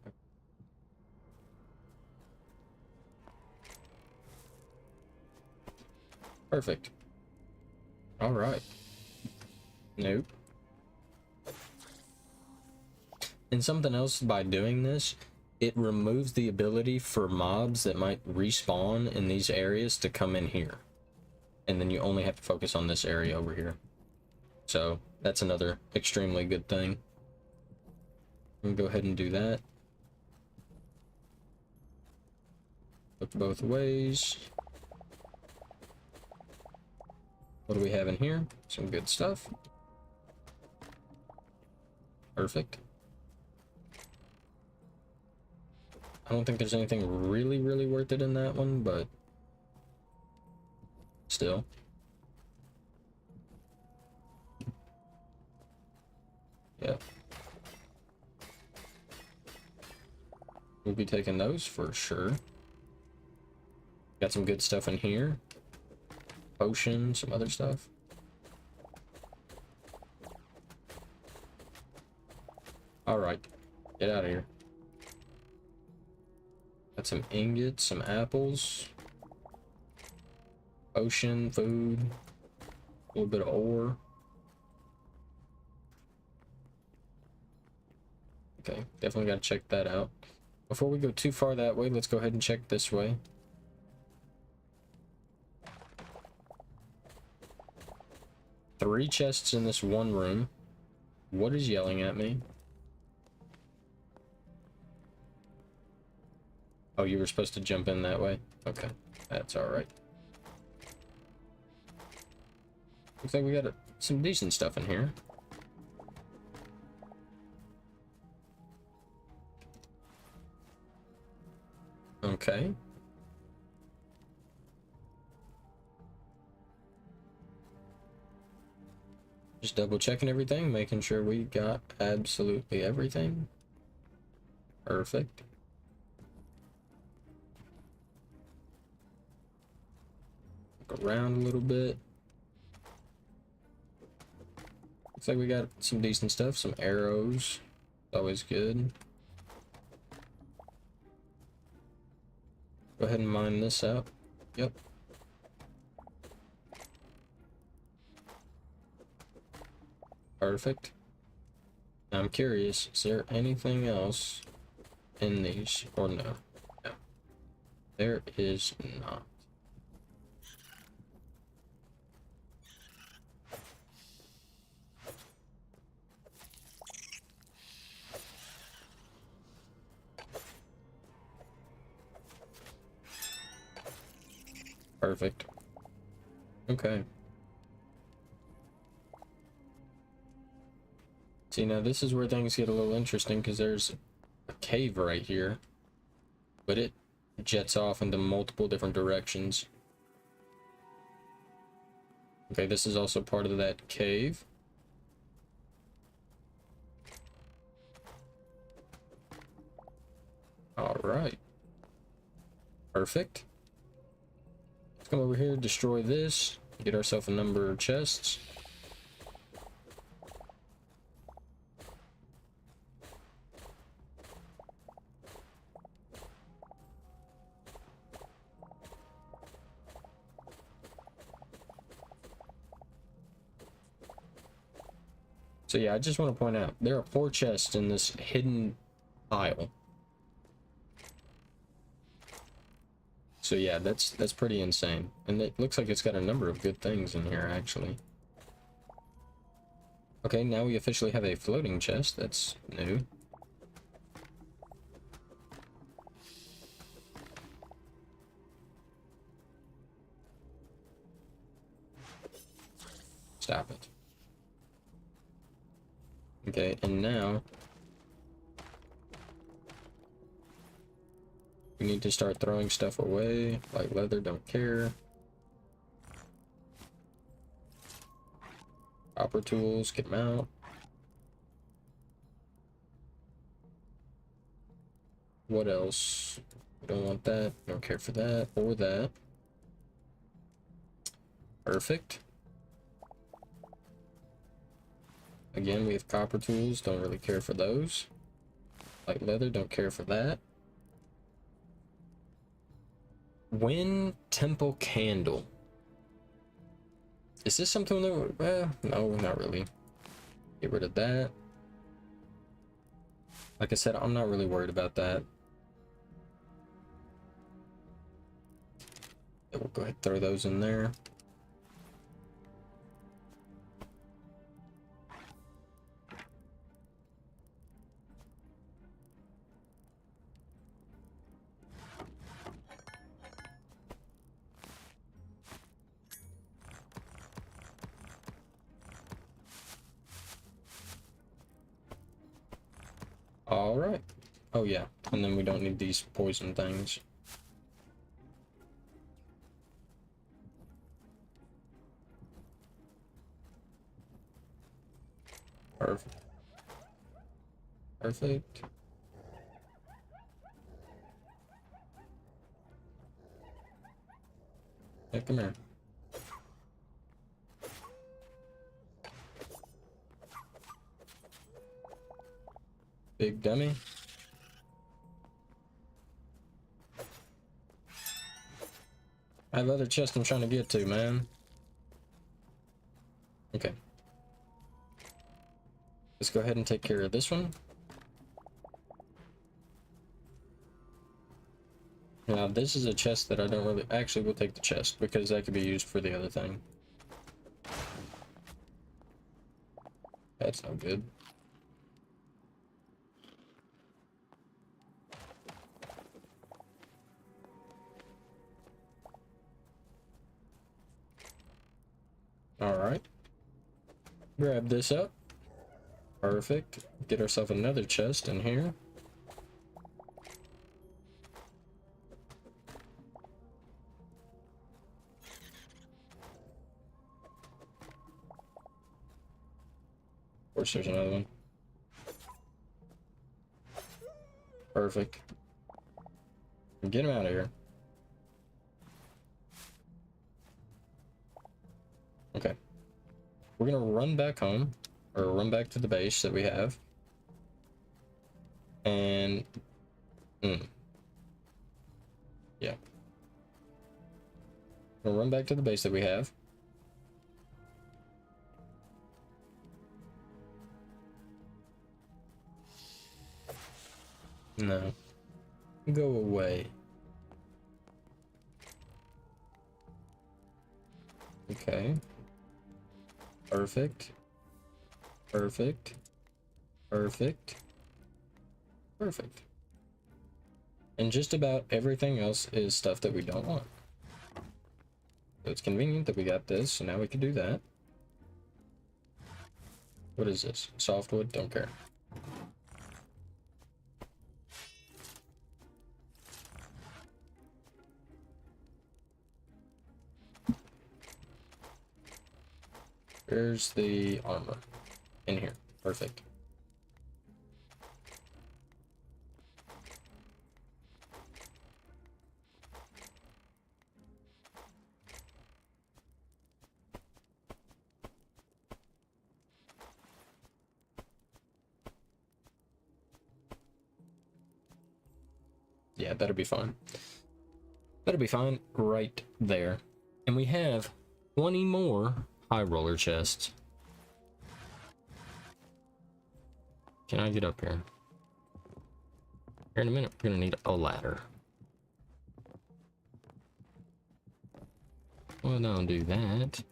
Perfect. All right. Nope. And something else by doing this, it removes the ability for mobs that might respawn in these areas to come in here. And then you only have to focus on this area over here. So that's another extremely good thing. I'm gonna go ahead and do that. Look both ways. What do we have in here? Some good stuff. Perfect. I don't think there's anything really worth it in that one, but still. Yeah. We'll be taking those for sure. Got some good stuff in here. Potion, some other stuff. Alright, get out of here. Got some ingots, some apples. Potion, food. A little bit of ore. Okay, definitely gotta check that out. Before we go too far that way, let's go ahead and check this way. Three chests in this one room. What is yelling at me? Oh, you were supposed to jump in that way? Okay, that's alright. Looks like we got some decent stuff in here. Okay. Just double checking everything, making sure we got absolutely everything. Perfect. Look around a little bit. Looks like we got some decent stuff, some arrows. Always good. Go ahead and mine this out. Yep. Perfect. Now I'm curious, is there anything else in these or no? No. There is not. Perfect. Okay. See, now this is where things get a little interesting, because there's a cave right here, but it jets off into multiple different directions. Okay, this is also part of that cave. All right. Perfect. Let's come over here, destroy this, get ourselves a number of chests. So yeah, I just want to point out, there are 4 chests in this hidden aisle. So yeah, that's pretty insane. And it looks like it's got a number of good things in here, actually. Okay, now we officially have a floating chest. That's new. Stop it. Okay, and now we need to start throwing stuff away, like leather, don't care. Copper tools, get them out. What else? Don't want that, don't care for that, or that. Perfect. Again, we have copper tools, don't really care for those. Like leather, don't care for that. Wind Temple Candle. Is this something that, no, not really. Get rid of that. Like I said, I'm not really worried about that. Yeah, we'll go ahead and throw those in there. All right. Oh yeah, and then we don't need these poison things. Perfect. Perfect. Yeah, come here. Big dummy. I have other chests I'm trying to get to, man. Okay. Let's go ahead and take care of this one. Now, this is a chest that I don't really... Actually, we'll take the chest, because that could be used for the other thing. That's not good. Alright. Grab this up. Perfect. Get ourselves another chest in here. Of course, there's another one. Perfect. Get him out of here. Okay. We're gonna run back home, or run back to the base that we have. And... yeah. We'll run back to the base that we have. No. Go away. Okay. Perfect. Perfect. Perfect. Perfect. And just about everything else is stuff that we don't want. So it's convenient that we got this, so now we can do that. What is this? Softwood? Don't care. Where's the armor? In here. Perfect. Yeah, that'll be fine. That'll be fine right there. And we have 20 more high roller chests. Can I get up here? Here in a minute, we're gonna need a ladder. Well, don't do that.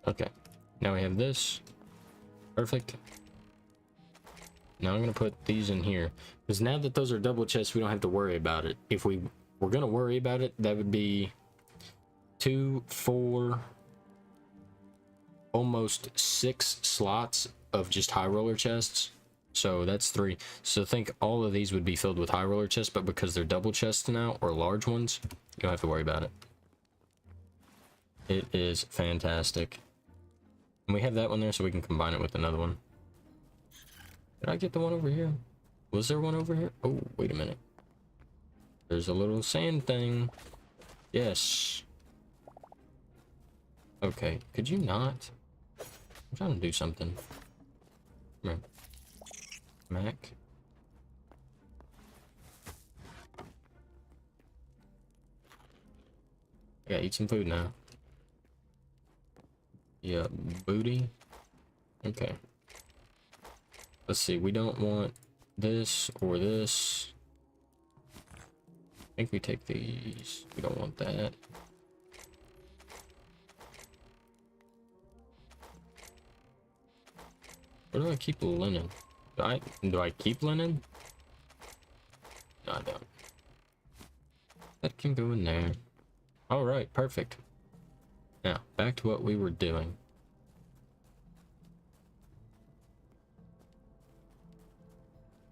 Okay, now we have this. Perfect. Now I'm gonna put these in here, because now that those are double chests, we don't have to worry about it. If we were gonna worry about it, that would be 2, 4, almost 6 slots of just high roller chests. So that's 3. So think all of these would be filled with high roller chests, but because they're double chests now, or large ones, you don't have to worry about it. It is fantastic. And we have that one there, so we can combine it with another one. Did I get the one over here? Was there one over here? Oh, wait a minute. There's a little sand thing. Yes. Okay, could you not? I'm trying to do something. Come here. Mac. I gotta eat some food now. Yeah, booty. Okay. Let's see, we don't want this or this. I think we take these. We don't want that. Where do I keep the linen? Do I keep linen? No, I don't. That can go in there. All right, perfect. Now, back to what we were doing.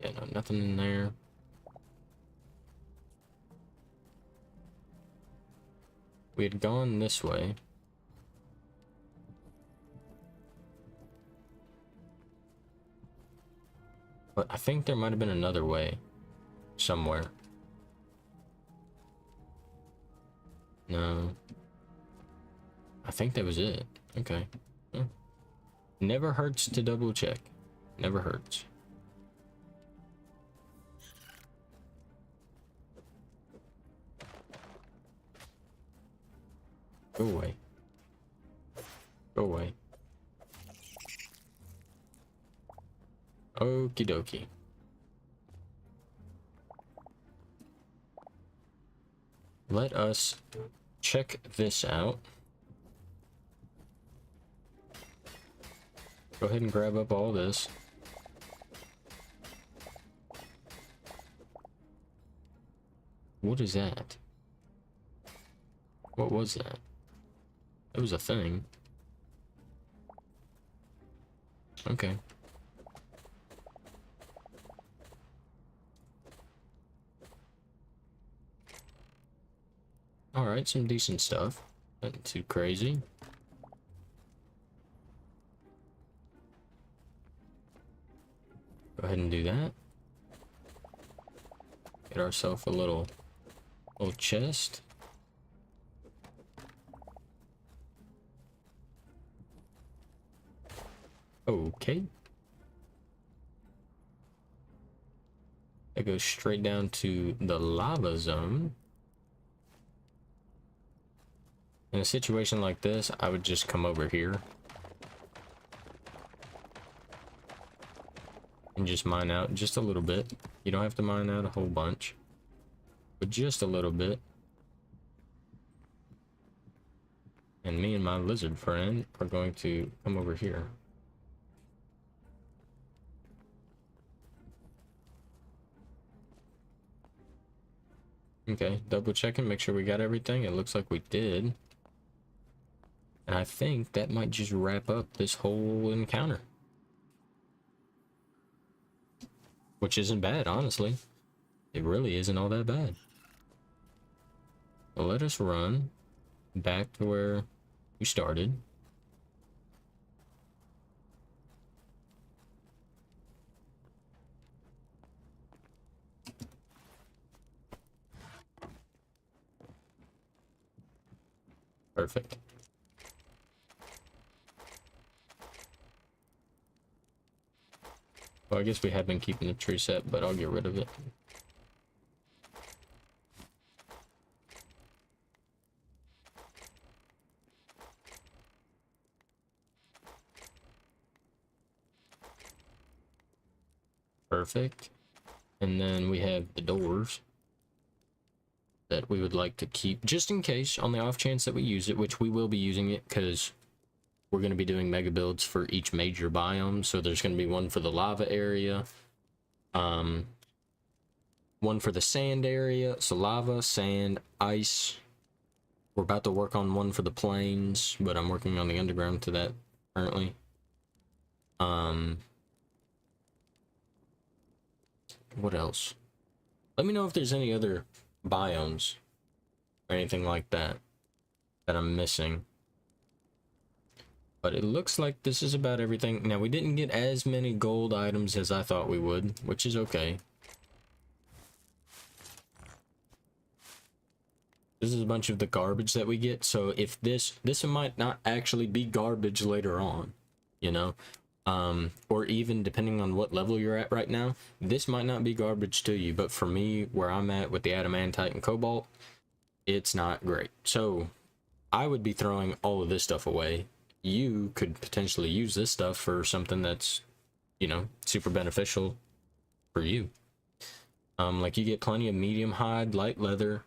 Yeah, no, nothing in there. we had gone this way. But I think there might have been another way somewhere. No. I think that was it. Okay. Yeah. Never hurts to double check. Never hurts. Go away. Go away. Okie dokie. Let us check this out. Go ahead and grab up all this. What is that? What was that? It was a thing. Okay. Alright, some decent stuff. Nothing too crazy. Go ahead and do that. Get ourselves a little chest. Okay. It goes straight down to the lava zone. In a situation like this, I would just come over here and just mine out just a little bit. You don't have to mine out a whole bunch, but just a little bit. And me and my lizard friend are going to come over here. Okay, double checking, make sure we got everything. It looks like we did. And I think that might just wrap up this whole encounter. Which isn't bad, honestly. It really isn't all that bad. Well, let us run back to where we started. Perfect. Well, I guess we have been keeping the tree set, but I'll get rid of it. Perfect. And then we have the doors that we would like to keep just in case, on the off chance that we use it, which we will be using it because we're going to be doing mega builds for each major biome. So there's going to be one for the lava area, one for the sand area, so lava, sand, ice. We're about to work on one for the plains, but I'm working on the underground to that currently. What else? Let me know if there's any other biomes or anything like that that I'm missing. But it looks like this is about everything. Now, we didn't get as many gold items as I thought we would, which is okay. This is a bunch of the garbage that we get. So if this might not actually be garbage later on, you know, or even depending on what level you're at right now, this might not be garbage to you. But for me, where I'm at with the adamantite and cobalt, it's not great. So I would be throwing all of this stuff away. You could potentially use this stuff for something that's, you know, super beneficial for you. Like you get plenty of medium hide, light leather.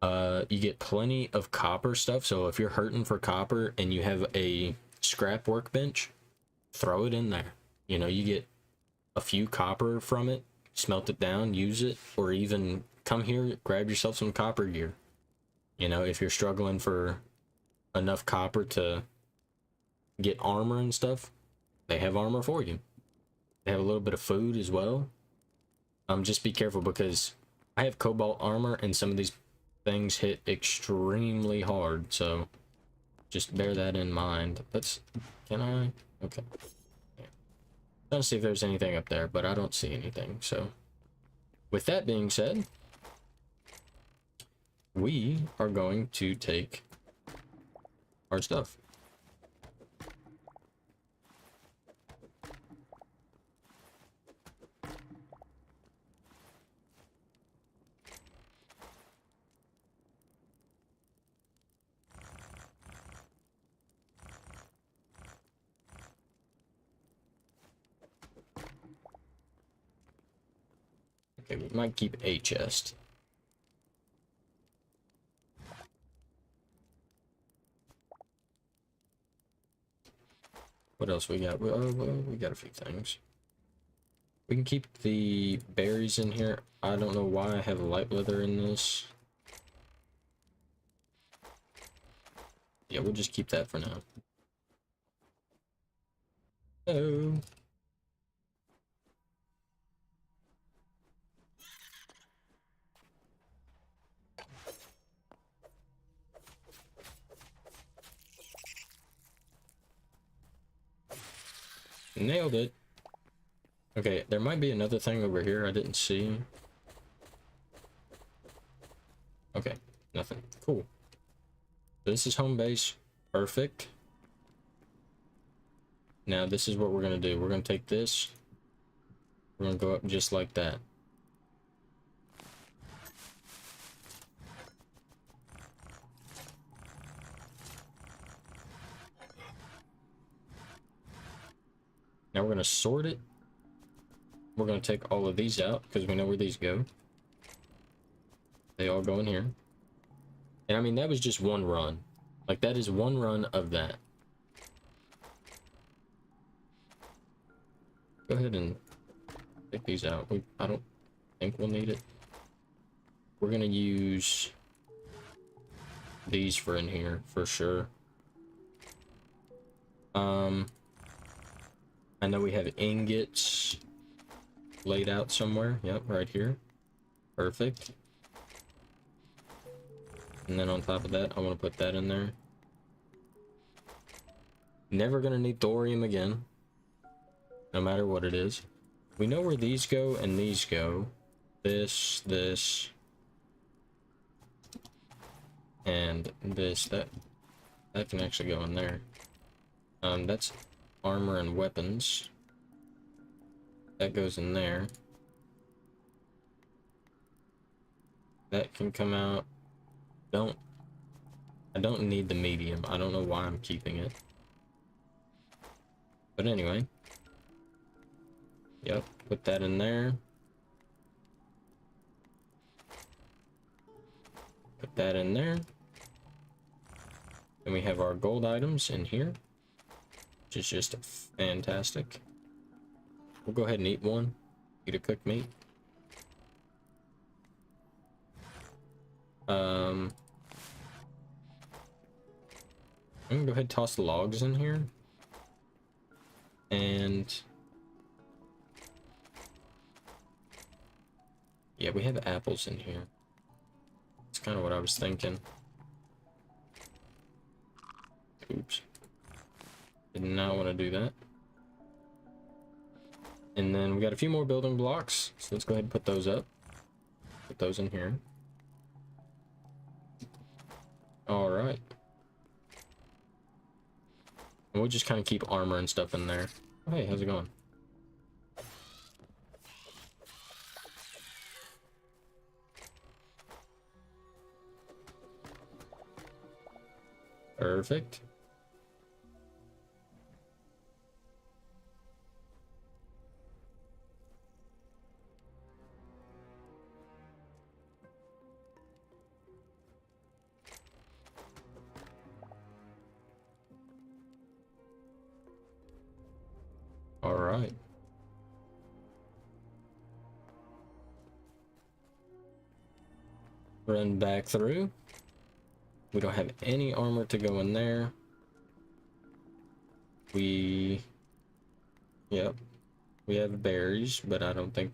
You get plenty of copper stuff. So if you're hurting for copper and you have a scrap workbench, throw it in there. You know, you get a few copper from it, smelt it down, use it, or even come here, grab yourself some copper gear. You know, if you're struggling for enough copper to get armor and stuff, they have armor for you. They have a little bit of food as well. Just be careful because I have cobalt armor and some of these things hit extremely hard, so just bear that in mind. Can I? Okay. Yeah. Trying to see if there's anything up there, but I don't see anything, so. With that being said, we are going to take our stuff. Okay, we might keep a chest. What else we got? Well, we got a few things. We can keep the berries in here. I don't know why I have light leather in this. Yeah, we'll just keep that for now. Oh. Nailed it. Okay, there might be another thing over here I didn't see. Okay, nothing. Cool. This is home base. Perfect. Now this is what we're gonna do. We're gonna take this. We're gonna go up just like that. Now we're gonna sort it. We're going to take all of these out because we know where these go. They all go in here. And I mean, that was just one run. Like, that is one run of that. Go ahead and take these out. I don't think we'll need it. We're going to use these for in here for sure. I know we have ingots laid out somewhere. Yep, right here. Perfect. And then on top of that, I want to put that in there. Never gonna need thorium again, no matter what it is. We know where these go and these go. This, and this. That can actually go in there. That's armor and weapons. That goes in there. That can come out. I don't need the medium. I don't know why I'm keeping it. But anyway. Yep, put that in there. Put that in there. Then we have our gold items in here, which is just fantastic. We'll go ahead and eat one. Eat a cooked meat. I'm gonna go ahead and toss the logs in here. And yeah, we have apples in here. That's kind of what I was thinking. Oops. Did not want to do that. And then we got a few more building blocks, so let's go ahead and put those up. Put those in here. All right. And we'll just kind of keep armor and stuff in there. Oh, hey, how's it going? Perfect. All right. Run back through. We don't have any armor to go in there. Yep, we have berries, but I don't think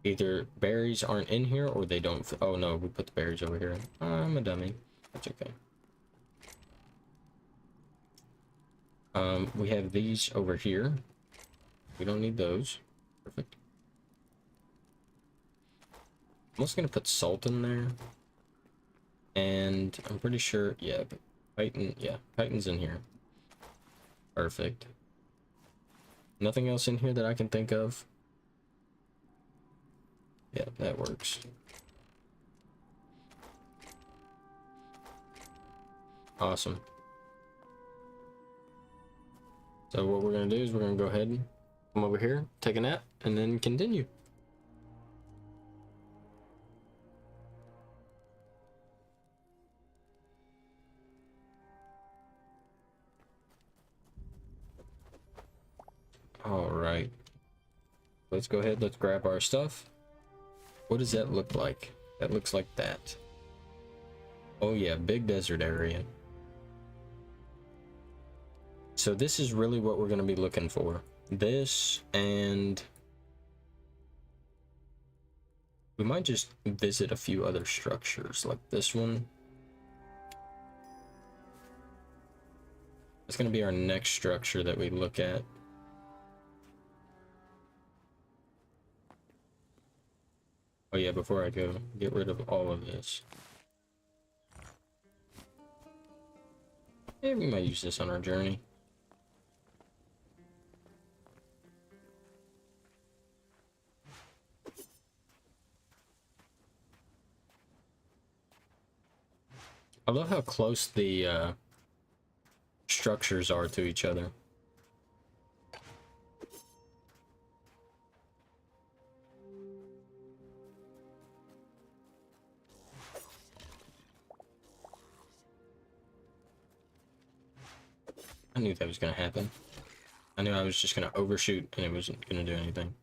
Either berries aren't in here or they don't. Oh no, we put the berries over here. I'm a dummy. That's okay. We have these over here. We don't need those. Perfect. I'm just gonna put salt in there. And I'm pretty sure, yeah, chitin's in here. Perfect. Nothing else in here that I can think of. Yeah, that works. Awesome. So what we're gonna do is we're gonna go ahead and come over here, take a nap, and then continue. All right. Let's go ahead, let's grab our stuff. What does that look like? That looks like that. Oh yeah, big desert area. So this is really what we're going to be looking for. This, and we might just visit a few other structures like this one. It's going to be our next structure that we look at. Oh yeah, before I go, get rid of all of this. Yeah, we might use this on our journey. I love how close the structures are to each other. I knew that was going to happen. I knew I was just going to overshoot and it wasn't going to do anything.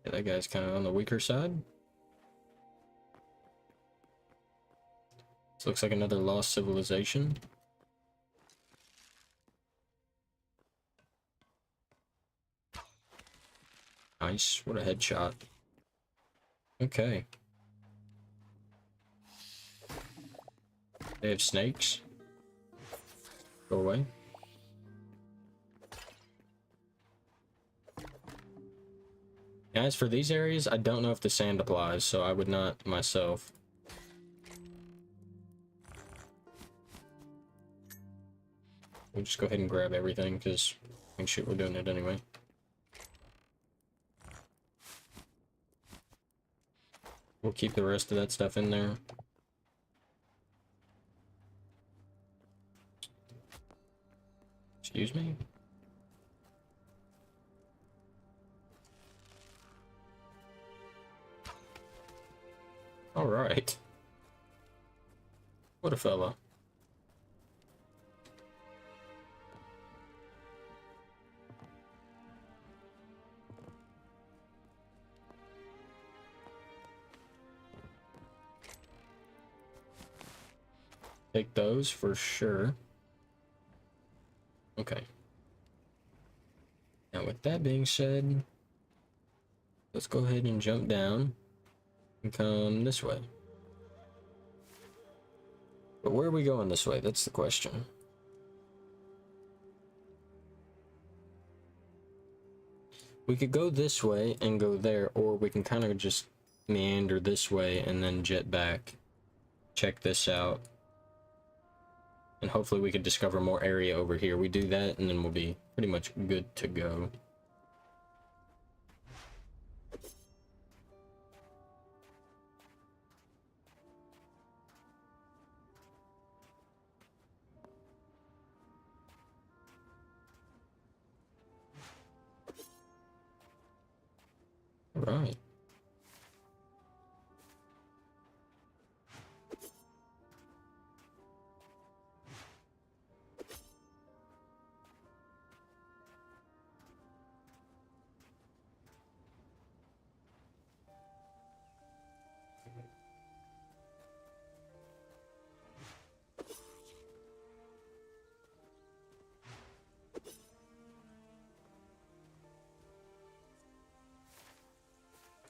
Yeah, that guy's kind of on the weaker side. This looks like another lost civilization. Nice, what a headshot. Okay. They have snakes. Go away. As for these areas, I don't know if the sand applies, so I would not myself. We'll just go ahead and grab everything, because I think shit, we're doing it anyway. We'll keep the rest of that stuff in there. Excuse me? Alright. What a fella. Take those for sure. Okay. Now with that being said, let's go ahead and jump down and come this way. But where are we going this way? That's the question. We could go this way and go there, or we can kind of just meander this way and then jet back. Check this out. And hopefully we could discover more area over here. We do that and then we'll be pretty much good to go. All right.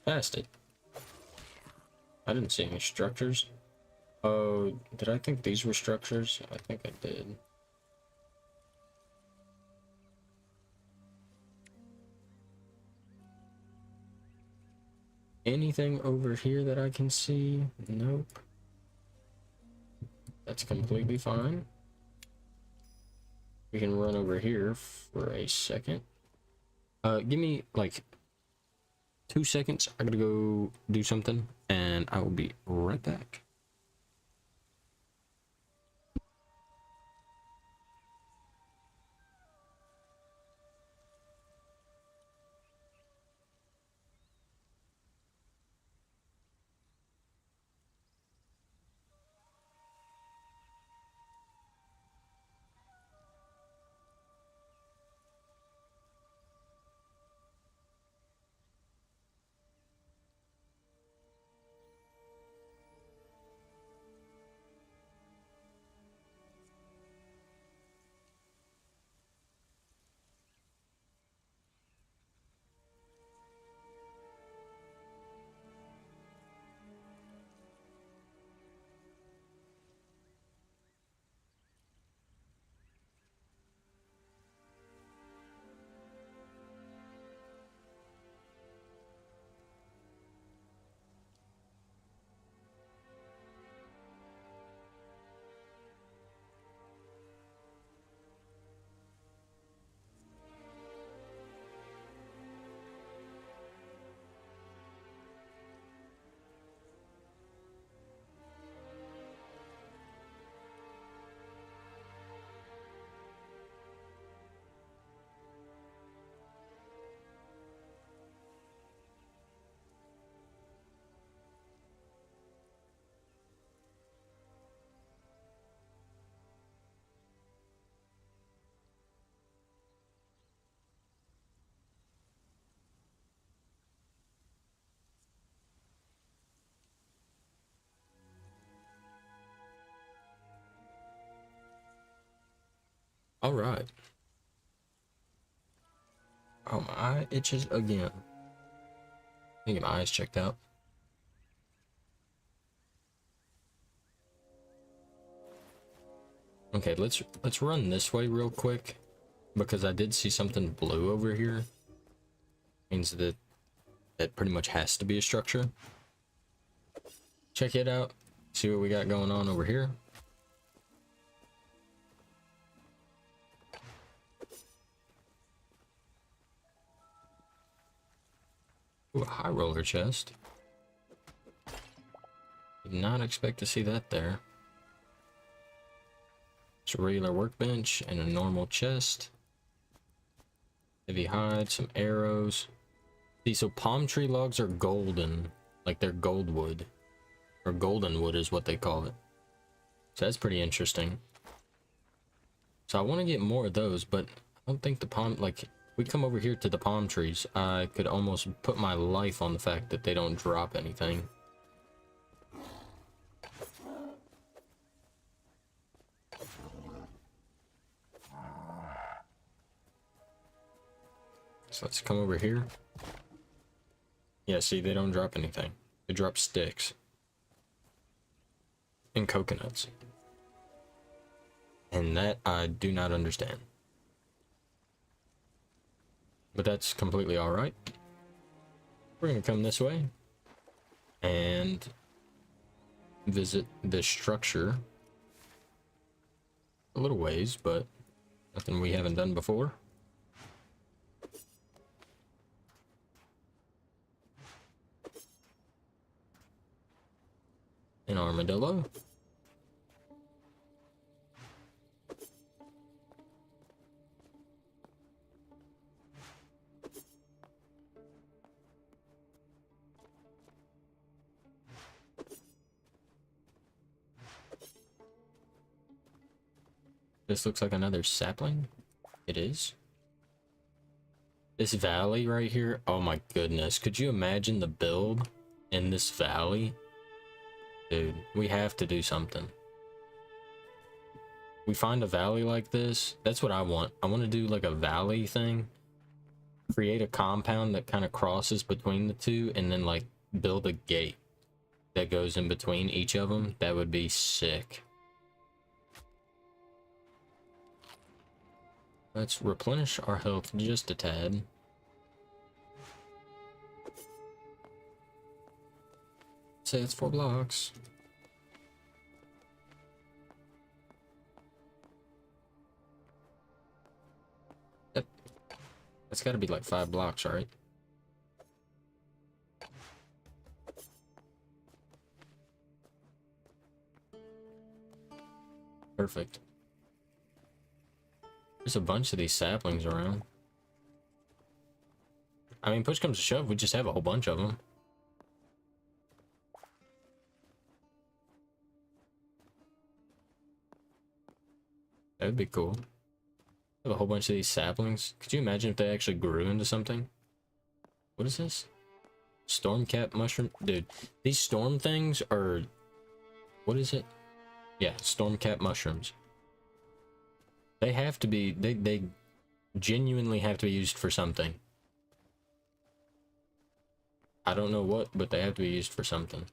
past it. I didn't see any structures. Oh, did I think these were structures? I think I did. Anything over here that I can see? Nope. That's completely fine. We can run over here for a second. Give me like 2 seconds. I gotta go do something and I will be right back. All right. Oh, my eye itches again. I think my eyes checked out. Okay, let's run this way real quick because I did see something blue over here. Means that pretty much has to be a structure. Check it out. See what we got going on over here. Ooh, a high roller chest. Did not expect to see that there. It's a regular workbench and a normal chest. Heavy hide, some arrows. See, so palm tree logs are golden, like they're gold wood, or golden wood is what they call it. So that's pretty interesting. So I want to get more of those, but I don't think the palm, like, we come over here to the palm trees, I could almost put my life on the fact that they don't drop anything. So let's come over here. Yeah, see, they don't drop anything. They drop sticks. And coconuts. And that I do not understand. But that's completely alright. We're gonna come this way. And visit this structure. A little ways, but nothing we haven't done before. An armadillo. This looks like another sapling. It is. This valley right here. Oh my goodness. Could you imagine the build in this valley? Dude, we have to do something. We find a valley like this. That's what I want. I want to do like a valley thing create a compound that kind of crosses between the two, and then like build a gate that goes in between each of them. That would be sick. Let's replenish our health just a tad. Say it's 4 blocks. Yep. That's gotta be like 5 blocks, right? Perfect. There's a bunch of these saplings around. I mean, push comes to shove, we just have a whole bunch of them. That would be cool. Have a whole bunch of these saplings. Could you imagine if they actually grew into something? What is this? Stormcap mushroom? Dude, these storm things are... What is it? Yeah, stormcap mushrooms. They have to be... They genuinely have to be used for something. I don't know what, but they have to be used for something.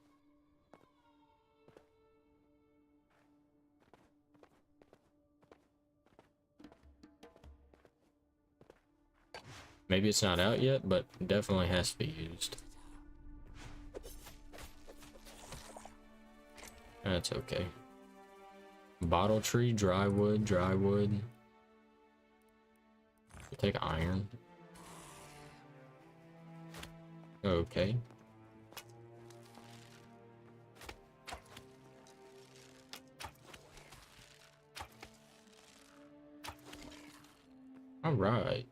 Maybe it's not out yet, but definitely has to be used. That's okay. Bottle tree, dry wood, dry wood. Take iron. Okay. All right.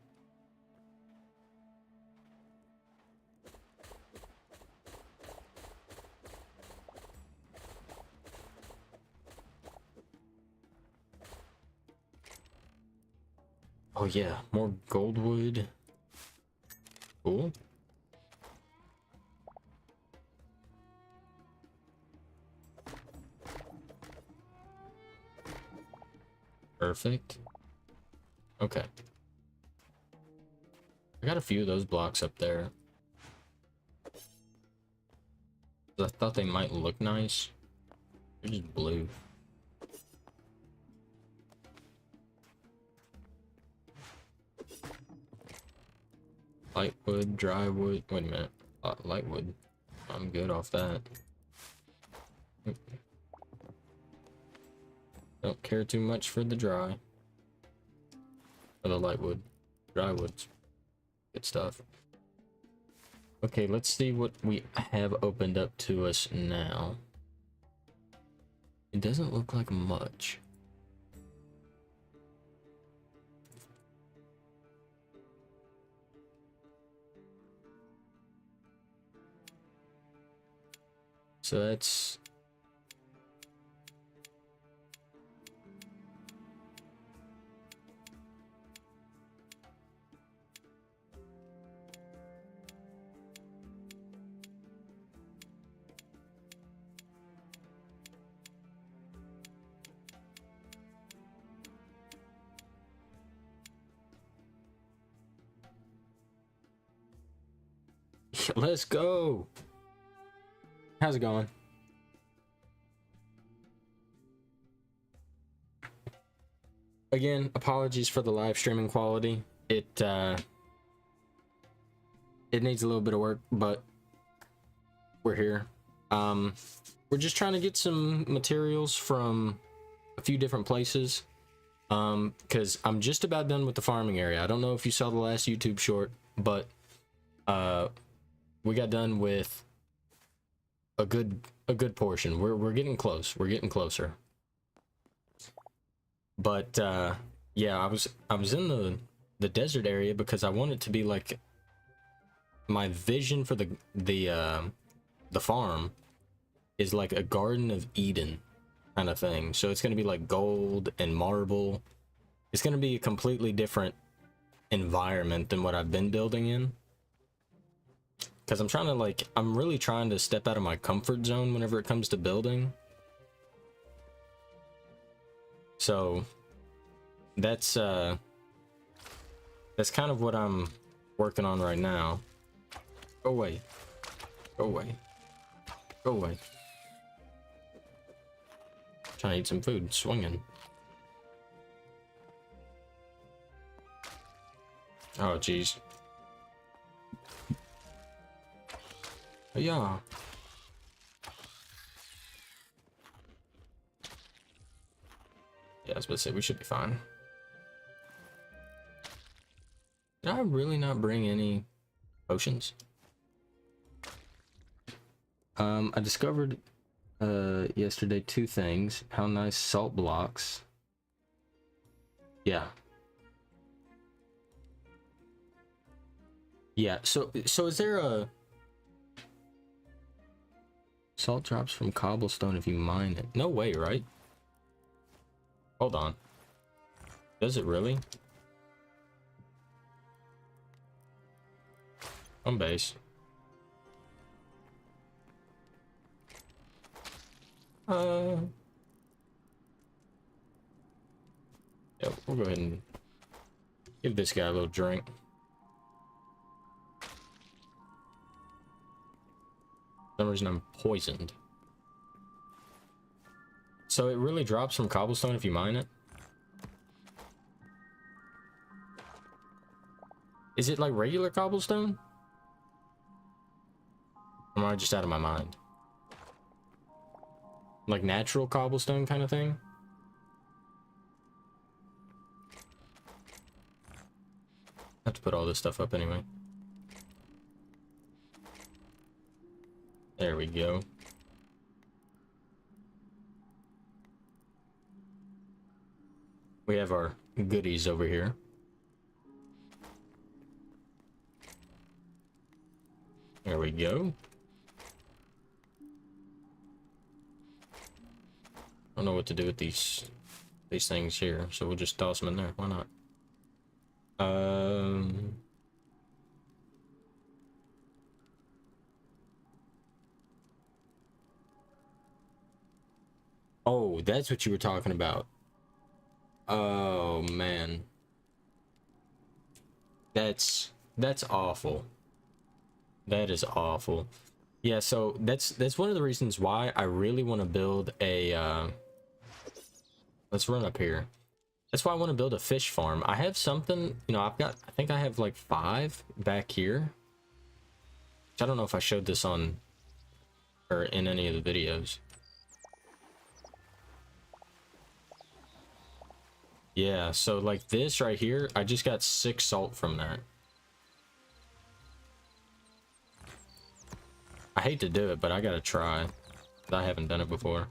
Oh yeah, more gold wood. Cool. Perfect. Okay. I got a few of those blocks up there. I thought they might look nice. They're just blue. Light wood, dry wood. Wait a minute. Light wood. I'm good off that. Don't care too much for the dry. Or the light wood. Dry wood's good stuff. Okay, let's see what we have opened up to us now. It doesn't look like much. So that's... Let's go! How's it going? Again, apologies for the live streaming quality. It needs a little bit of work, but we're here. We're just trying to get some materials from a few different places. Because I'm just about done with the farming area. I don't know if you saw the last YouTube short, but we got done with a good portion. We're getting close. We're getting closer. But yeah, I was in the desert area because I want it to be like my vision for the farm is like a Garden of Eden kind of thing. So it's going to be like gold and marble. It's going to be a completely different environment than what I've been building in. Because I'm really trying to step out of my comfort zone whenever it comes to building. So that's kind of what I'm working on right now. Go away. Go away. Go away. Trying to eat some food. Swinging. Oh, jeez. Yeah. Yeah, I was about to say, we should be fine. Did I really not bring any potions? I discovered yesterday 2 things. How nice salt blocks. Yeah. Yeah, so is there a salt drops from cobblestone if you mine it? No way, right? Hold on. Does it really? On base. Yeah, we'll go ahead and give this guy a little drink. For some reason I'm poisoned. So it really drops from cobblestone if you mine it? Is it like regular cobblestone? Or am I just out of my mind? Like natural cobblestone kind of thing? I have to put all this stuff up anyway. There we go. We have our goodies over here. There we go. I don't know what to do with these things here, so we'll just toss them in there. Why not? Oh, that's what you were talking about. Oh man. That's awful. That is awful. Yeah, so that's one of the reasons why I really want to build a let's run up here. That's why I want to build a fish farm. I have something, you know, I think I have like 5 back here. I don't know if I showed this on or in any of the videos. Yeah, so like this right here, I just got 6 salt from that. I hate to do it, but I gotta try. I haven't done it before.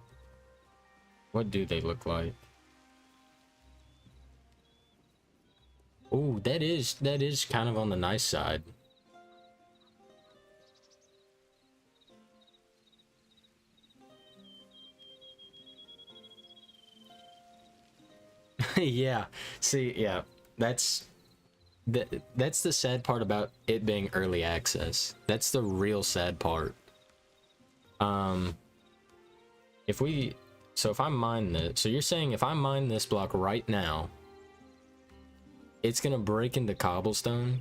What do they look like? Oh, that is kind of on the nice side. Yeah, see, yeah, that's the sad part about it being early access. That's the real sad part. If I mine this, so you're saying if I mine this block right now, it's gonna break into cobblestone?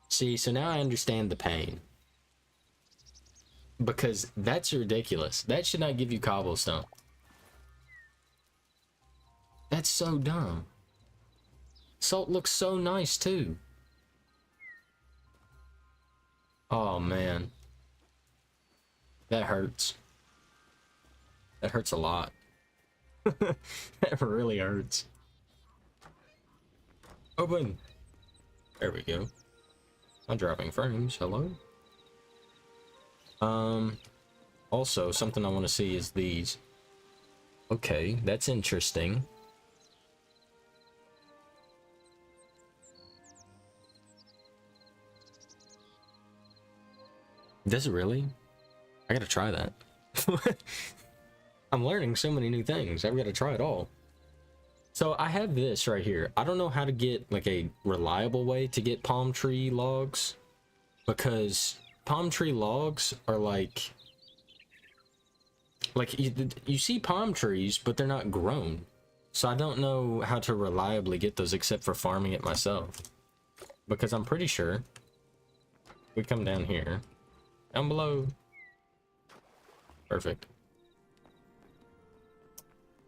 See, so now I understand the pain. Because that's ridiculous. That should not give you cobblestone. That's so dumb. Salt looks so nice too. Oh man. That hurts. That hurts a lot. That really hurts. Open. There we go. I'm dropping frames. Hello? Also, something I want to see is these. Okay, that's interesting. Does it really? I gotta try that. I'm learning so many new things. I've got to try it all. So I have this right here. I don't know how to get like a reliable way to get palm tree logs, because palm tree logs are like you see palm trees, but they're not grown. So I don't know how to reliably get those except for farming it myself. Because I'm pretty sure we come down here. Down below. Perfect.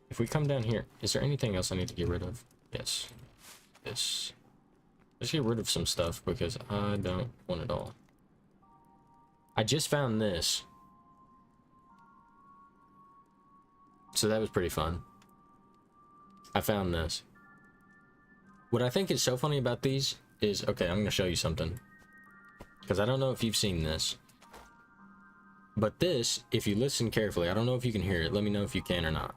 If we come down here, is there anything else I need to get rid of? Yes. This. Let's get rid of some stuff because I don't want it all. I just found this. So that was pretty fun. I found this. What I think is so funny about these is, okay, I'm going to show you something. Because I don't know if you've seen this. But this, if you listen carefully, I don't know if you can hear it. Let me know if you can or not.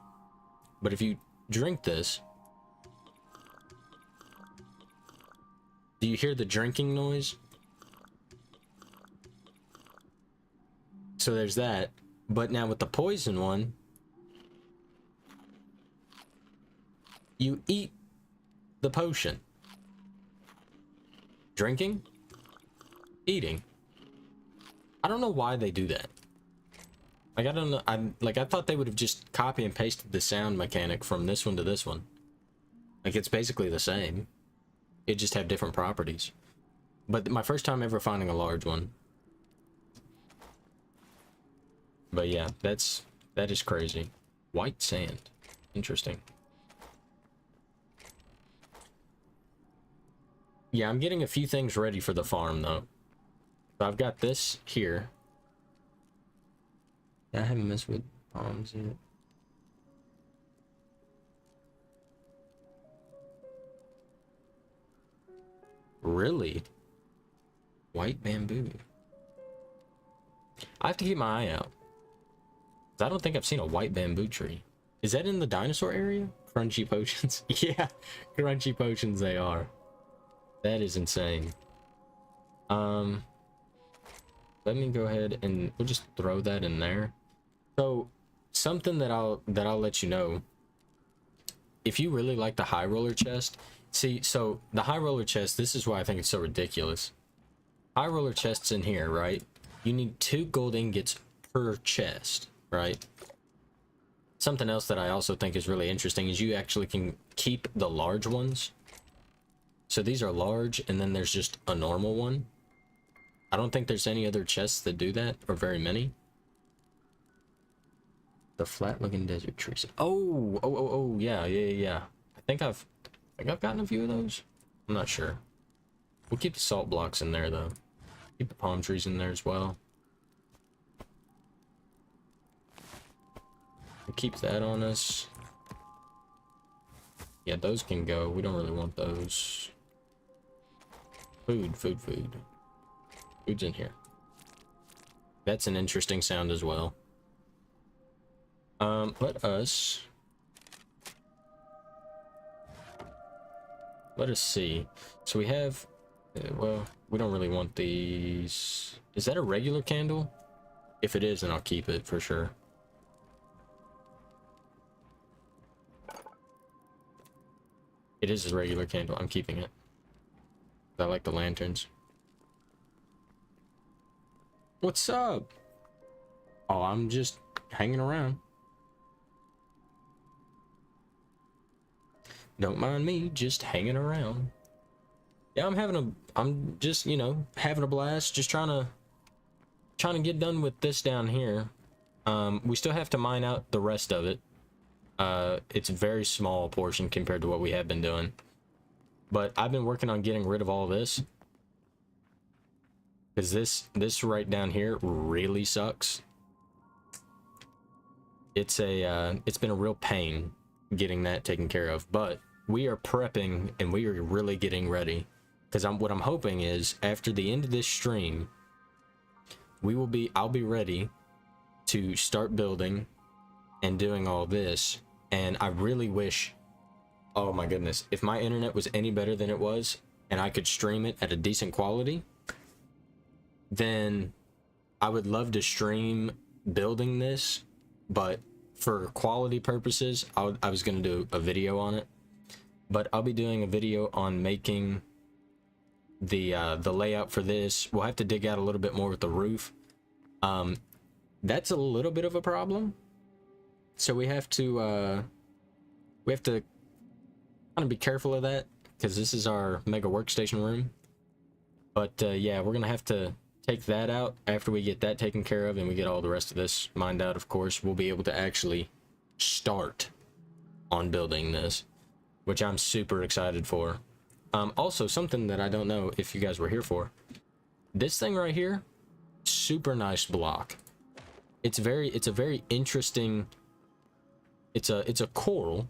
But if you drink this, do you hear the drinking noise? So there's that. But now with the poison one, you eat the potion. Drinking? Eating. I don't know why they do that. Like, I don't know. I thought they would have just copy and pasted the sound mechanic from this one to this one. Like, it's basically the same. It just have different properties. But my first time ever finding a large one. But yeah, that is crazy. White sand. Interesting. Yeah, I'm getting a few things ready for the farm, though. So I've got this here. I haven't messed with palms yet. Really? White bamboo. I have to keep my eye out. I don't think I've seen a white bamboo tree. Is that in the dinosaur area? Crunchy potions? Yeah, crunchy potions they are. That is insane. Let me go ahead and we'll just throw that in there. So something that I'll let you know. If you really like the high roller chest, see, so the high roller chest, this is why I think it's so ridiculous. High roller chests in here, right? You need 2 gold ingots per chest, right? Something else that I also think is really interesting is you actually can keep the large ones. So these are large, and then there's just a normal one. I don't think there's any other chests that do that, or very many. The flat-looking desert trees. Oh, yeah. I think I've gotten a few of those. I'm not sure. We'll keep the salt blocks in there, though. Keep the palm trees in there as well. We'll keep that on us. Yeah, those can go. We don't really want those. Food. Food's in here. That's an interesting sound as well. Let us see. So we have, well, we don't really want these. Is that a regular candle? If it is, then I'll keep it for sure. It is a regular candle. I'm keeping it. I like the lanterns. What's up? Oh, I'm just hanging around. Don't mind me, just hanging around. Yeah, I'm just, you know, having a blast, just trying to get done with this down here. We still have to mine out the rest of it. It's a very small portion compared to what we have been doing. But I've been working on getting rid of all of this. Because this right down here really sucks. It's been a real pain getting that taken care of. But we are prepping and we are really getting ready. Because what I'm hoping is after the end of this stream, I'll be ready to start building and doing all this. And I really wish, oh my goodness, if my internet was any better than it was and I could stream it at a decent quality, then I would love to stream building this. But for quality purposes, I was going to do a video on it. But I'll be doing a video on making the layout for this. We'll have to dig out a little bit more with the roof. That's a little bit of a problem. So we have to to be careful of that because this is our mega workstation room. But yeah, we're gonna have to take that out after we get that taken care of and we get all the rest of this mined out. Of course, we'll be able to actually start on building this, which I'm super excited for. Also, something that I don't know if you guys were here for, this thing right here, super nice block. It's a very interesting, it's a coral,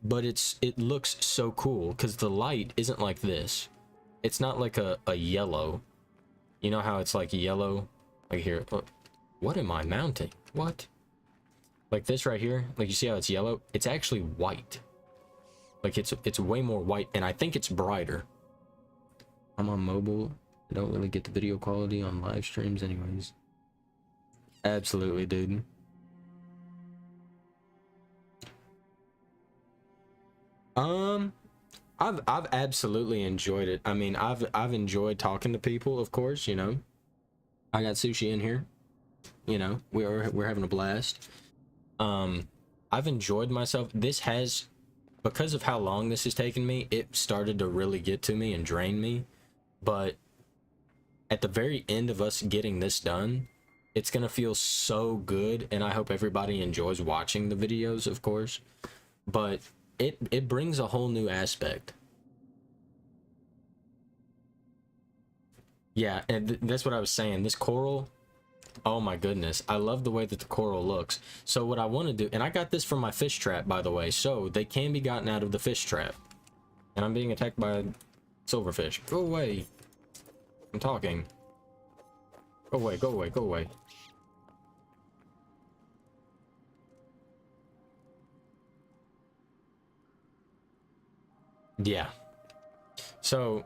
but it looks so cool because the light isn't like this. It's not like a yellow. You know how it's like yellow, like here. What am I mounting? What? Like this right here, like you see how it's yellow? It's actually white. Like it's way more white, and I think it's brighter. I'm on mobile. I don't really get the video quality on live streams anyways. Absolutely, dude. I've absolutely enjoyed it. I mean, I've enjoyed talking to people, of course, you know. I got sushi in here. You know, we're having a blast. I've enjoyed myself. This has, because of how long this has taken me, it started to really get to me and drain me. But at the very end of us getting this done, it's gonna feel so good, and I hope everybody enjoys watching the videos, of course. But it brings a whole new aspect. Yeah, and that's what I was saying. This coral, oh my goodness, I love the way that the coral looks. So what I want to do, and I got this from my fish trap, by the way, so they can be gotten out of the fish trap. And I'm being attacked by a silverfish. Go away. I'm talking. Go away, go away, go away. Yeah. So,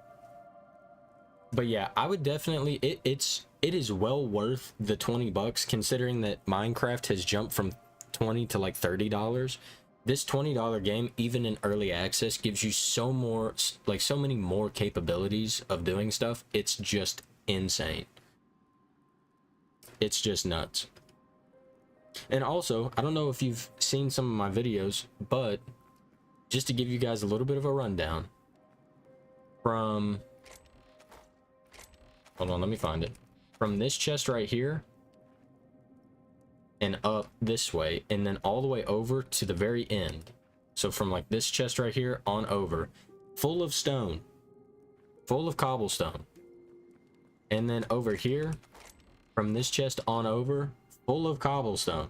but yeah, I would definitely, it is well worth the 20 bucks, considering that Minecraft has jumped from 20 to like $30. This $20 game, even in early access, gives you so many more capabilities of doing stuff. It's just insane. It's just nuts. And also, I don't know if you've seen some of my videos, but just to give you guys a little bit of a rundown from, hold on, let me find it. From this chest right here and up this way, and then all the way over to the very end. So from like this chest right here on over, full of stone, full of cobblestone. And then over here, from this chest on over, full of cobblestone.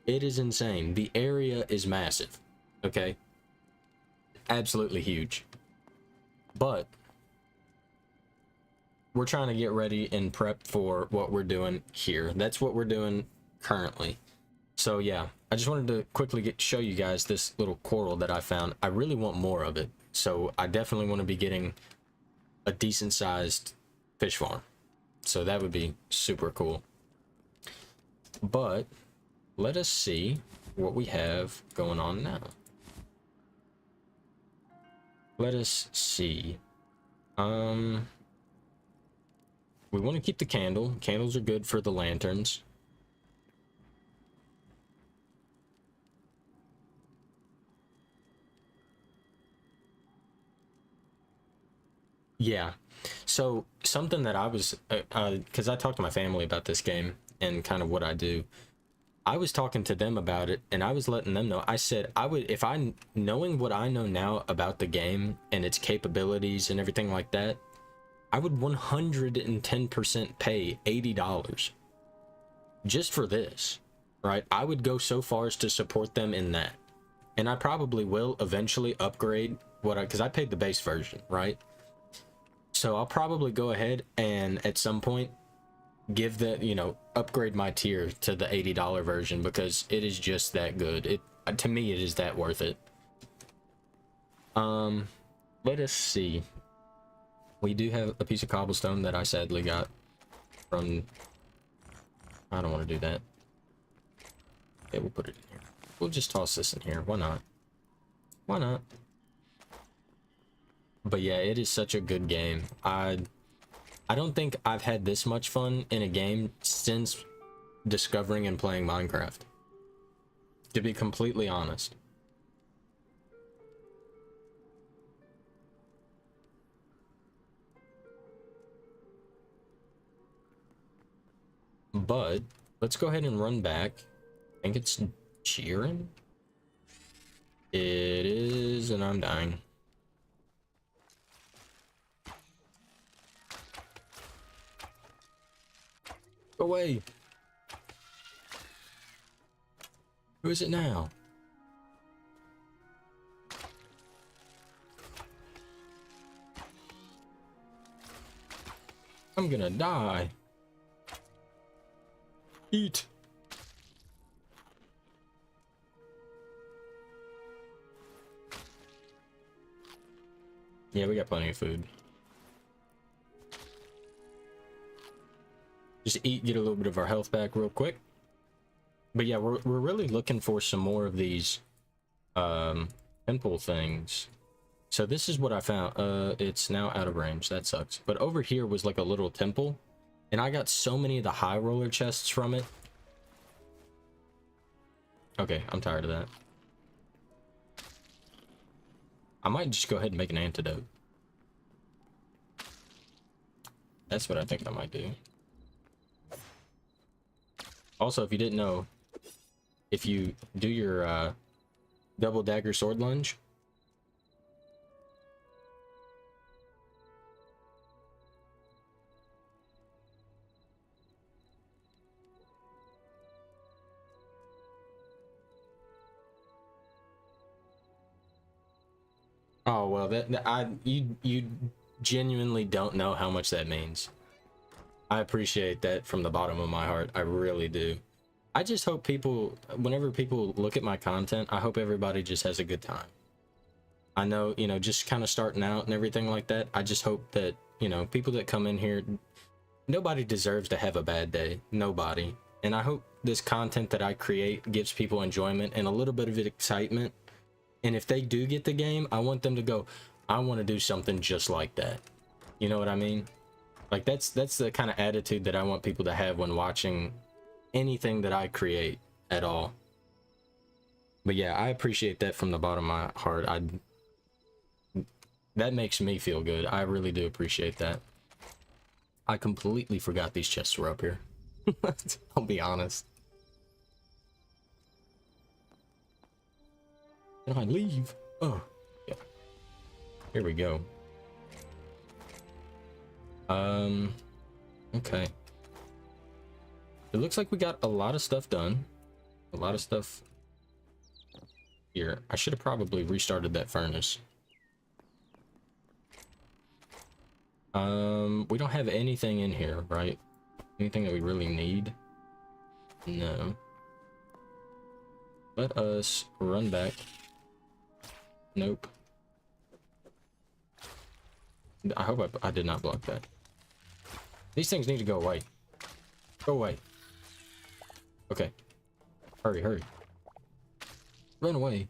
It is insane. The area is massive. Okay, absolutely huge. But we're trying to get ready and prep for what we're doing here. That's what we're doing currently. So yeah, I just wanted to quickly show you guys this little coral that I found. I really want more of it, so I definitely want to be getting a decent sized fish farm. So that would be super cool. But let us see what we have going on now. Let us see. We want to keep the candle. Candles are good for the lanterns. Yeah. So something that I was, because I talked to my family about this game and kind of what I do. I was talking to them about it, and I was letting them know. I said I would, if I, knowing what I know now about the game and its capabilities and everything like that, I would 110% pay $80 just for this, right? I would go so far as to support them in that. And I probably will eventually upgrade because I paid the base version, right? So I'll probably go ahead and at some point give upgrade my tier to the $80 version, because it is just that good. To me, it is that worth it. Let us see. We do have a piece of cobblestone that I sadly got from, I don't want to do that. Okay, we'll put it in here. We'll just toss this in here. Why not? Why not? But yeah, it is such a good game. I don't think I've had this much fun in a game since discovering and playing Minecraft, to be completely honest. but let's go ahead and run back. I think it's cheering. It is, and I'm dying. Go away. Who is it now? I'm gonna die. Eat. Yeah, we got plenty of food. Just eat, get a little bit of our health back real quick. But yeah, we're really looking for some more of these temple things. So this is what I found. It's now out of range. That sucks. But over here was like a little temple, and I got so many of the high roller chests from it. Okay, I'm tired of that. I might just go ahead and make an antidote. That's what I think I might do. Also, if you didn't know, if you do your double dagger sword lunge, oh well, you genuinely don't know how much that means. I appreciate that from the bottom of my heart. I really do. I just hope people, whenever people look at my content, I hope everybody just has a good time. I know, you know, just kind of starting out and everything like that. I just hope that, you know, people that come in here, nobody deserves to have a bad day. Nobody. And I hope this content that I create gives people enjoyment and a little bit of excitement. And if they do get the game, I want them to go, I want to do something just like that. You know what I mean? Like that's the kind of attitude that I want people to have when watching anything that I create at all. But yeah, I appreciate that from the bottom of my heart. That makes me feel good. I really do appreciate that. I completely forgot these chests were up here. I'll be honest. Can I leave? Oh, yeah. Here we go. Okay. It looks like we got a lot of stuff done. A lot of stuff here. I should have probably restarted that furnace. We don't have anything in here, right? Anything that we really need? No. Let us run back. Nope. I hope I did not block that. These things need to go away. Go away. Okay. Hurry, hurry. Run away.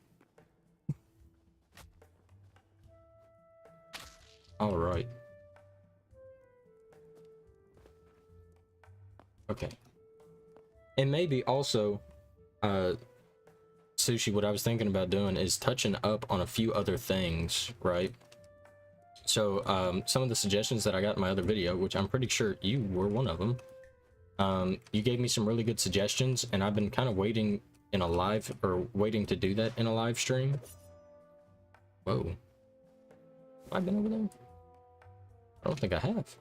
All right. Okay. And maybe also, Sushi, what I was thinking about doing is touching up on a few other things, right? So, some of the suggestions that I got in my other video, which I'm pretty sure you were one of them, you gave me some really good suggestions, and I've been kind of waiting in a live, or waiting to do that in a live stream. Whoa. Have I been over there? I don't think I have.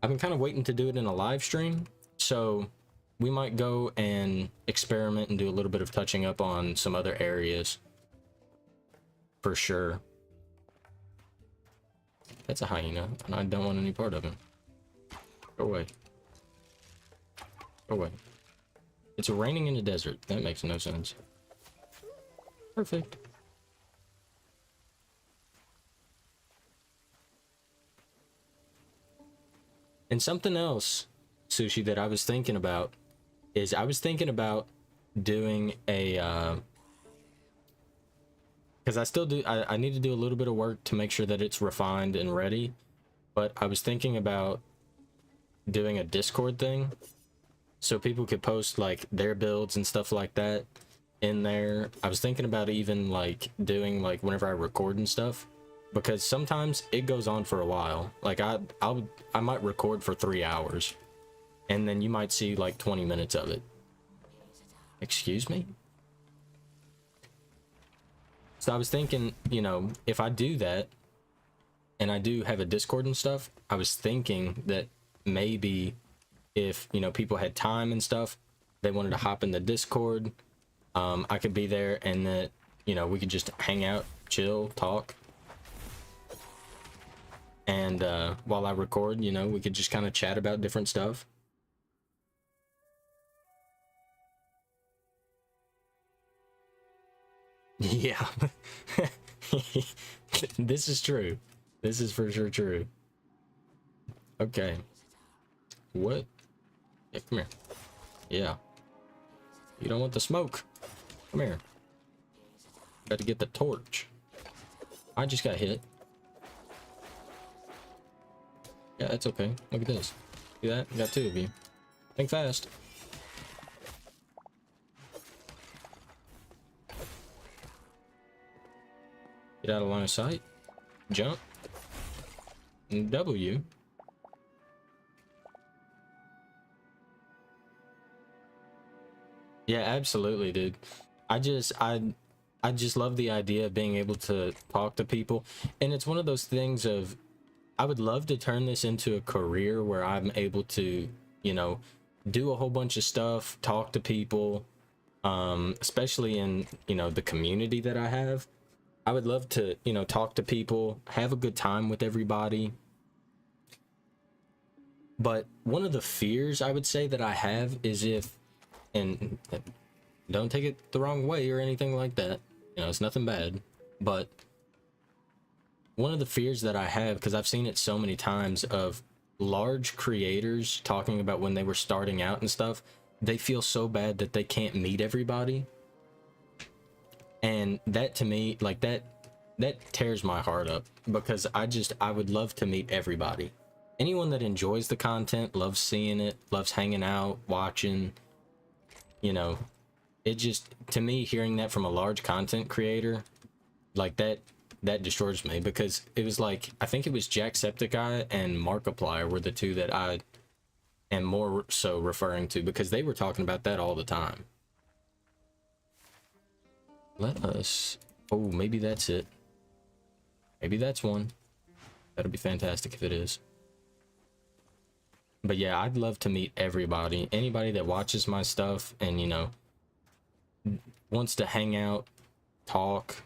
I've been kind of waiting to do it in a live stream, so we might go and experiment and do a little bit of touching up on some other areas. For sure. That's a hyena, and I don't want any part of him. Go away. Go away. It's raining in the desert. That makes no sense. Perfect. And something else, Sushi, that I was thinking about is I was thinking about doing a because I need to do a little bit of work to make sure that it's refined and ready, but I was thinking about doing a Discord thing so people could post like their builds and stuff like that in there. I was thinking about even like doing like whenever I record and stuff, because sometimes it goes on for a while. Like I might record for 3 hours, and then you might see like 20 minutes of it. Excuse me? So I was thinking, you know, if I do that, and I do have a Discord and stuff, I was thinking that maybe if, you know, people had time and stuff, they wanted to hop in the Discord, I could be there, and that, you know, we could just hang out, chill, talk. And while I record, you know, we could just kind of chat about different stuff. Yeah. This is true. This is for sure true. Okay. What? Yeah, come here. Yeah. You don't want the smoke. Come here. Better get the torch. I just got hit. Yeah, that's okay. Look at this. See that? We got two of you. Think fast. Get out of line of sight. Jump. And W. Yeah, absolutely, dude. I just love the idea of being able to talk to people. And it's one of those things of, I would love to turn this into a career where I'm able to, you know, do a whole bunch of stuff, talk to people, especially in, you know, the community that I have. I would love to, you know, talk to people, have a good time with everybody. But one of the fears I would say that I have is if, and don't take it the wrong way or anything like that, you know, it's nothing bad, but one of the fears that I have, because I've seen it so many times, of large creators talking about when they were starting out and stuff, they feel so bad that they can't meet everybody. And that, to me, like, that tears my heart up, because I would love to meet everybody. Anyone that enjoys the content, loves seeing it, loves hanging out, watching, you know, it just, to me, hearing that from a large content creator, like, that destroys me, because it was like, I think it was Jacksepticeye and Markiplier were the two that I am more so referring to, because they were talking about that all the time. Let us, oh, maybe that's it. Maybe that's one. That'll be fantastic if it is. But yeah, I'd love to meet everybody. Anybody that watches my stuff and, you know, wants to hang out, talk.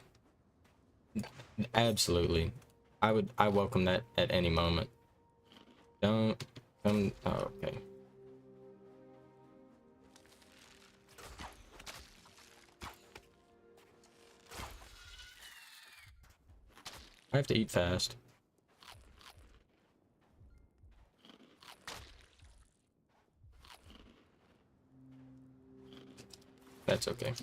Absolutely. I welcome that at any moment. Oh, okay. I have to eat fast. That's okay.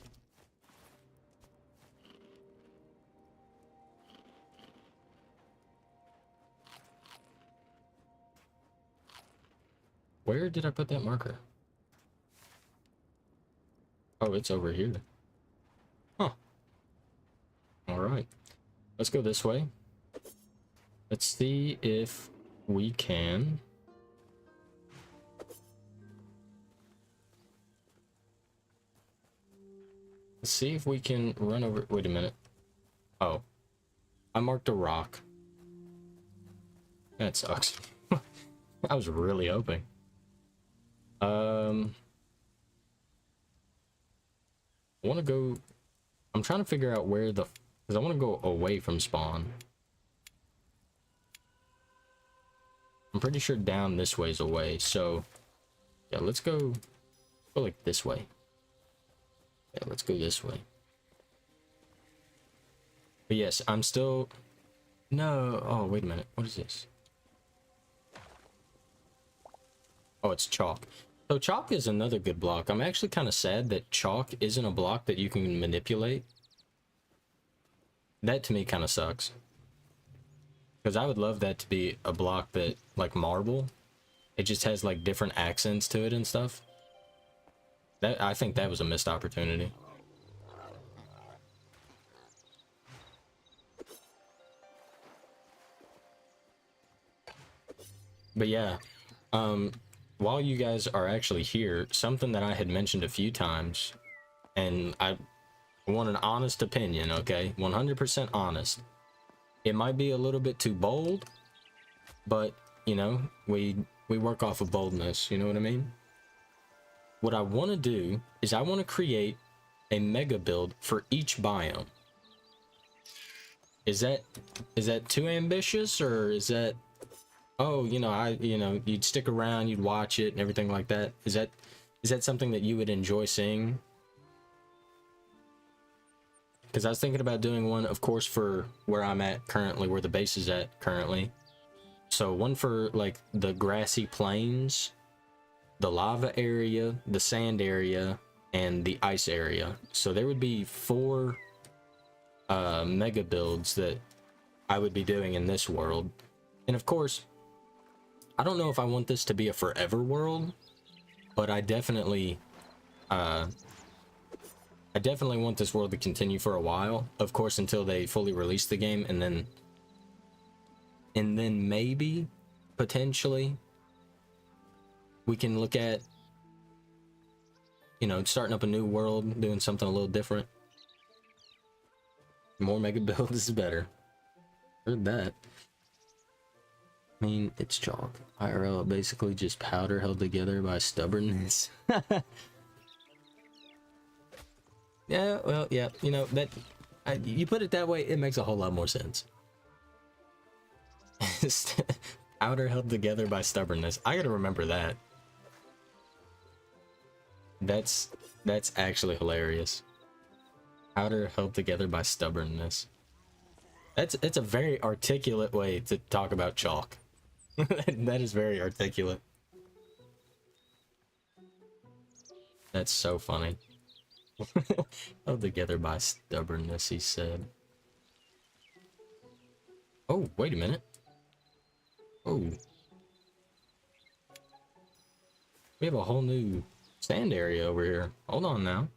Where did I put that marker? Oh, it's over here. Huh. All right. Let's go this way. Let's see if we can. Let's see if we can run over. Wait a minute. Oh, I marked a rock. That sucks. I was really hoping. I want to go. I'm trying to figure out where the, because I want to go away from spawn. I'm pretty sure down this way's away, so yeah, let's go like this way. Yeah, let's go this way. But yes, I'm still, no, oh, wait a minute, what is this? Oh, it's chalk. So chalk is another good block. I'm actually kind of sad that chalk isn't a block that you can manipulate. That to me kind of sucks. Because I would love that to be a block that, like marble, it just has like different accents to it and stuff. That, I think that was a missed opportunity. But yeah, while you guys are actually here, something that I had mentioned a few times, and I want an honest opinion, okay? 100% honest. It might be a little bit too bold, but, you know, we work off of boldness, you know what I mean? What I want to do is I want to create a mega build for each biome. Is that too ambitious, or is that, oh, you know, you'd stick around, you'd watch it and everything like that? Is that something that you would enjoy seeing? Because I was thinking about doing one, of course, for where I'm at currently, where the base is at currently. So one for like the grassy plains, the lava area, the sand area, and the ice area. So there would be 4 mega builds that I would be doing in this world. And of course, I don't know if I want this to be a forever world, but I definitely want this world to continue for a while, of course, until they fully release the game, and then maybe potentially we can look at, you know, starting up a new world, doing something a little different. More mega builds is better. Heard that. I mean, it's chalk. IRL, basically just powder held together by stubbornness. Yeah, well, yeah, you know, that you put it that way, it makes a whole lot more sense. Powder held together by stubbornness. I gotta remember that. That's actually hilarious. Powder held together by stubbornness. It's a very articulate way to talk about chalk. That is very articulate. That's so funny. Held together by stubbornness, he said. Oh, wait a minute. Oh. We have a whole new sand area over here. Hold on now.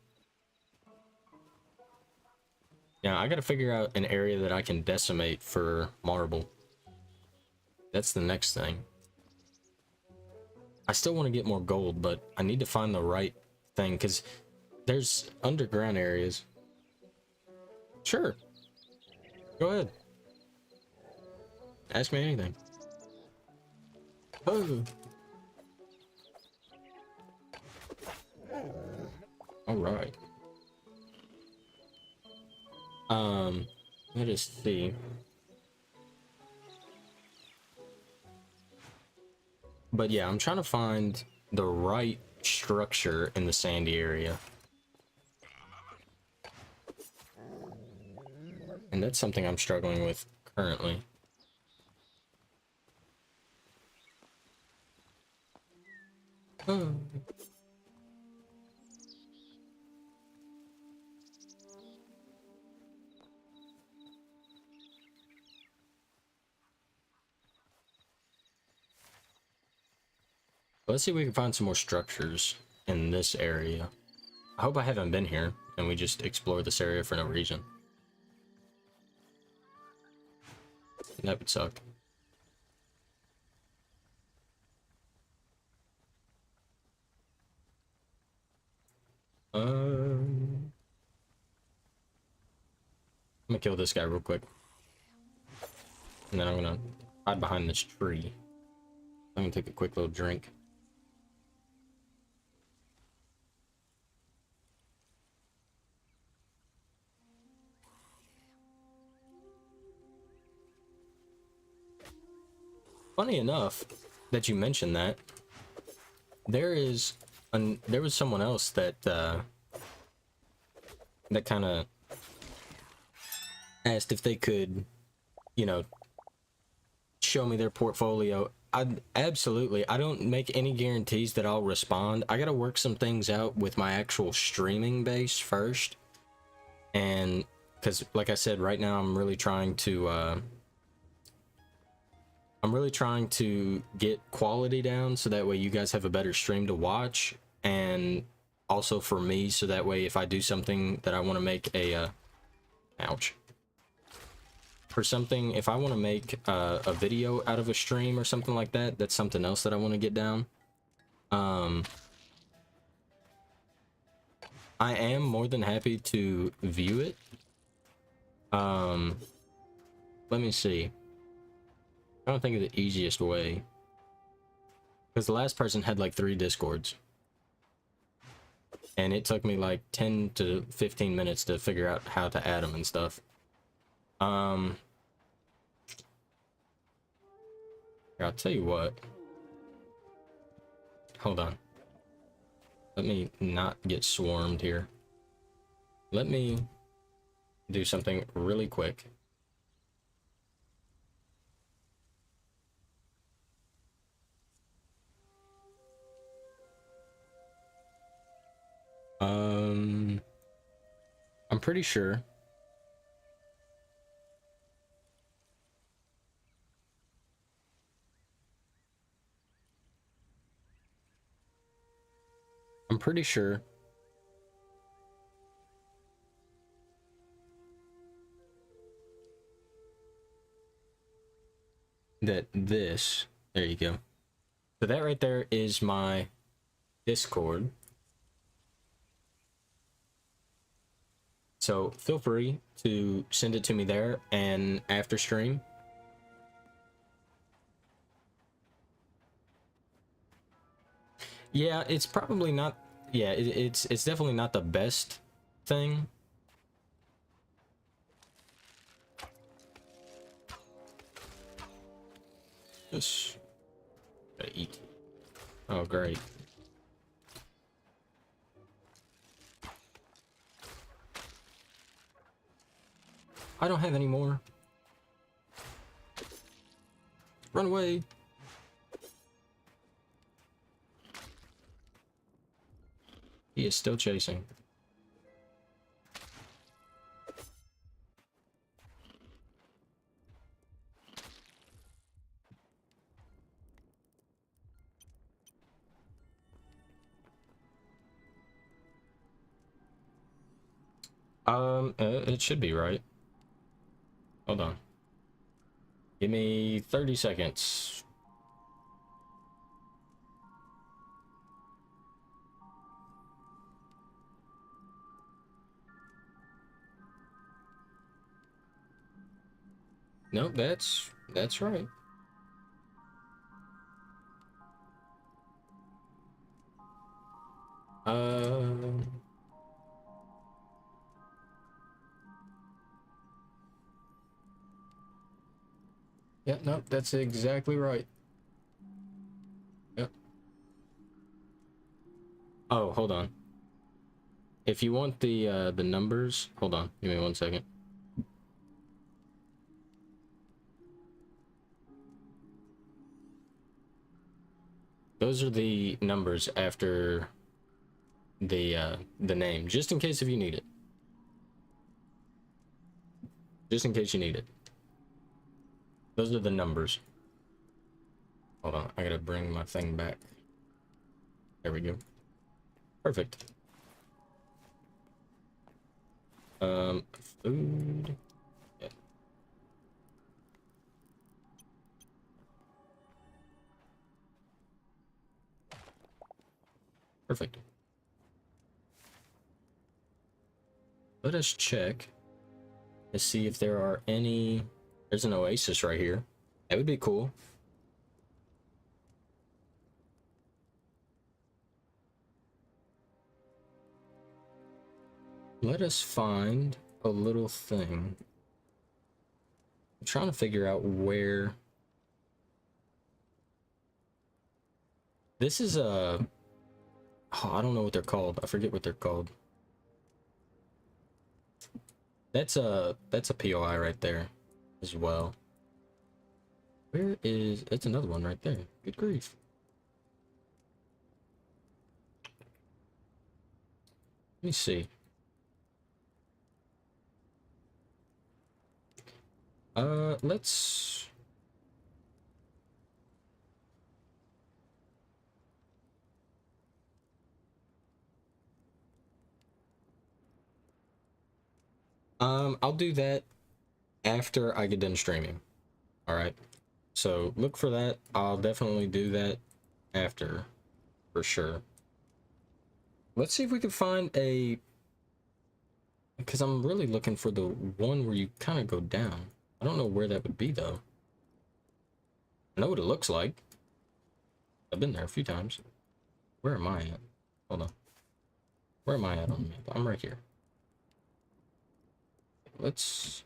Yeah, I gotta figure out an area that I can decimate for marble. That's the next thing. I still want to get more gold, but I need to find the right thing, because there's underground areas. Sure. Go ahead. Ask me anything. Oh. All right. Let us see. But yeah, I'm trying to find the right structure in the sandy area. And that's something I'm struggling with currently. Oh. Let's see if we can find some more structures in this area. I hope I haven't been here and we just explore this area for no reason. That would suck. I'm gonna kill this guy real quick. And then I'm gonna hide behind this tree. I'm gonna take a quick little drink. Funny enough that you mentioned that, there was someone else that that kind of asked if they could, you know, show me their portfolio. Absolutely. I don't make any guarantees that I'll respond. I gotta work some things out with my actual streaming base first, and because, like I said, right now I'm really trying to get quality down so that way you guys have a better stream to watch, and also for me, so that way if I do something that I want to make a for something, if I want to make a video out of a stream or something like that, that's something else that I want to get down. Um, I am more than happy to view it. Let me see. I don't think of the easiest way. Because the last person had like 3 discords. And it took me like 10 to 15 minutes to figure out how to add them and stuff. I'll tell you what. Hold on. Let me not get swarmed here. Let me do something really quick. I'm pretty sure. I'm pretty sure that this, there you go. So that right there is my Discord. So feel free to send it to me there and after stream. Yeah, it's probably not, yeah, it's definitely not the best thing. Just gotta eat. Oh, great. I don't have any more. Run away. He is still chasing. It should be right. Hold on. Give me 30 seconds. Nope, that's right. Yeah, nope, that's exactly right. Yep. Oh, hold on. If you want the numbers, hold on, give me 1 second. Those are the numbers after the name, just in case if you need it. Just in case you need it. Those are the numbers. Hold on, I gotta bring my thing back. There we go. Perfect. Food. Yeah. Perfect. Let us check to see if there are any. There's an oasis right here. That would be cool. Let us find a little thing. I'm trying to figure out where. This is a. Oh, I don't know what they're called. I forget what they're called. That's a POI right there as well. Where is, that's another one right there. Good grief. Let me see. Let's. I'll do that after I get done streaming. All right. So look for that. I'll definitely do that after for sure. Let's see if we can find a... Because I'm really looking for the one where you kind of go down. I don't know where that would be, though. I know what it looks like. I've been there a few times. Where am I at? Hold on. Where am I at on the map? I'm right here. Let's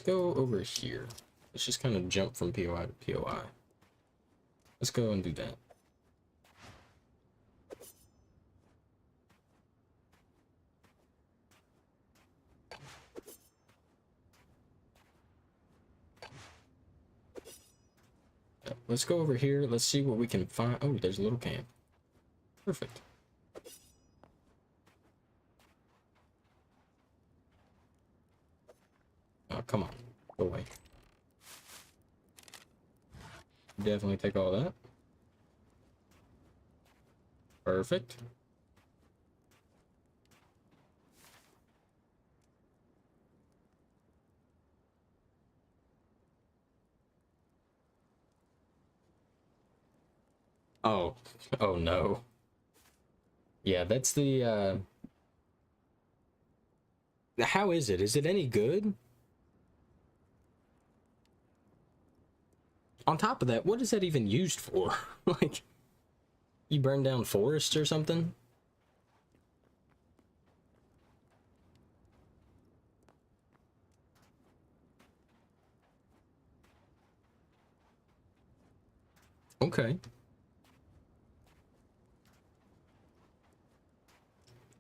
go over here. Let's just kind of jump from POI to POI. Let's go and do that. Let's go over here. Let's see what we can find. Oh, there's a little camp. Perfect. Oh, come on. Go away. Definitely take all that. Perfect. Oh. Oh, no. Yeah, that's the, How is it? Is it any good? On top of that, what is that even used for? Like, you burn down forests or something? Okay.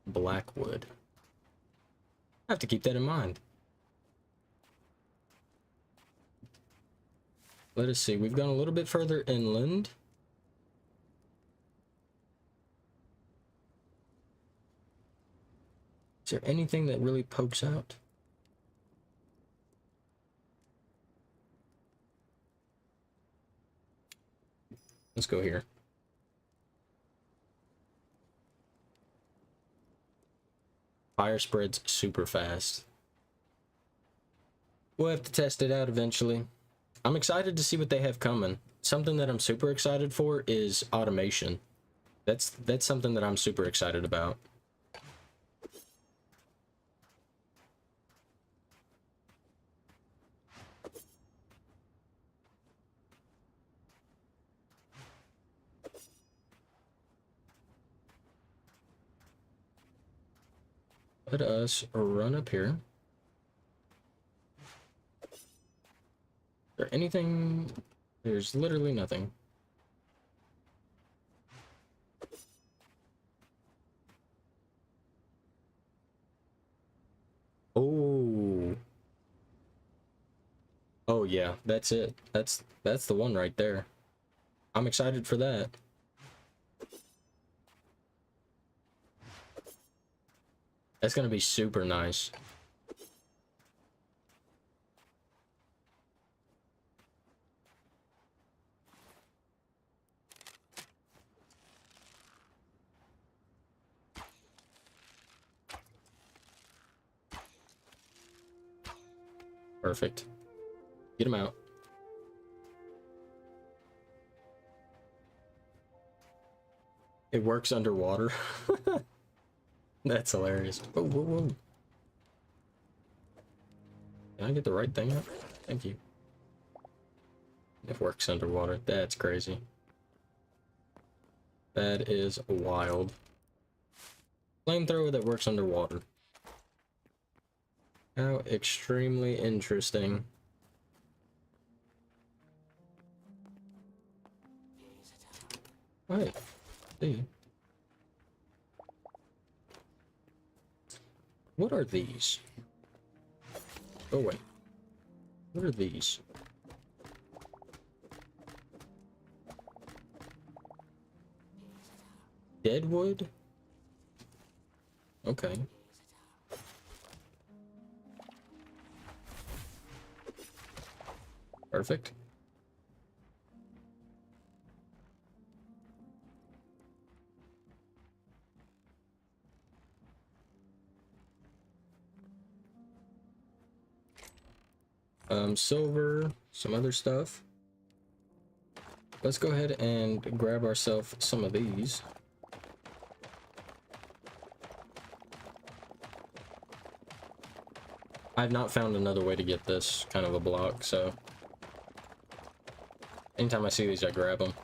Blackwood. I have to keep that in mind. Let us see. We've gone a little bit further inland. Is there anything that really pokes out? Let's go here. Fire spreads super fast. We'll have to test it out eventually. I'm excited to see what they have coming. Something that I'm super excited for is automation. That's something that I'm super excited about. Let us run up here. Is there anything? There's literally nothing. Oh. Oh yeah, that's it. That's the one right there. I'm excited for that. That's gonna be super nice. Perfect. Get him out. It works underwater. That's hilarious. Whoa, whoa, whoa. Can I get the right thing up? Thank you. It works underwater. That's crazy. That is wild. Flamethrower that works underwater. How extremely interesting. Right. See. What are these? Oh wait. What are these? Deadwood? Okay. Perfect. some silver, some other stuff. Let's go ahead and grab ourselves some of these. I've not found another way to get this kind of a block, so anytime I see these, I grab them.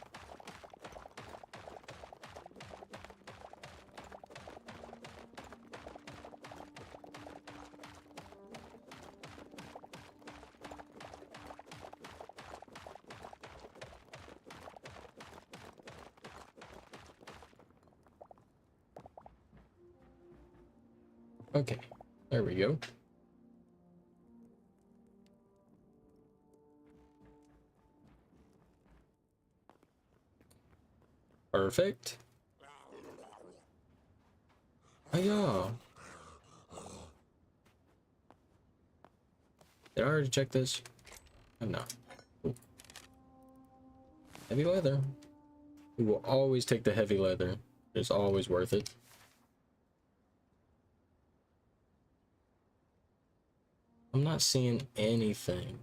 Okay, there we go. Perfect. Oh yeah. Did I already check this? Oh, no. Ooh. Heavy leather. We will always take the heavy leather. It's always worth it. I'm not seeing anything.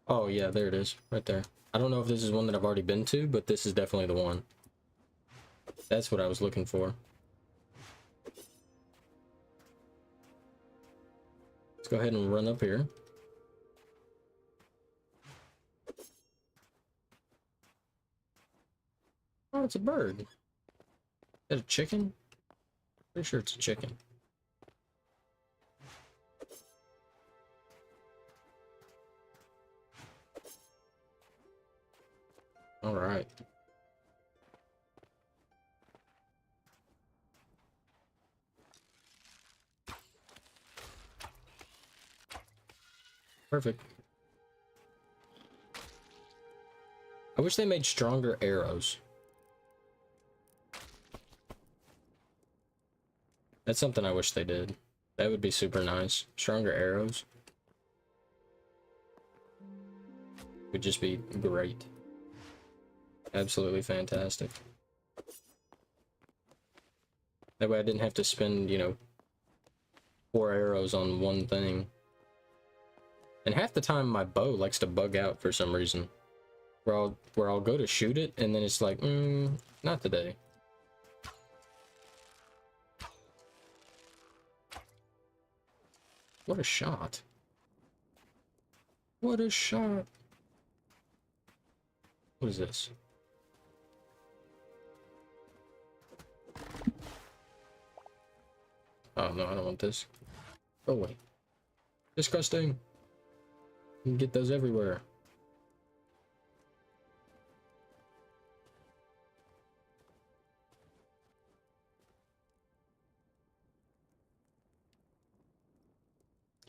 Oh yeah, there it is, right there. I don't know if this is one that I've already been to, but this is definitely the one. That's what I was looking for. Let's go ahead and run up here. Oh, it's a bird. Is that a chicken? Pretty sure it's a chicken. All right. Perfect. I wish they made stronger arrows. That's something I wish they did. That would be super nice. Stronger arrows would just be great. Absolutely fantastic. That way I didn't have to spend, you know, 4 arrows on one thing. And half the time my bow likes to bug out for some reason. Where I'll go to shoot it and then it's like, not today. What a shot. What a shot. What is this? Oh no, I don't want this. Go away. Disgusting. You can get those everywhere.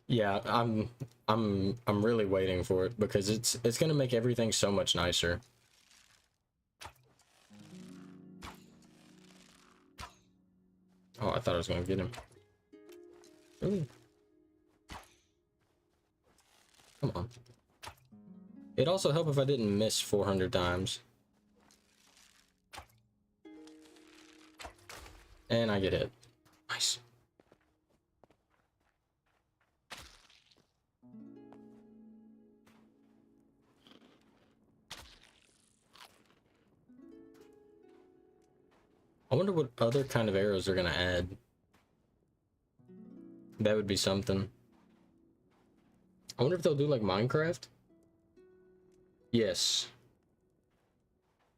Yeah, I'm really waiting for it because it's gonna make everything so much nicer. Oh, I thought I was gonna get him. Really? Come on. It'd also help if I didn't miss 400 times. And I get hit. Nice. I wonder what other kind of arrows they're gonna add. That would be something. I wonder if they'll do like Minecraft? Yes.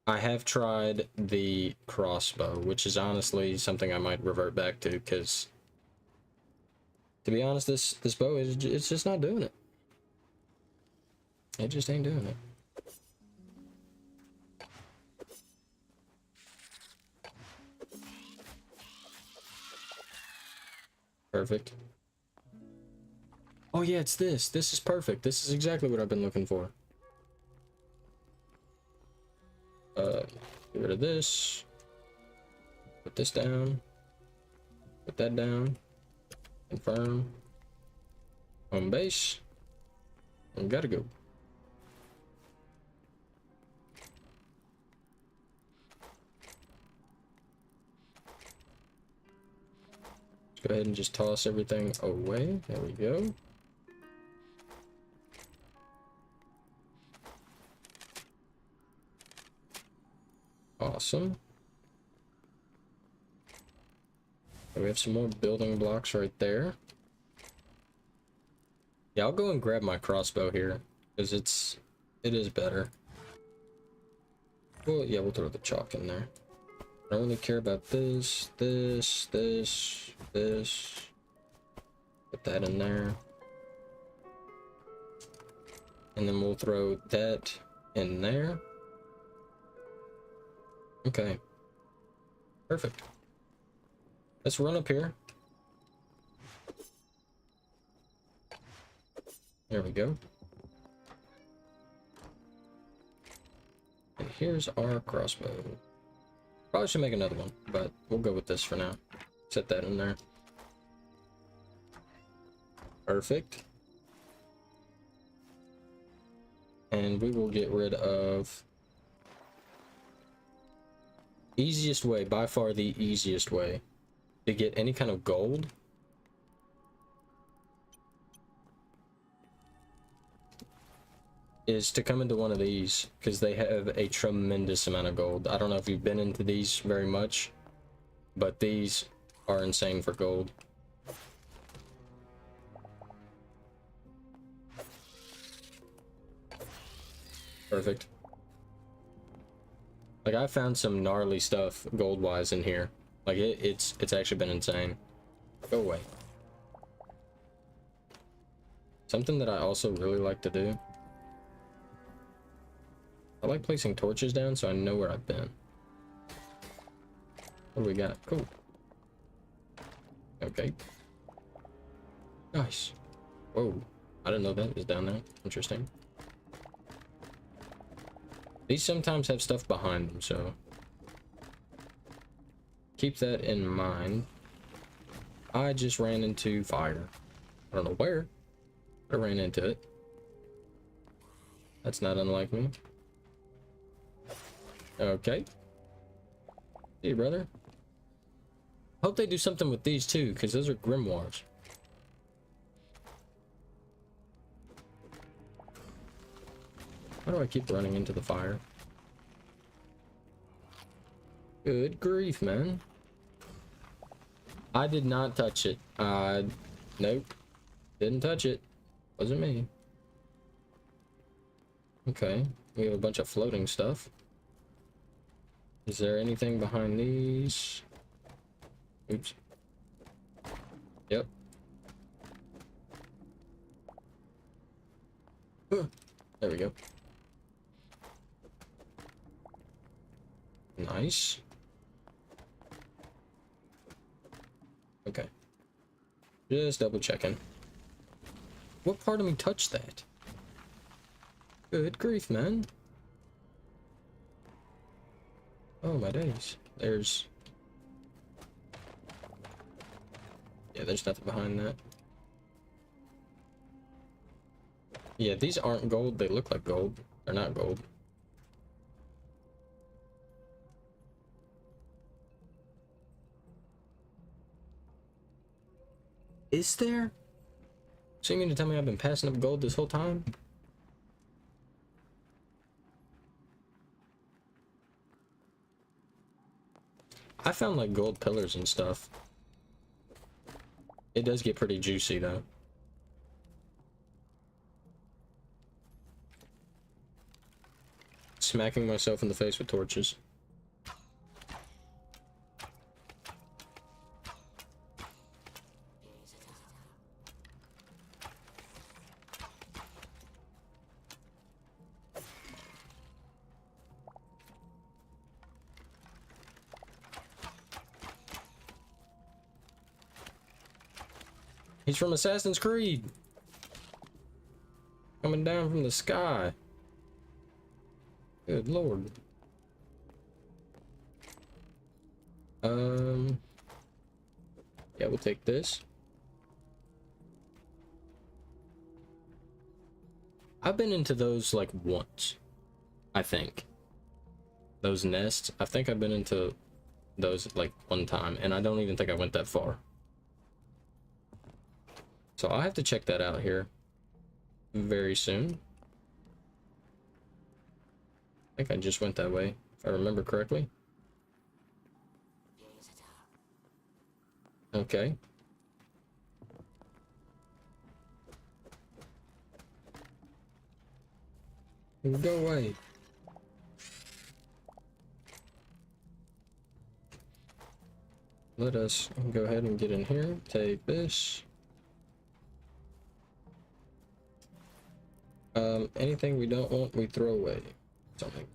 I have tried the crossbow, which is honestly something I might revert back to, because to be honest, this bow is it's just not doing it. It just ain't doing it. Perfect. Oh yeah, it's this. This is perfect. This is exactly what I've been looking for. Get rid of this. Put this down. Put that down. Confirm. Home base. I gotta go. Let's go ahead and just toss everything away. There we go. Awesome. We have some more building blocks right there. Yeah, I'll go and grab my crossbow here because it is better. Well, yeah, we'll throw the chalk in there. I don't really care about this. Put that in there. And then we'll throw that in there. Okay. Perfect. Let's run up here. There we go. And here's our crossbow. Probably should make another one, but we'll go with this for now. Set that in there. Perfect. And we will get rid of... Easiest way, by far the easiest way to get any kind of gold is to come into one of these, because they have a tremendous amount of gold. I don't know if you've been into these very much, but these are insane for gold. Perfect. Like, I found some gnarly stuff gold-wise in here. Like, it's actually been insane. Go away. Something that I also really like to do. I like placing torches down so I know where I've been. What do we got? Cool. Okay. Nice. Whoa. I didn't know that was down there. Interesting. These sometimes have stuff behind them, so keep that in mind. I just ran into fire. I don't know where, but I ran into it. That's not unlike me. Okay. Hey, brother. Hope they do something with these too, because those are grimoires. Why do I keep running into the fire? Good grief, man. I did not touch it. Nope. Didn't touch it. Wasn't me. Okay. We have a bunch of floating stuff. Is there anything behind these? Oops. Yep. There we go. Nice. Okay. Just double checking. What part of me touched that? Good grief, man. Oh my days. There's... Yeah, there's nothing behind that. Yeah, these aren't gold. They look like gold. They're not gold. Is there? So you mean to tell me I've been passing up gold this whole time? I found like gold pillars and stuff. It does get pretty juicy though. Smacking myself in the face with torches. He's from Assassin's Creed. Coming down from the sky. Good lord. Yeah, we'll take this. I've been into those like once, I think. Those nests, I think I've been into those like one time, and I don't even think I went that far. So I'll have to check that out here very soon. I think I just went that way, if I remember correctly. Okay. Go away. Let us go ahead and get in here. Take this. Anything we don't want, we throw away. Something.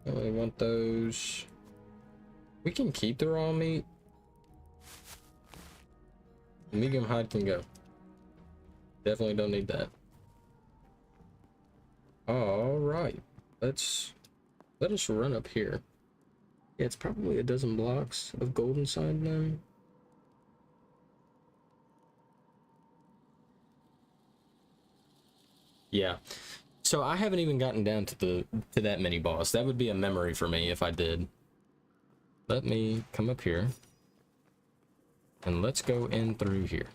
We want those. We can keep the raw meat. Medium hide can go. Definitely don't need that. All right. Let us run up here. Yeah, it's probably a dozen blocks of gold inside them. Yeah. So I haven't even gotten down to that mini boss. That would be a memory for me if I did. Let me come up here. And let's go in through here.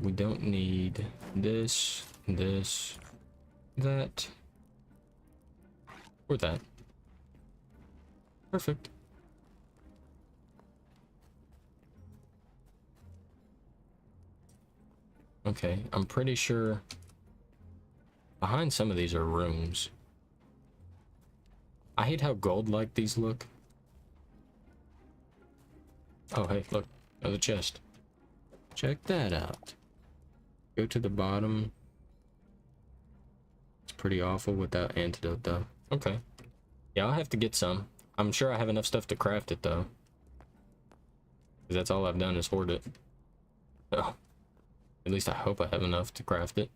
We don't need this, that, or that. Perfect. Okay, I'm pretty sure behind some of these are rooms. I hate how gold-like these look. Oh, hey, look, another chest. Check that out. Go to the bottom. It's pretty awful without antidote, though. Okay. Yeah, I'll have to get some. I'm sure I have enough stuff to craft it, though. Because that's all I've done is hoard it. Oh. At least I hope I have enough to craft it.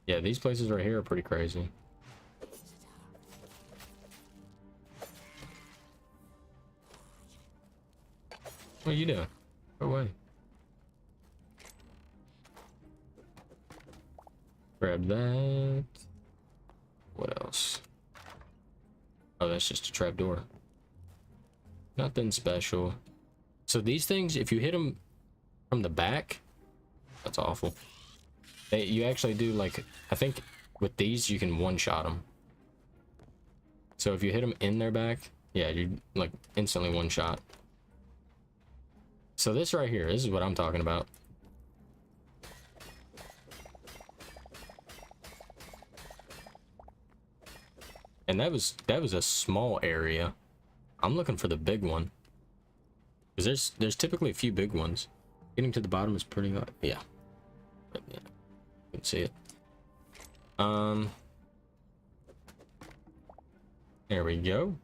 Yeah, these places right here are pretty crazy. What are you doing? Go away. Grab that. What else? Oh, that's just a trapdoor. Nothing special. So these things, if you hit them from the back, that's awful. You actually do, like, I think with these you can one-shot them. So if you hit them in their back, yeah, you like instantly one-shot. So this right here, this is what I'm talking about. And that was a small area. I'm looking for the big one. Because there's typically a few big ones. Getting to the bottom is pretty hard. Yeah. But, yeah. You can see it. There we go.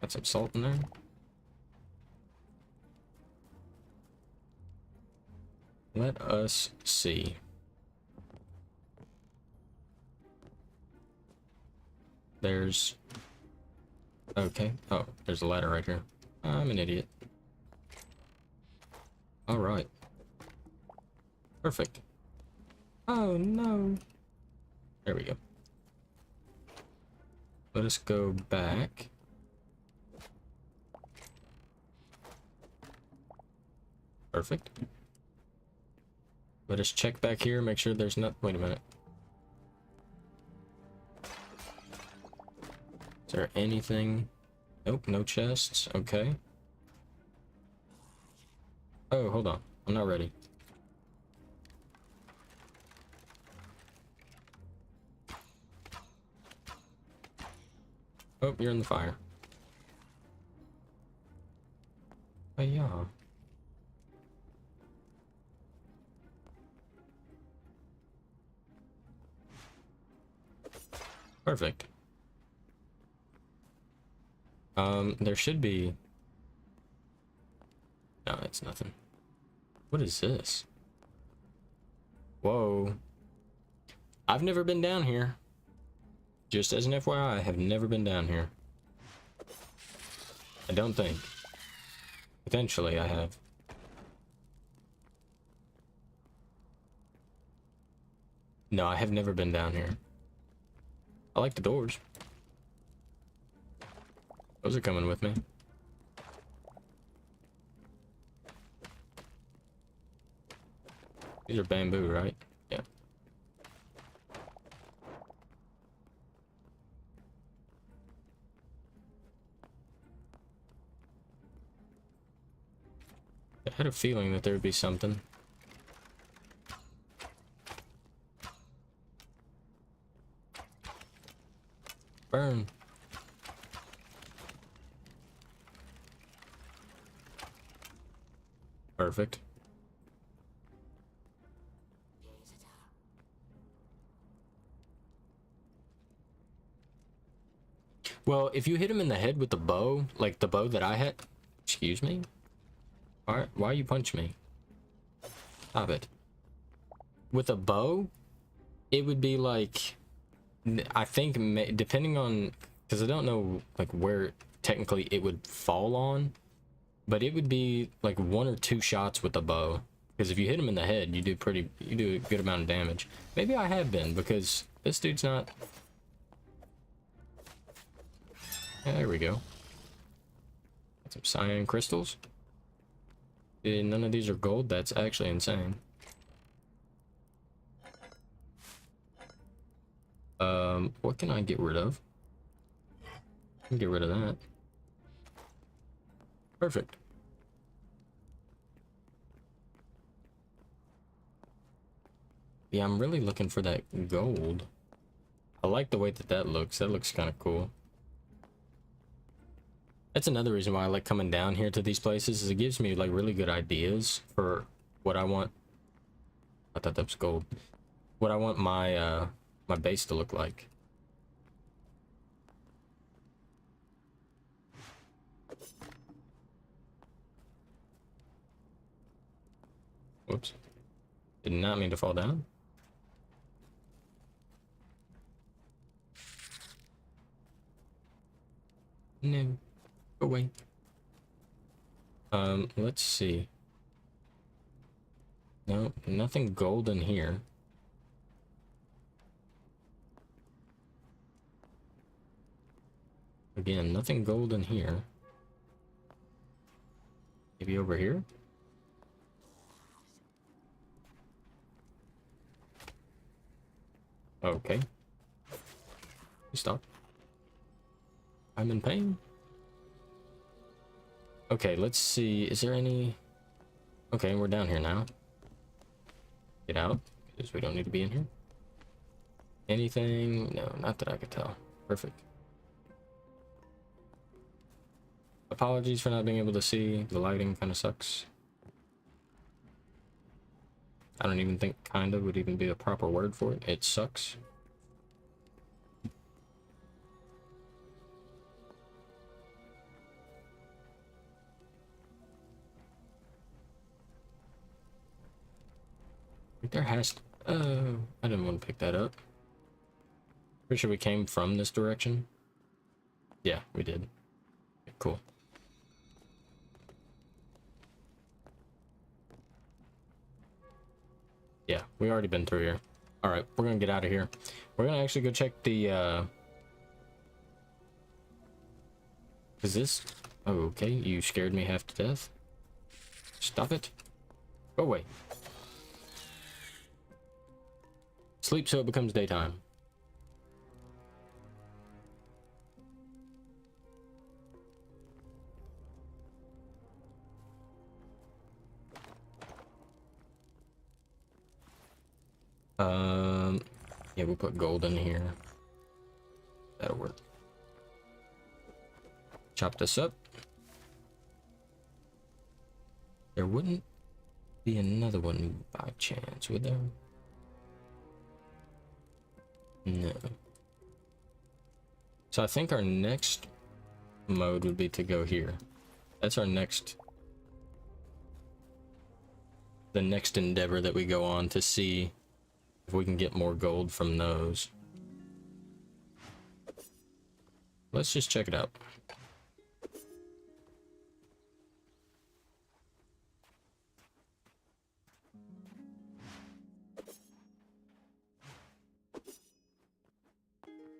Got some salt in there. Let us see. There's... Okay. Oh, there's a ladder right here. I'm an idiot. Alright. Perfect. Oh, no. There we go. Let us go back. Perfect. Let us check back here, make sure there's not... Wait a minute. Is there anything? Nope, no chests. Okay. Oh, hold on. I'm not ready. Oh, you're in the fire. Oh, yeah. Perfect. There should be... No, it's nothing. What is this? Whoa. I've never been down here. Just as an FYI, I have never been down here. I don't think. Potentially, I have. No, I have never been down here. I like the doors. Those are coming with me. These are bamboo, right? Yeah. I had a feeling that there would be something. Burn. Perfect. Well, if you hit him in the head with the bow, like the bow that I had... Excuse me? Why you punch me? Stop it. With a bow, it would be like... I think, depending on... Because I don't know, like, where technically it would fall on. But it would be, like, 1 or 2 shots with a bow. Because if you hit him in the head, you do a good amount of damage. Maybe I have been, because this dude's not... Yeah, there we go. Got some cyan crystals. None of these are gold. That's actually insane. What can I get rid of? I can get rid of that. Perfect. Yeah, I'm really looking for that gold. I like the way that looks. That looks kind of cool. That's another reason why I like coming down here to these places, is it gives me like really good ideas for what I want. I thought that was gold. What I want my my base to look like. Whoops. Did not mean to fall down. No. Go away. Let's see. No, nothing golden here. Again, nothing golden here. Maybe over here? Okay. Stop. I'm in pain. Okay, let's see. Is there any... Okay, we're down here now. Get out, because we don't need to be in here. Anything? No, not that I could tell. Perfect. Apologies for not being able to see. The lighting kind of sucks. I don't even think kinda would even be a proper word for it. It sucks. There has to... Oh, I didn't want to pick that up. Pretty sure we came from this direction. Yeah, we did. Cool. Yeah, we already been through here. Alright, we're gonna get out of here. We're gonna actually go check the, Is this... Oh, okay, you scared me half to death. Stop it. Go away. Sleep so it becomes daytime. Yeah, we'll put gold in here. That'll work. Chop this up. There wouldn't be another one by chance, would there? No. So I think our next mode would be to go here. That's our next the next endeavor that we go on to see if we can get more gold from those. Let's just check it out.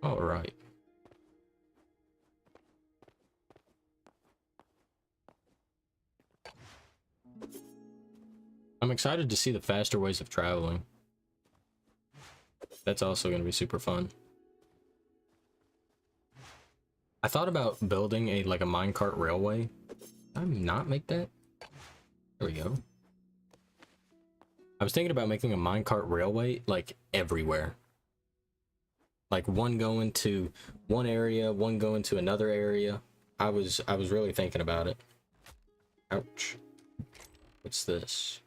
All right. I'm excited to see the faster ways of traveling. That's also going to be super fun. I thought about building a minecart railway. Did I not make that? There we go. I was thinking about making a minecart railway like everywhere. Like one going to one area, one going to another area. I was really thinking about it. Ouch. What's this?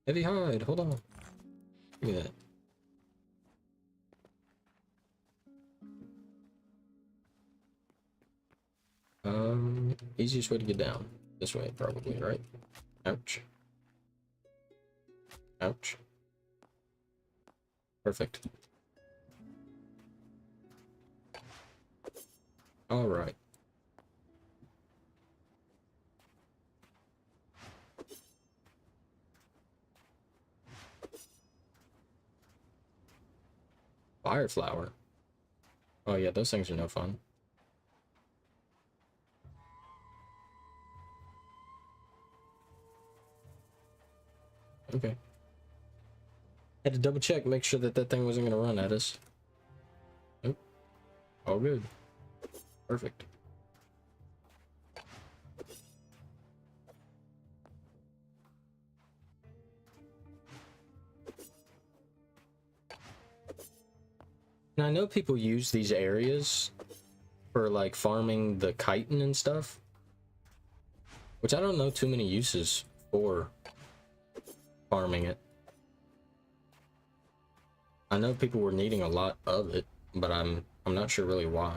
Heavy hide, hold on. Look at that. Easiest way to get down. This way, probably, right? Ouch. Ouch. Perfect. All right. Fire flower. Oh yeah, those things are no fun. Okay. Had to double check, make sure that that thing wasn't gonna run at us. Nope. All good. Perfect. And I know people use these areas for like farming the chitin and stuff, which I don't know too many uses for farming it. I know people were needing a lot of it, but I'm not sure really why.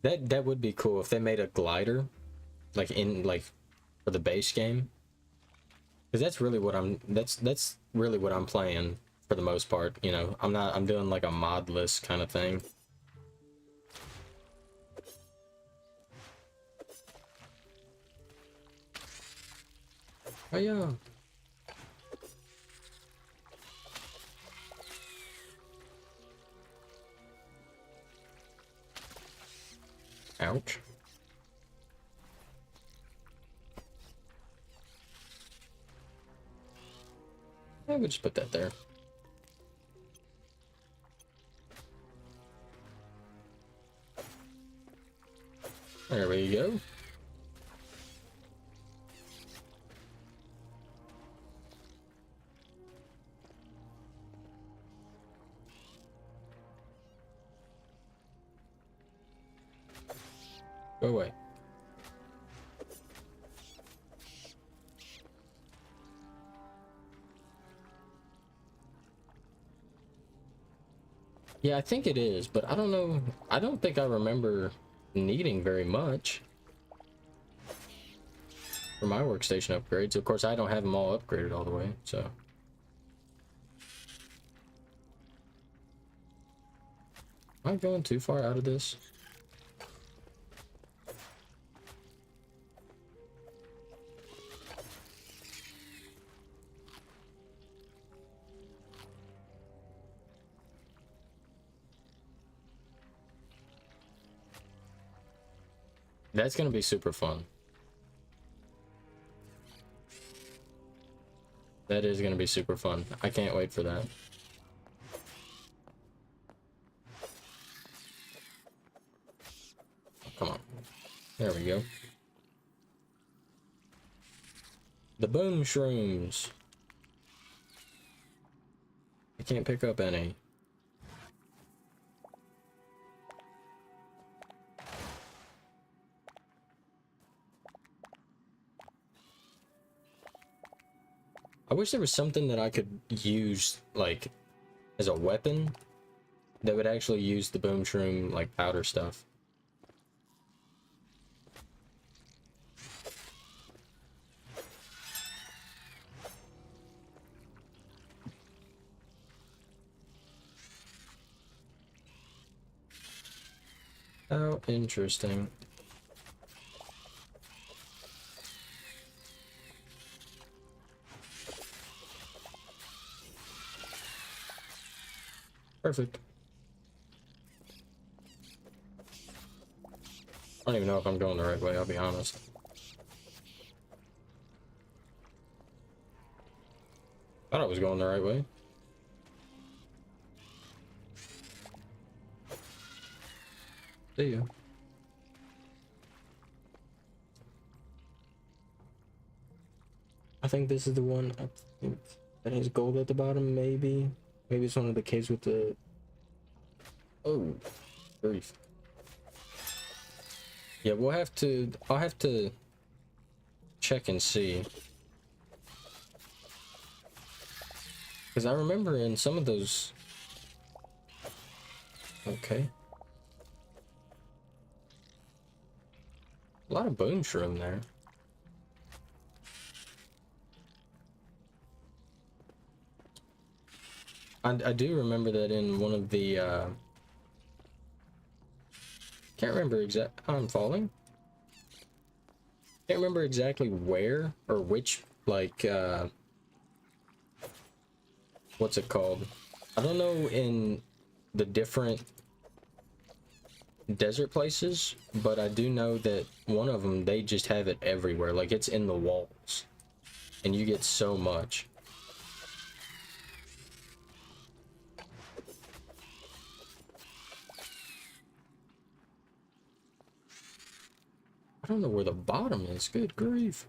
That would be cool if they made a glider, like for the base game, because that's really what that's really what I'm playing for the most part. You know, I'm doing like a modless kind of thing. Oh yeah. Ouch. I would just put that there. There we go. Go away. Yeah, I think it is, but I don't know. I don't think I remember needing very much for my workstation upgrades. Of course, I don't have them all upgraded all the way, so. Am I going too far out of this? That's gonna be super fun. That is gonna be super fun. I can't wait for that. Come on. There we go. The boom shrooms. I can't pick up any. I wish there was something that I could use, like, as a weapon that would actually use the boom shroom, like, powder stuff. How interesting. Perfect. I don't even know if I'm going the right way, I'll be honest. Thought I was going the right way. See ya. I think this is the one. I think that has gold at the bottom, maybe. Maybe it's one of the caves with the... Oh, grief. Yeah, we'll have to... I'll have to check and see. Because I remember in some of those... Okay. A lot of boom shroom there. I do remember that in one of the... Can't remember exact... I'm falling. Can't remember exactly where or which, like, what's it called? I don't know in the different desert places, but I do know that one of them, they just have it everywhere. Like, it's in the walls. And you get so much. I don't know where the bottom is. Good grief.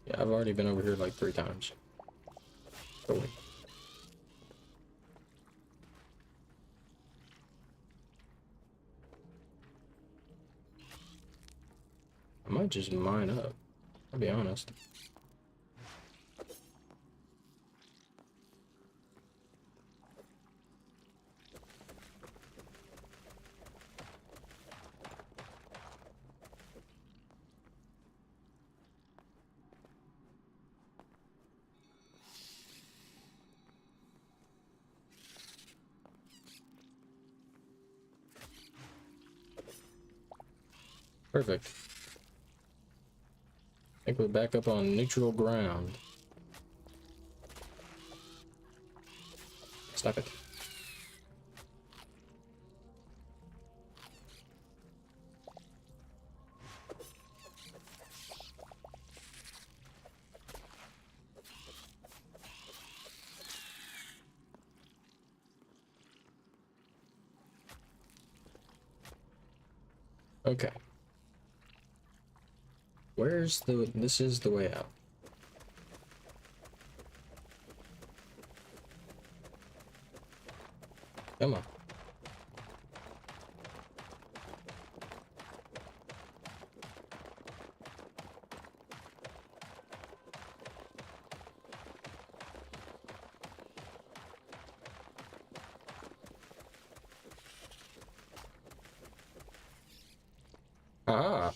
Yeah, I've already been over here like 3 times. Oh, wait. I might just mine up. I'll be honest. Perfect. I think we're back up on neutral ground. Stop it. Okay. Where's the... This is the way out. Come on. Ah.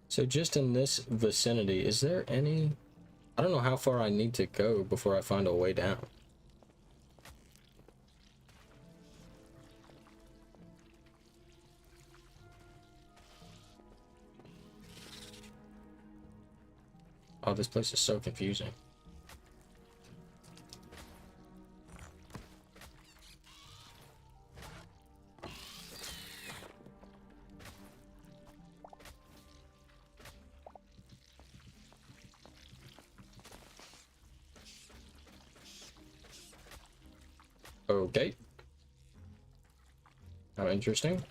So just in this vicinity, is there any... I don't know how far I need to go before I find a way down. Oh, this place is so confusing. Okay. How interesting.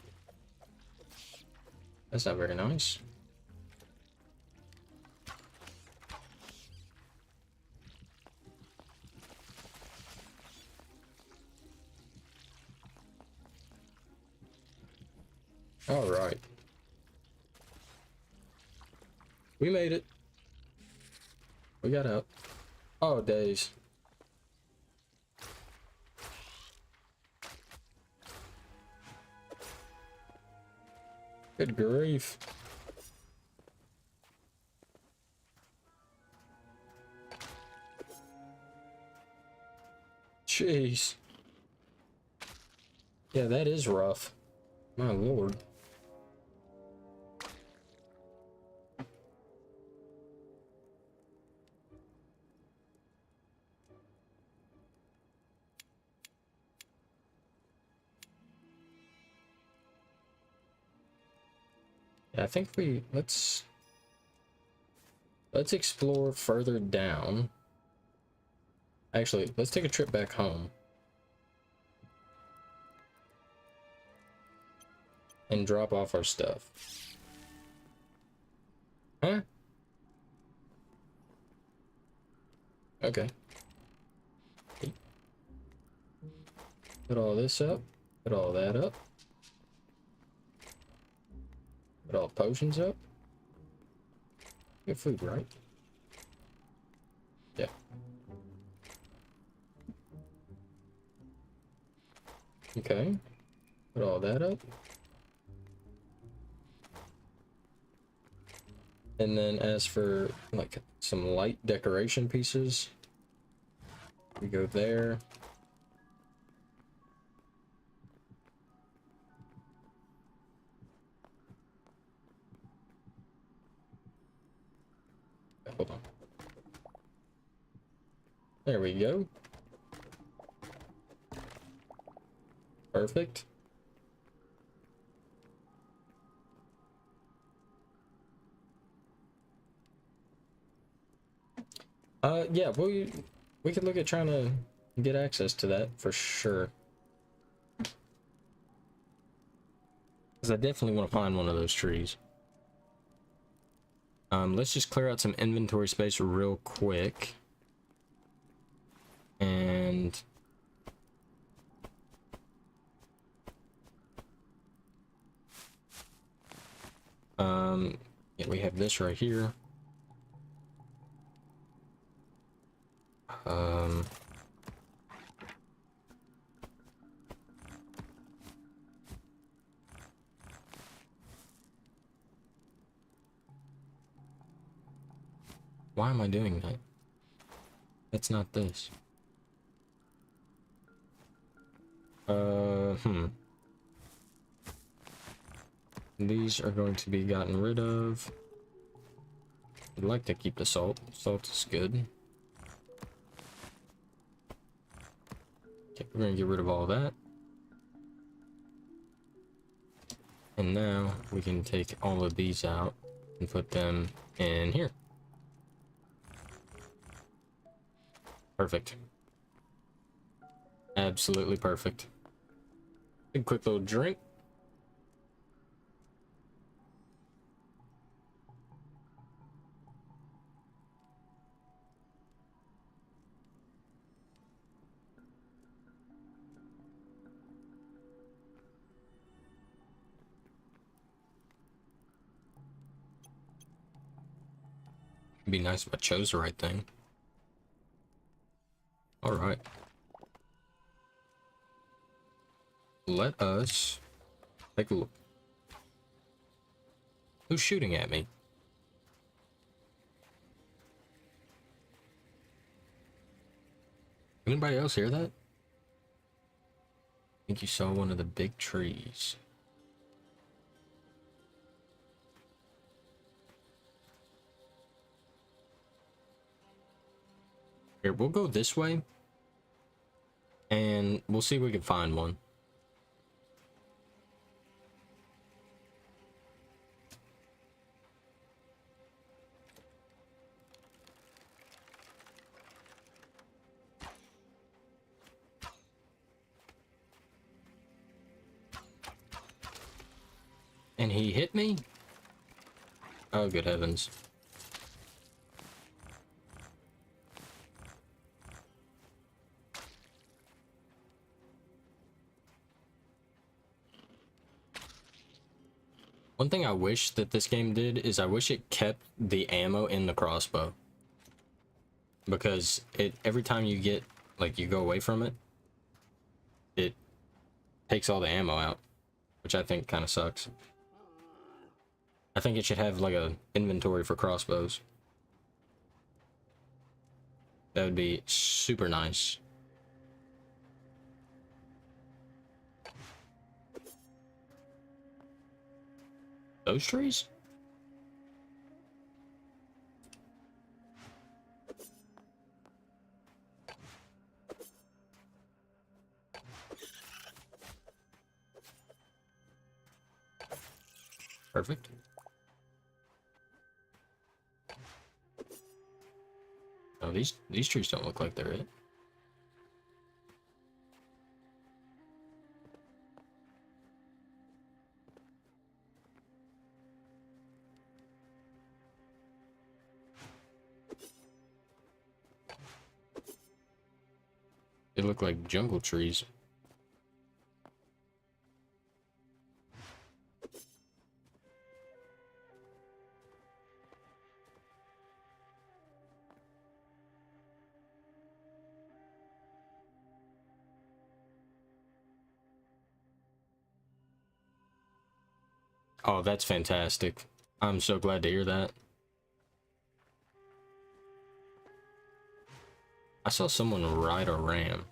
That's not very nice. All right. We made it. We got out. Oh, days. Good grief. Jeez. Yeah, that is rough. My lord. Yeah, I think let's explore further down. Actually, let's take a trip back home. And drop off our stuff. Huh? Okay. Put all this up. Put all that up. Put all potions up. Good food, right? Yeah. Okay. Put all that up. And then as for like some light decoration pieces, we go there. Hold on. There we go. Perfect. Yeah, we could look at trying to get access to that for sure. Because I definitely want to find one of those trees. Let's just clear out some inventory space real quick. And yeah, we have this right here. Why am I doing that? That's not this. These are going to be gotten rid of. I'd like to keep the salt. Salt is good. Okay, we're gonna get rid of all that. And now we can take all of these out and put them in here. Perfect. Absolutely perfect. A quick little drink. It'd be nice if I chose the right thing. All right. Let us take a look. Who's shooting at me? Anybody else hear that? I think you saw one of the big trees. Here, we'll go this way. And we'll see if we can find one. And he hit me? Oh, good heavens. One thing I wish that this game did is I wish it kept the ammo in the crossbow. Because every time you get, like, you go away from it, it takes all the ammo out, which I think kind of sucks. I think it should have, like, a inventory for crossbows. That would be super nice. Those trees? Perfect. Oh, these trees don't look like they're it. They look like jungle trees. Oh, that's fantastic. I'm so glad to hear that. I saw someone ride a ram.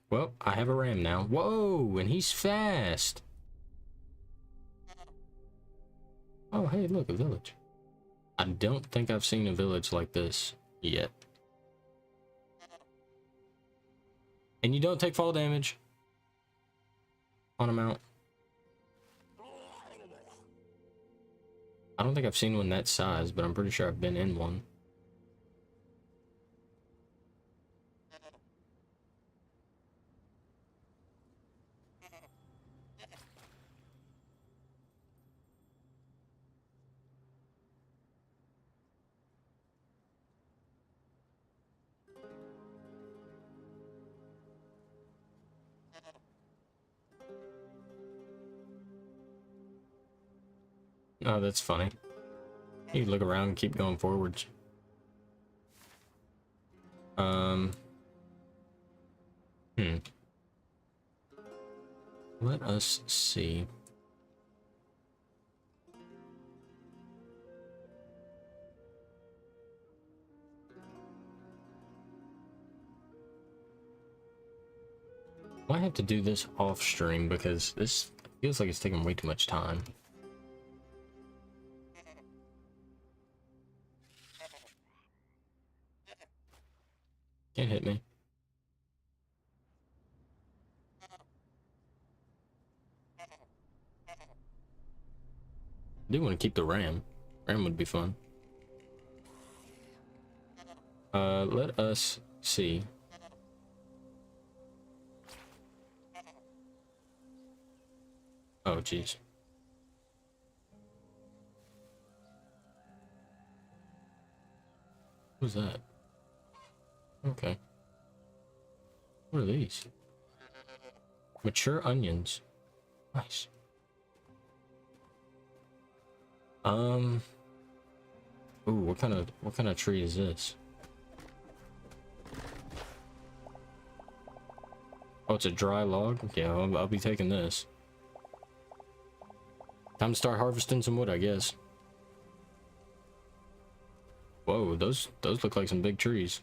Well, I have a ram now. Whoa, and he's fast. Oh, hey, look, a village. I don't think I've seen a village like this yet. And you don't take fall damage on a mount. I don't think I've seen one that size, but I'm pretty sure I've been in one. Oh, that's funny. You look around and keep going forwards. Let us see. Might have to do this off stream because this feels like it's taking way too much time. Can't hit me. I do want to keep the ram. Ram would be fun. Let us see. Oh, jeez. What's that? Okay. What are these? Mature onions. Nice. Ooh, what kind of tree is this? Oh, it's a dry log? Yeah, I'll be taking this. Time to start harvesting some wood, I guess. Whoa, those look like some big trees.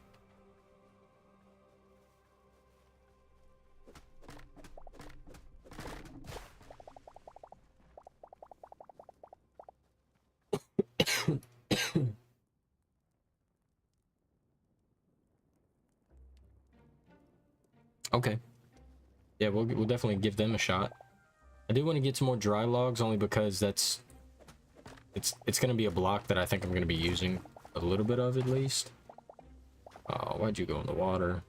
Okay. Yeah, we'll definitely give them a shot. I do want to get some more dry logs only because it's gonna be a block that I think I'm gonna be using a little bit of at least. Oh, why'd you go in the water?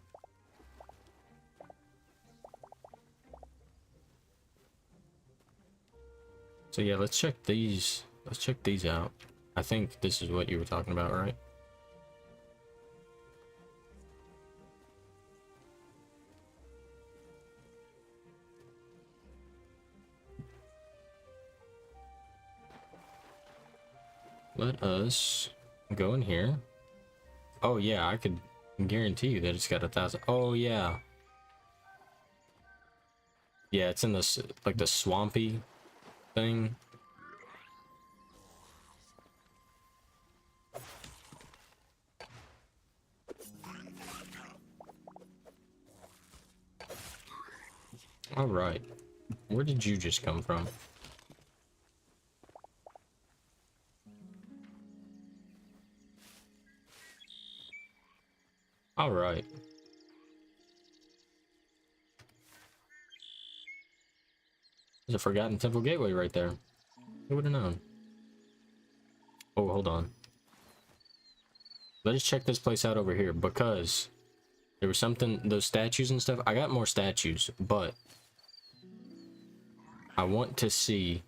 So yeah, let's check these out. I think this is what you were talking about, right? Let us go in here. Oh yeah, I could guarantee you that it's got 1,000. Oh yeah. Yeah, it's in this, like, the swampy thing. All right. Where did you just come from? All right. There's a Forgotten Temple Gateway right there. Who would have known? Oh, hold on. Let us check this place out over here, because there was something, those statues and stuff. I got more statues, but I want to see.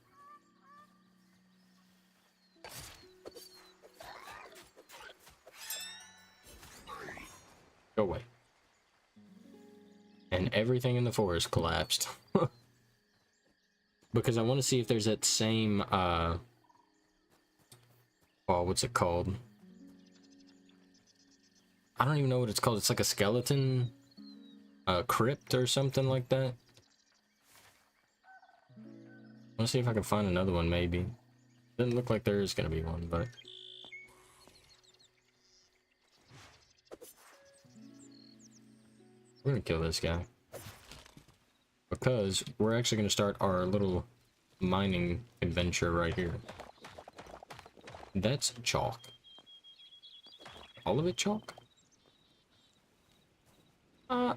Go away. And everything in the forest collapsed. Because I want to see if there's that same, oh, what's it called? I don't even know what it's called. It's like a skeleton, crypt or something like that. I want to see if I can find another one, maybe. Doesn't look like there is going to be one, but... we're going to kill this guy. Because we're actually going to start our little mining adventure right here. That's chalk. All of it chalk?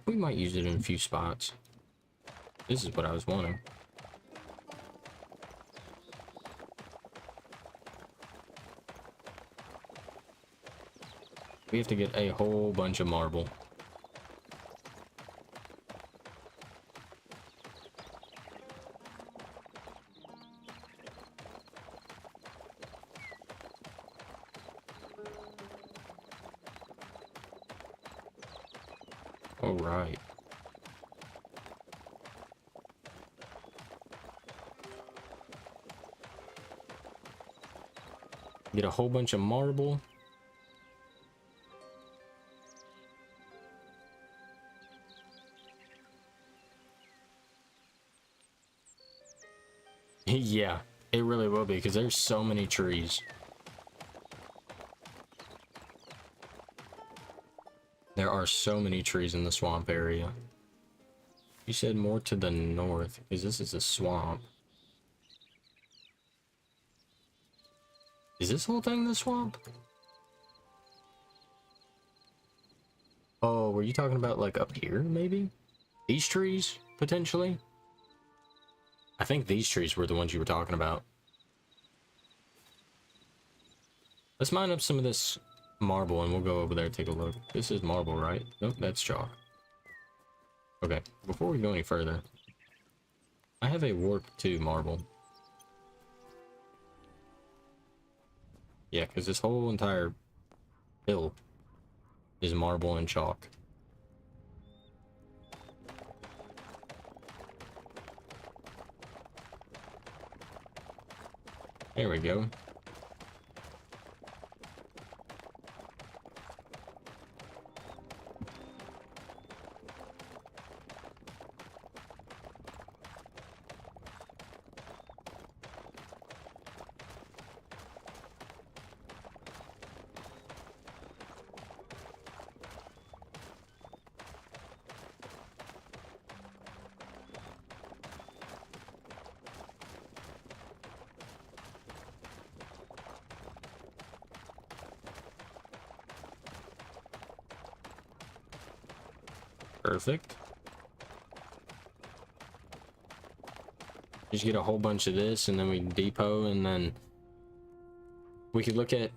We might use it in a few spots. This is what I was wanting. We have to get a whole bunch of marble. All right. Get a whole bunch of marble. Yeah, it really will be, because there's so many trees. There are so many trees in the swamp area. You said more to the north, because this is a swamp. Is this whole thing the swamp? Oh, were you talking about, like, up here, maybe? These trees, potentially? I think these trees were the ones you were talking about. Let's mine up some of this marble and we'll go over there and take a look. This is marble, right? Nope, that's chalk. Okay, before we go any further, I have a warp 2 marble. Yeah, because this whole entire hill is marble and chalk. There we go. Perfect. Just get a whole bunch of this and then we depot, and then we could look at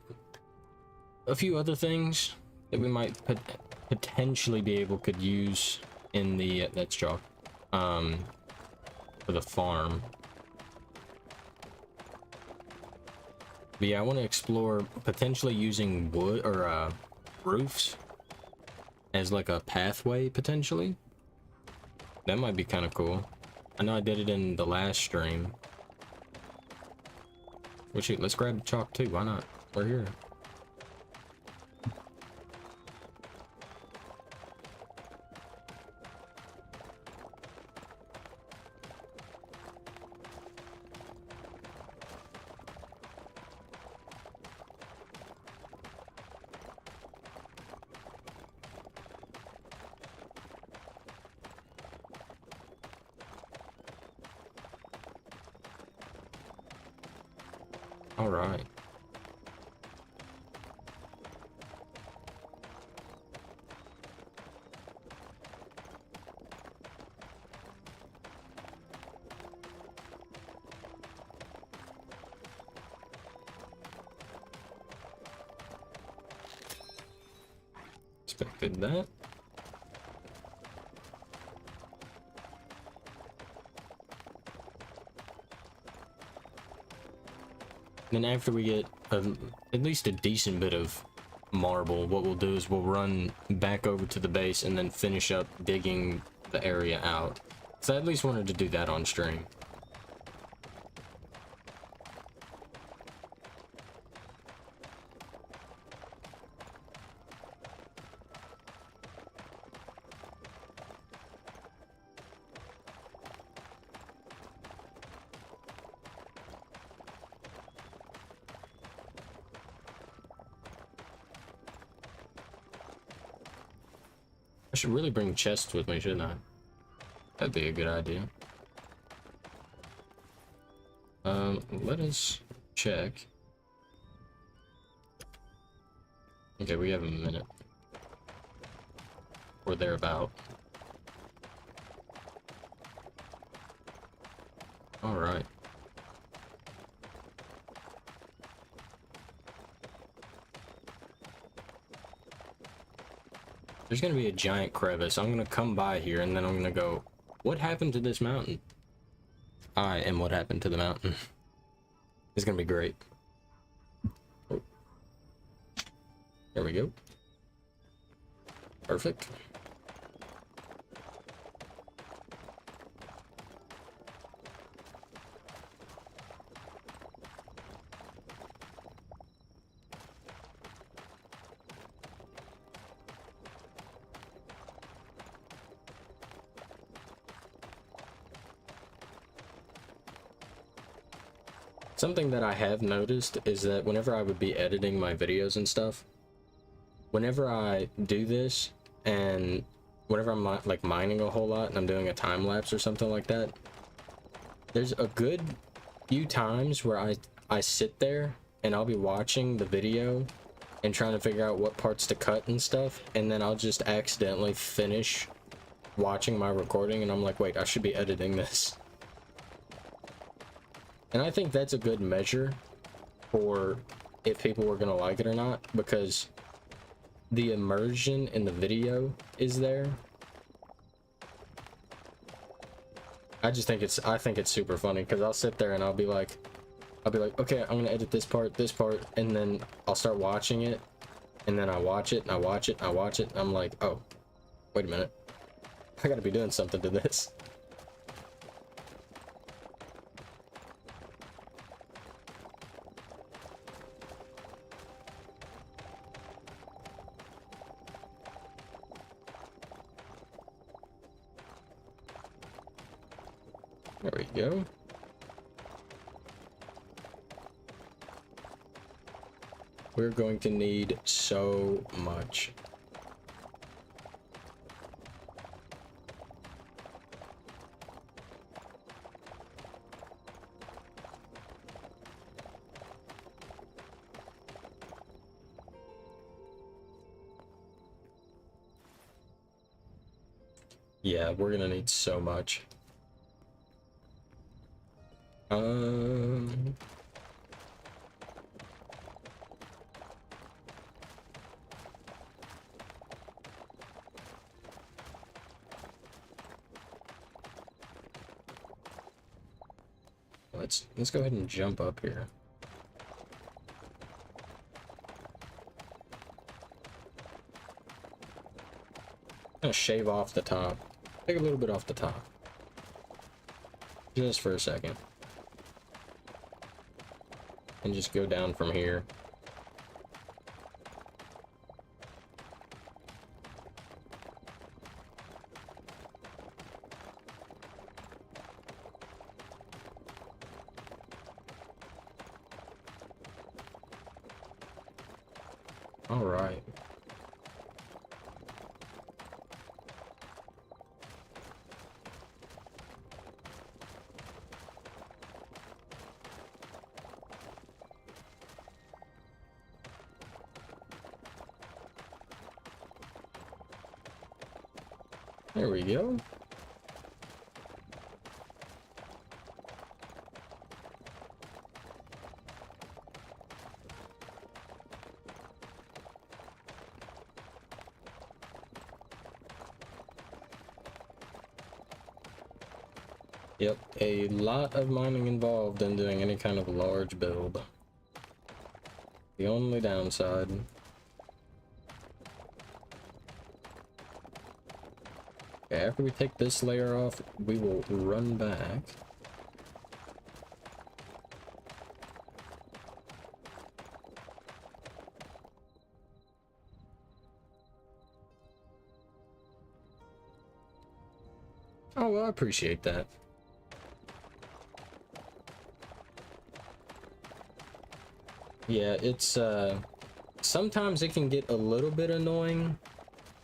a few other things that we might potentially be able could use in the that's chalk for the farm. But yeah, I want to explore potentially using wood or roofs as like a pathway potentially. That might be kind of cool. I know I did it in the last stream. Well, shoot, let's grab chalk too. Why not? We're here. All right. Expected that. Then after we get at least a decent bit of marble, what we'll do is we'll run back over to the base and then finish up digging the area out. So I at least wanted to do that on stream. I should really bring chests with me, shouldn't I? That'd be a good idea. Let us check. Okay, we have a minute. Or thereabout. Alright. There's gonna be a giant crevice. I'm gonna come by here and then I'm gonna go, what happened to this mountain? I am what happened to the mountain. It's gonna be great. Oh. There we go. Perfect. Something that I have noticed is that whenever I would be editing my videos and stuff, whenever I do this and whenever I'm like mining a whole lot and I'm doing a time lapse or something like that, there's a good few times where I sit there and I'll be watching the video and trying to figure out what parts to cut and stuff, and then I'll just accidentally finish watching my recording and I'm like, wait, I should be editing this. And I think that's a good measure for if people were gonna like it or not, because the immersion in the video is there. I think it's super funny because I'll sit there and I'll be like, okay, I'm gonna edit this part, and then I'll start watching it, and then I watch it, and I watch it, and I watch it, and I'm like, oh, wait a minute, I gotta be doing something to this. There we go. We're going to need so much. Yeah, we're gonna need so much. Let's go ahead and jump up here. gonna shave off the top. Take a little bit off the top. Just for a second. And just go down from here. All right. There we go. Yep, a lot of mining involved in doing any kind of large build. The only downside. Okay, after we take this layer off, we will run back. Oh, well, I appreciate that. Yeah, it's, sometimes it can get a little bit annoying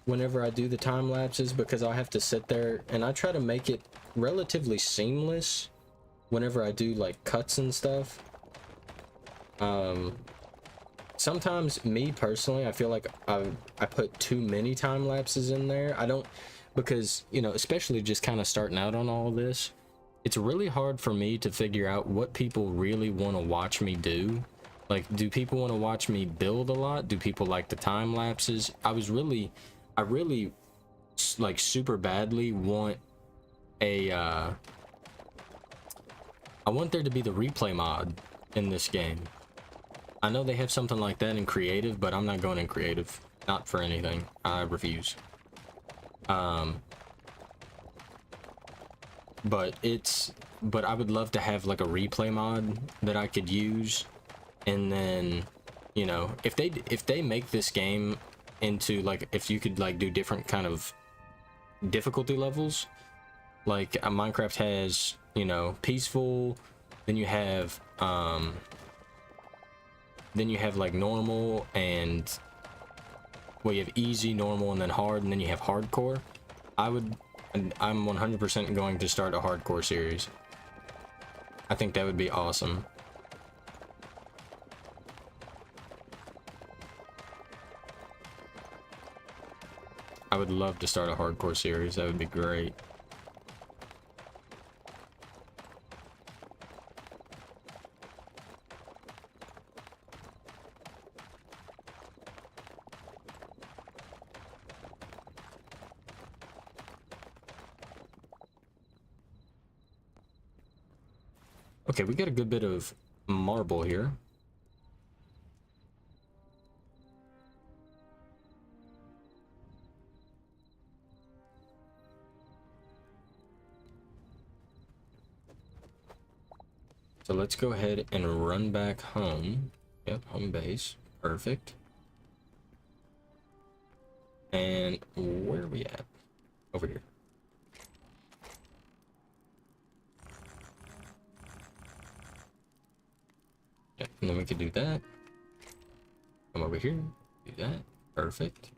whenever I do the time lapses because I'll have to sit there and I try to make it relatively seamless whenever I do like cuts and stuff. Sometimes me personally, I feel like I put too many time lapses in there. I don't, because, you know, especially just kind of starting out on all this, it's really hard for me to figure out what people really want to watch me do. Like, do people want to watch me build a lot? Do people like the time lapses? I really like super badly want a I want there to be the replay mod in this game. I know they have something like that in creative, but I'm not going in creative. Not for anything. I refuse. But I would love to have like a replay mod that I could use. And then, you know, if they make this game into like, if you could like do different kind of difficulty levels, like Minecraft has, you know, peaceful, then you have like normal, and well, you have easy, normal, and then hard, and then you have hardcore. I'm 100% going to start a hardcore series. I think that would be awesome. I would love to start a hardcore series. That would be great. Okay, we got a good bit of marble here. So let's go ahead and run back home. Yep, home base. Perfect. And where are we at? Over here. Yep, and then we could do that. Come over here. Do that. Perfect.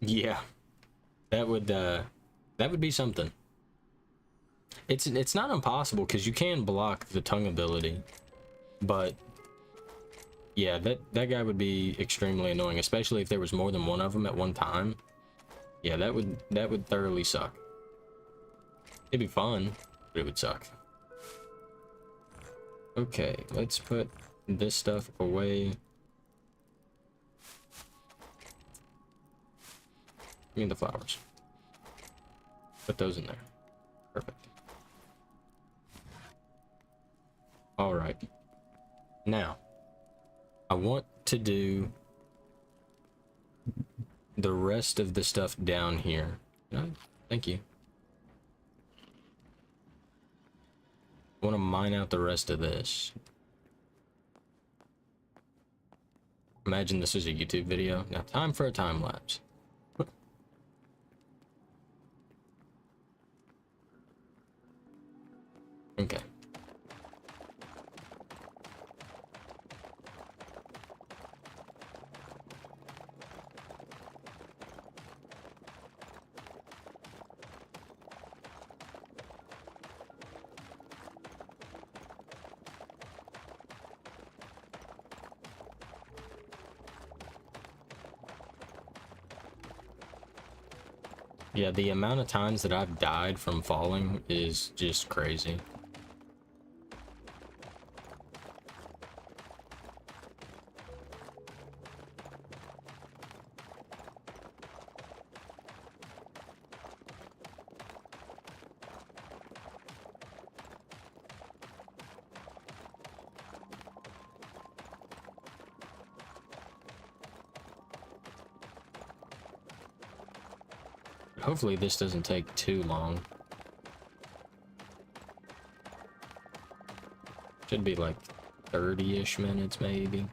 Yeah. That would be something. It's not impossible because you can block the tongue ability, but yeah, that guy would be extremely annoying, especially if there was more than one of them at one time. Yeah, that would thoroughly suck. It'd be fun, but it would suck. Okay, let's put this stuff away. Give me the flowers. Put those in there. Perfect. All right. Now, I want to do the rest of the stuff down here. No, thank you. I want to mine out the rest of this. Imagine this is a YouTube video. Now, time for a time lapse. Okay. Yeah, the amount of times that I've died from falling is just crazy. Hopefully this doesn't take too long. Should be like 30-ish minutes maybe.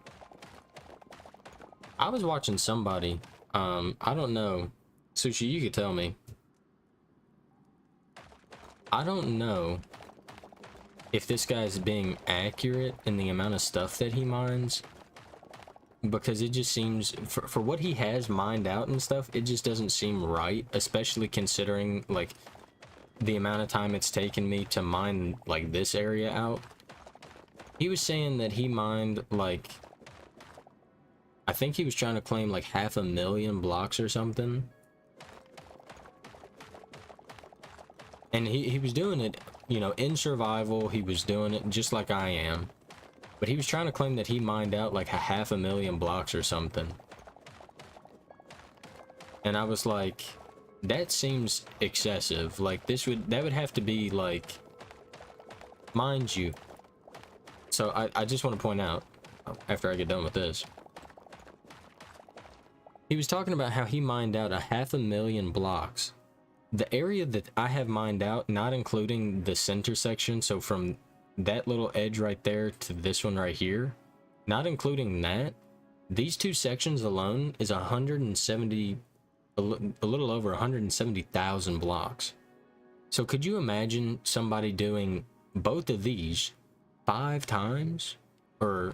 I was watching somebody, I don't know, Sushi, you could tell me. I don't know if this guy's being accurate in the amount of stuff that he mines, because it just seems, for what he has mined out and stuff, it just doesn't seem right, especially considering like the amount of time it's taken me to mine like this area out. He was saying that he mined like, I think he was trying to claim like 500,000 blocks or something, and he was doing it, you know, in survival. He was doing it just like I am. But he was trying to claim that he mined out like 500,000 blocks or something. And I was like, that seems excessive. Like that would have to be like, mind you. So I just want to point out, after I get done with this, he was talking about how he mined out 500,000 blocks. The area that I have mined out, not including the center section, so from that little edge right there to this one right here, not including that, these two sections alone is 170, a little over 170,000 blocks. So could you imagine somebody doing both of these 5 times, or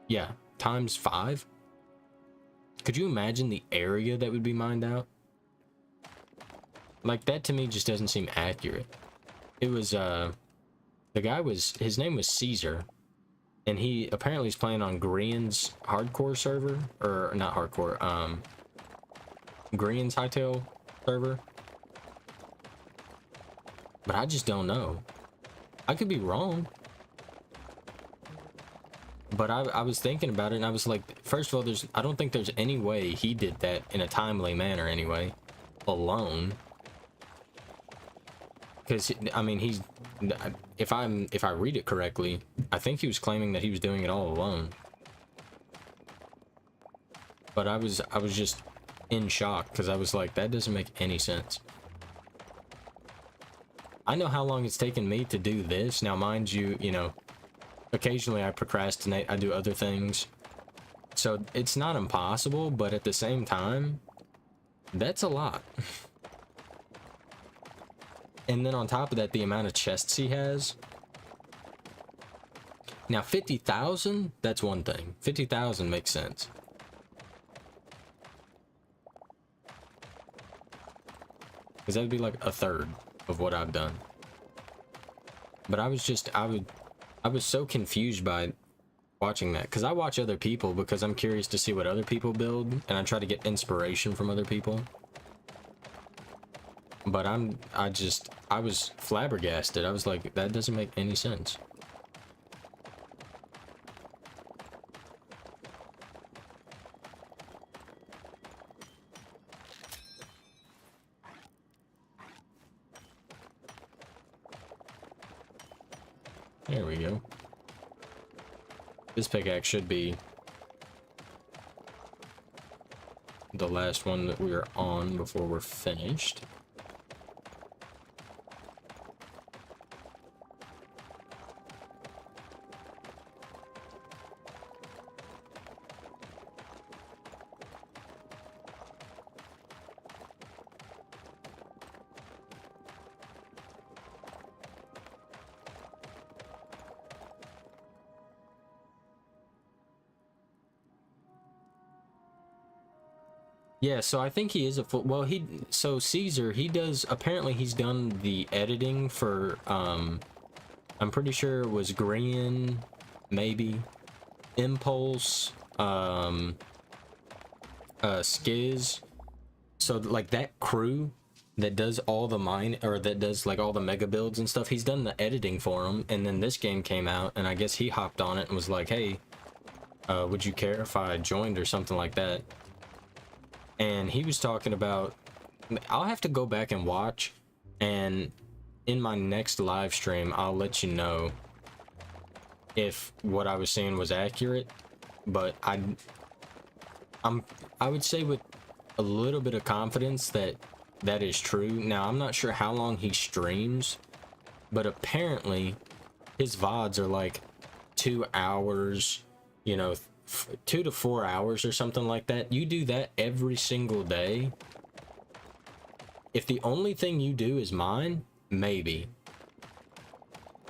yeah, times 5? Could you imagine the area that would be mined out? Like, that to me just doesn't seem accurate. It was the guy was, his name was Caesar, and he apparently is playing on Grian's hardcore server, or not hardcore, Grian's Hytale server. But I just don't know. I could be wrong. But I was thinking about it, and I was like, first of all, I don't think there's any way he did that in a timely manner anyway, alone. Because, I mean, if I read it correctly, I think he was claiming that he was doing it all alone. But I was just in shock, because I was like, that doesn't make any sense. I know how long it's taken me to do this. Now, mind you, you know, occasionally I procrastinate, I do other things. So it's not impossible, but at the same time, that's a lot. And then on top of that, the amount of chests he has. Now, 50,000, that's one thing. 50,000 makes sense. Because that would be like a third of what I've done. But I was so confused by watching that. Because I watch other people because I'm curious to see what other people build. And I try to get inspiration from other people. But I was flabbergasted. I was like, that doesn't make any sense. There we go. This pickaxe should be the last one that we're on before we're finished. Yeah, so I think he is a full, well, so Caesar, he does, apparently he's done the editing for, I'm pretty sure it was Grian, maybe, Impulse, Skiz, so, like, that crew that does all the that does, like, all the mega builds and stuff, he's done the editing for them, and then this game came out, and I guess he hopped on it and was like, hey, would you care if I joined or something like that? And he was talking about, I'll have to go back and watch, and in my next live stream, I'll let you know if what I was saying was accurate, but I would say with a little bit of confidence that that is true. Now, I'm not sure how long he streams, but apparently his VODs are like 2 hours, you know, 2 to 4 hours or something like that. You do that every single day. If the only thing you do is mine, maybe.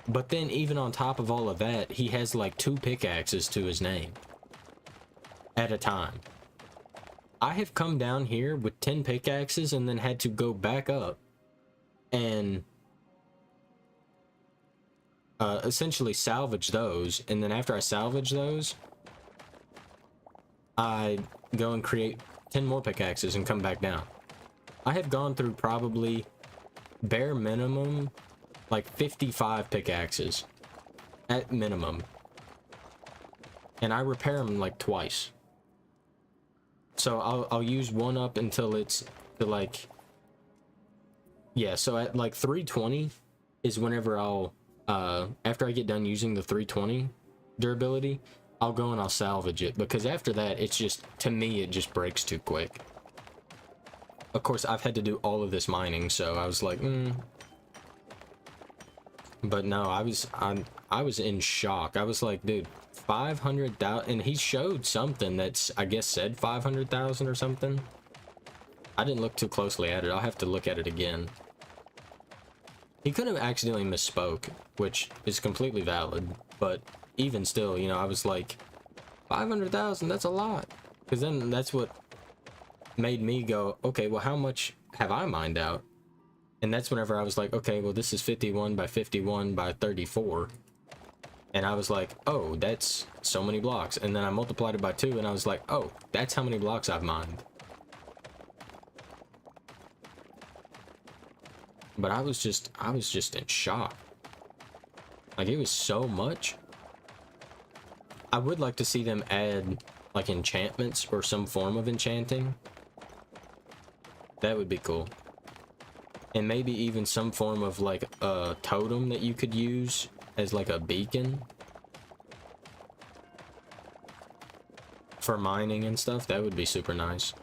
But then even on top of all of that, he has like 2 pickaxes to his name at a time. I have come down here with 10 pickaxes and then had to go back up and essentially salvage those. And then after I salvage those, I go and create 10 more pickaxes and come back down. I have gone through probably bare minimum like 55 pickaxes at minimum, and I repair them like twice. So I'll use one up until it's like, yeah, so at like 320 is whenever I'll after I get done using the 320 durability, I'll go and I'll salvage it, because after that, it's just, to me, it just breaks too quick. Of course, I've had to do all of this mining, so I was like, But no, I was in shock. I was like, dude, 500,000, and he showed something that's, I guess, said 500,000 or something. I didn't look too closely at it. I'll have to look at it again. He could have accidentally misspoke, which is completely valid, but even still, you know, I was like, 500,000, that's a lot. Because then that's what made me go, okay, well, how much have I mined out? And that's whenever I was like, okay, well, this is 51 by 51 by 34. And I was like, oh, that's so many blocks. And then I multiplied it by 2, and I was like, oh, that's how many blocks I've mined. But I was just in shock. Like, it was so much. I would like to see them add, like, enchantments or some form of enchanting. That would be cool. And maybe even some form of, like, a totem that you could use as, like, a beacon for mining and stuff. That would be super nice.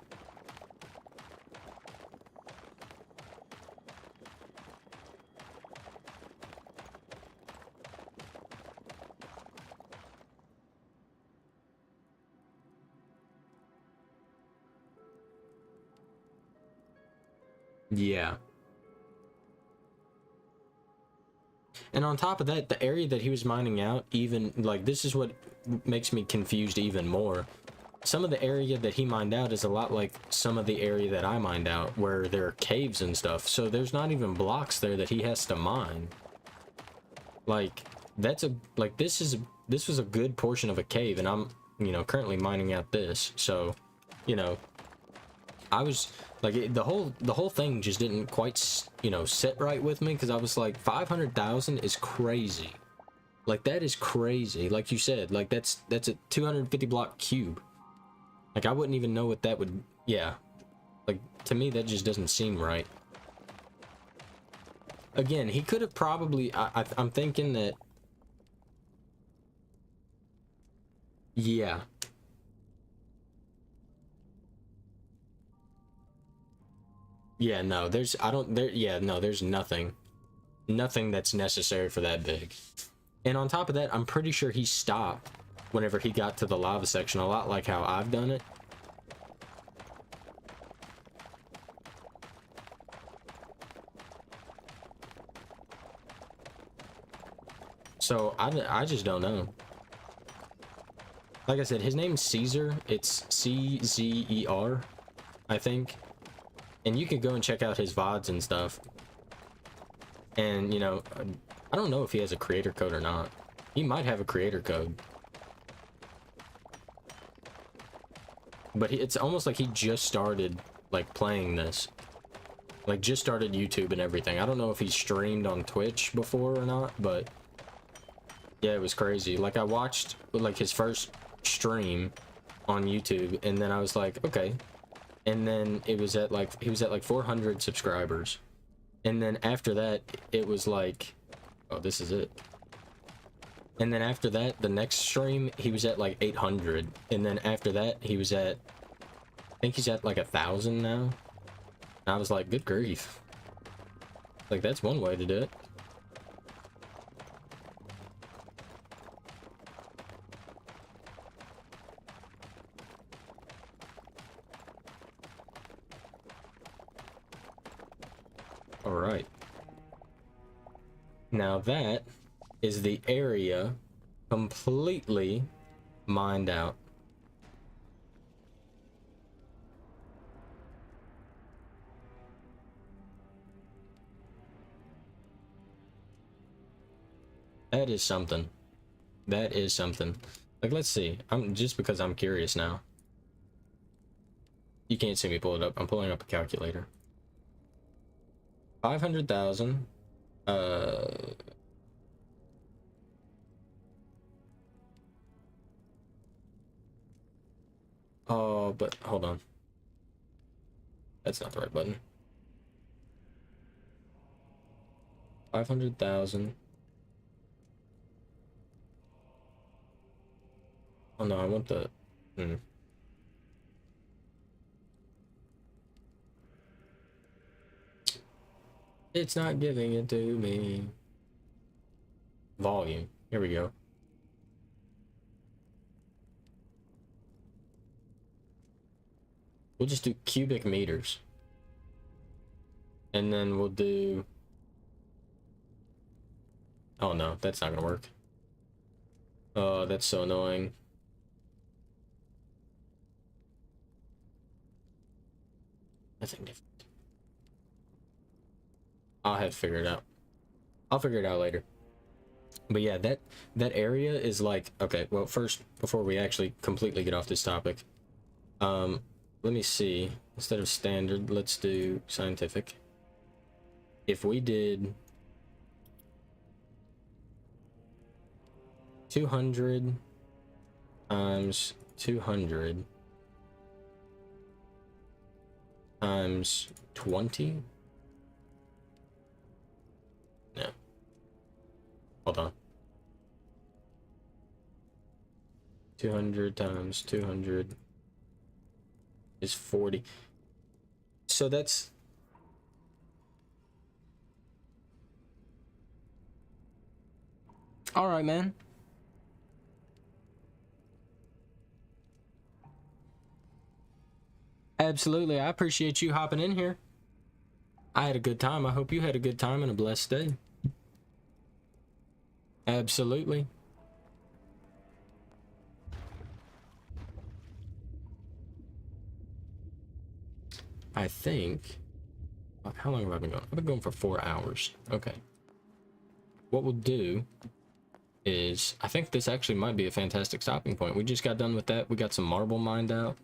Yeah. And on top of that, the area that he was mining out, even, like, this is what makes me confused even more. Some of the area that he mined out is a lot like some of the area that I mined out, where there are caves and stuff. So there's not even blocks there that he has to mine. Like, that's a, like, this was a good portion of a cave, and I'm, you know, currently mining out this. So, you know, I was like, the whole thing just didn't quite, you know, sit right with me, because I was like, 500,000 is crazy. Like, that is crazy. Like you said, like, that's a 250 block cube. Like, I wouldn't even know what that would, yeah. Like, to me, that just doesn't seem right. Again, he could have probably, I'm thinking that Yeah. Yeah, no, there's, I don't, there, yeah, no, there's nothing. Nothing that's necessary for that big. And on top of that, I'm pretty sure he stopped whenever he got to the lava section, a lot like how I've done it. So I just don't know. Like I said, his name's Caesar. It's C-Z-E-R, I think. And you can go and check out his VODs and stuff. And, you know, I don't know if he has a creator code or not. He might have a creator code. But it's almost like he just started, like, playing this. Like, just started YouTube and everything. I don't know if he streamed on Twitch before or not, but... yeah, it was crazy. Like, I watched, like, his first stream on YouTube, and then I was like, okay. And then it was at, like, he was at, like, 400 subscribers. And then after that, it was like, oh, this is it. And then after that, the next stream, he was at, like, 800. And then after that, he was at, I think he's at, like, 1,000 now. And I was like, good grief. Like, that's one way to do it. All right. Now that is the area completely mined out. That is something. That is something. Like, let's see. I'm just because I'm curious now. You can't see me pull it up. I'm pulling up a calculator. 500,000. Oh, but hold on. That's not the right button. 500,000. Oh no, I want the... It's not giving it to me. Volume. Here we go. We'll just do cubic meters. And then we'll do... oh no, that's not gonna work. Oh, that's so annoying. Nothing different. I'll have to figure it out. I'll figure it out later. But yeah, that area is like, okay, well, first, before we actually completely get off this topic, let me see. Instead of standard, let's do scientific. If we did 200 times 200 times 20. No. Hold on. 200 times 200 is 40. So that's... all right, man. Absolutely. I appreciate you hopping in here. I had a good time. I hope you had a good time and a blessed day. Absolutely. I think... how long have I been going? I've been going for 4 hours. Okay. What we'll do is... I think this actually might be a fantastic stopping point. We just got done with that. We got some marble mined out.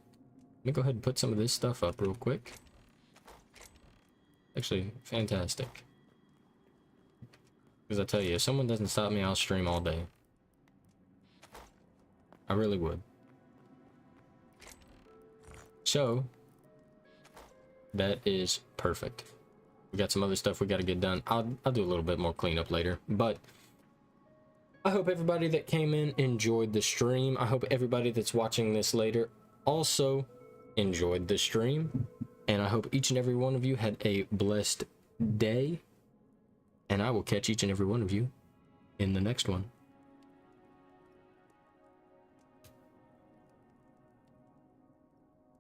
Let me go ahead and put some of this stuff up real quick. Actually, fantastic. Because I tell you, if someone doesn't stop me, I'll stream all day. I really would. So, that is perfect. We got some other stuff we got to get done. I'll do a little bit more cleanup later. But, I hope everybody that came in enjoyed the stream. I hope everybody that's watching this later also enjoyed the stream. And I hope each and every one of you had a blessed day. And I will catch each and every one of you in the next one.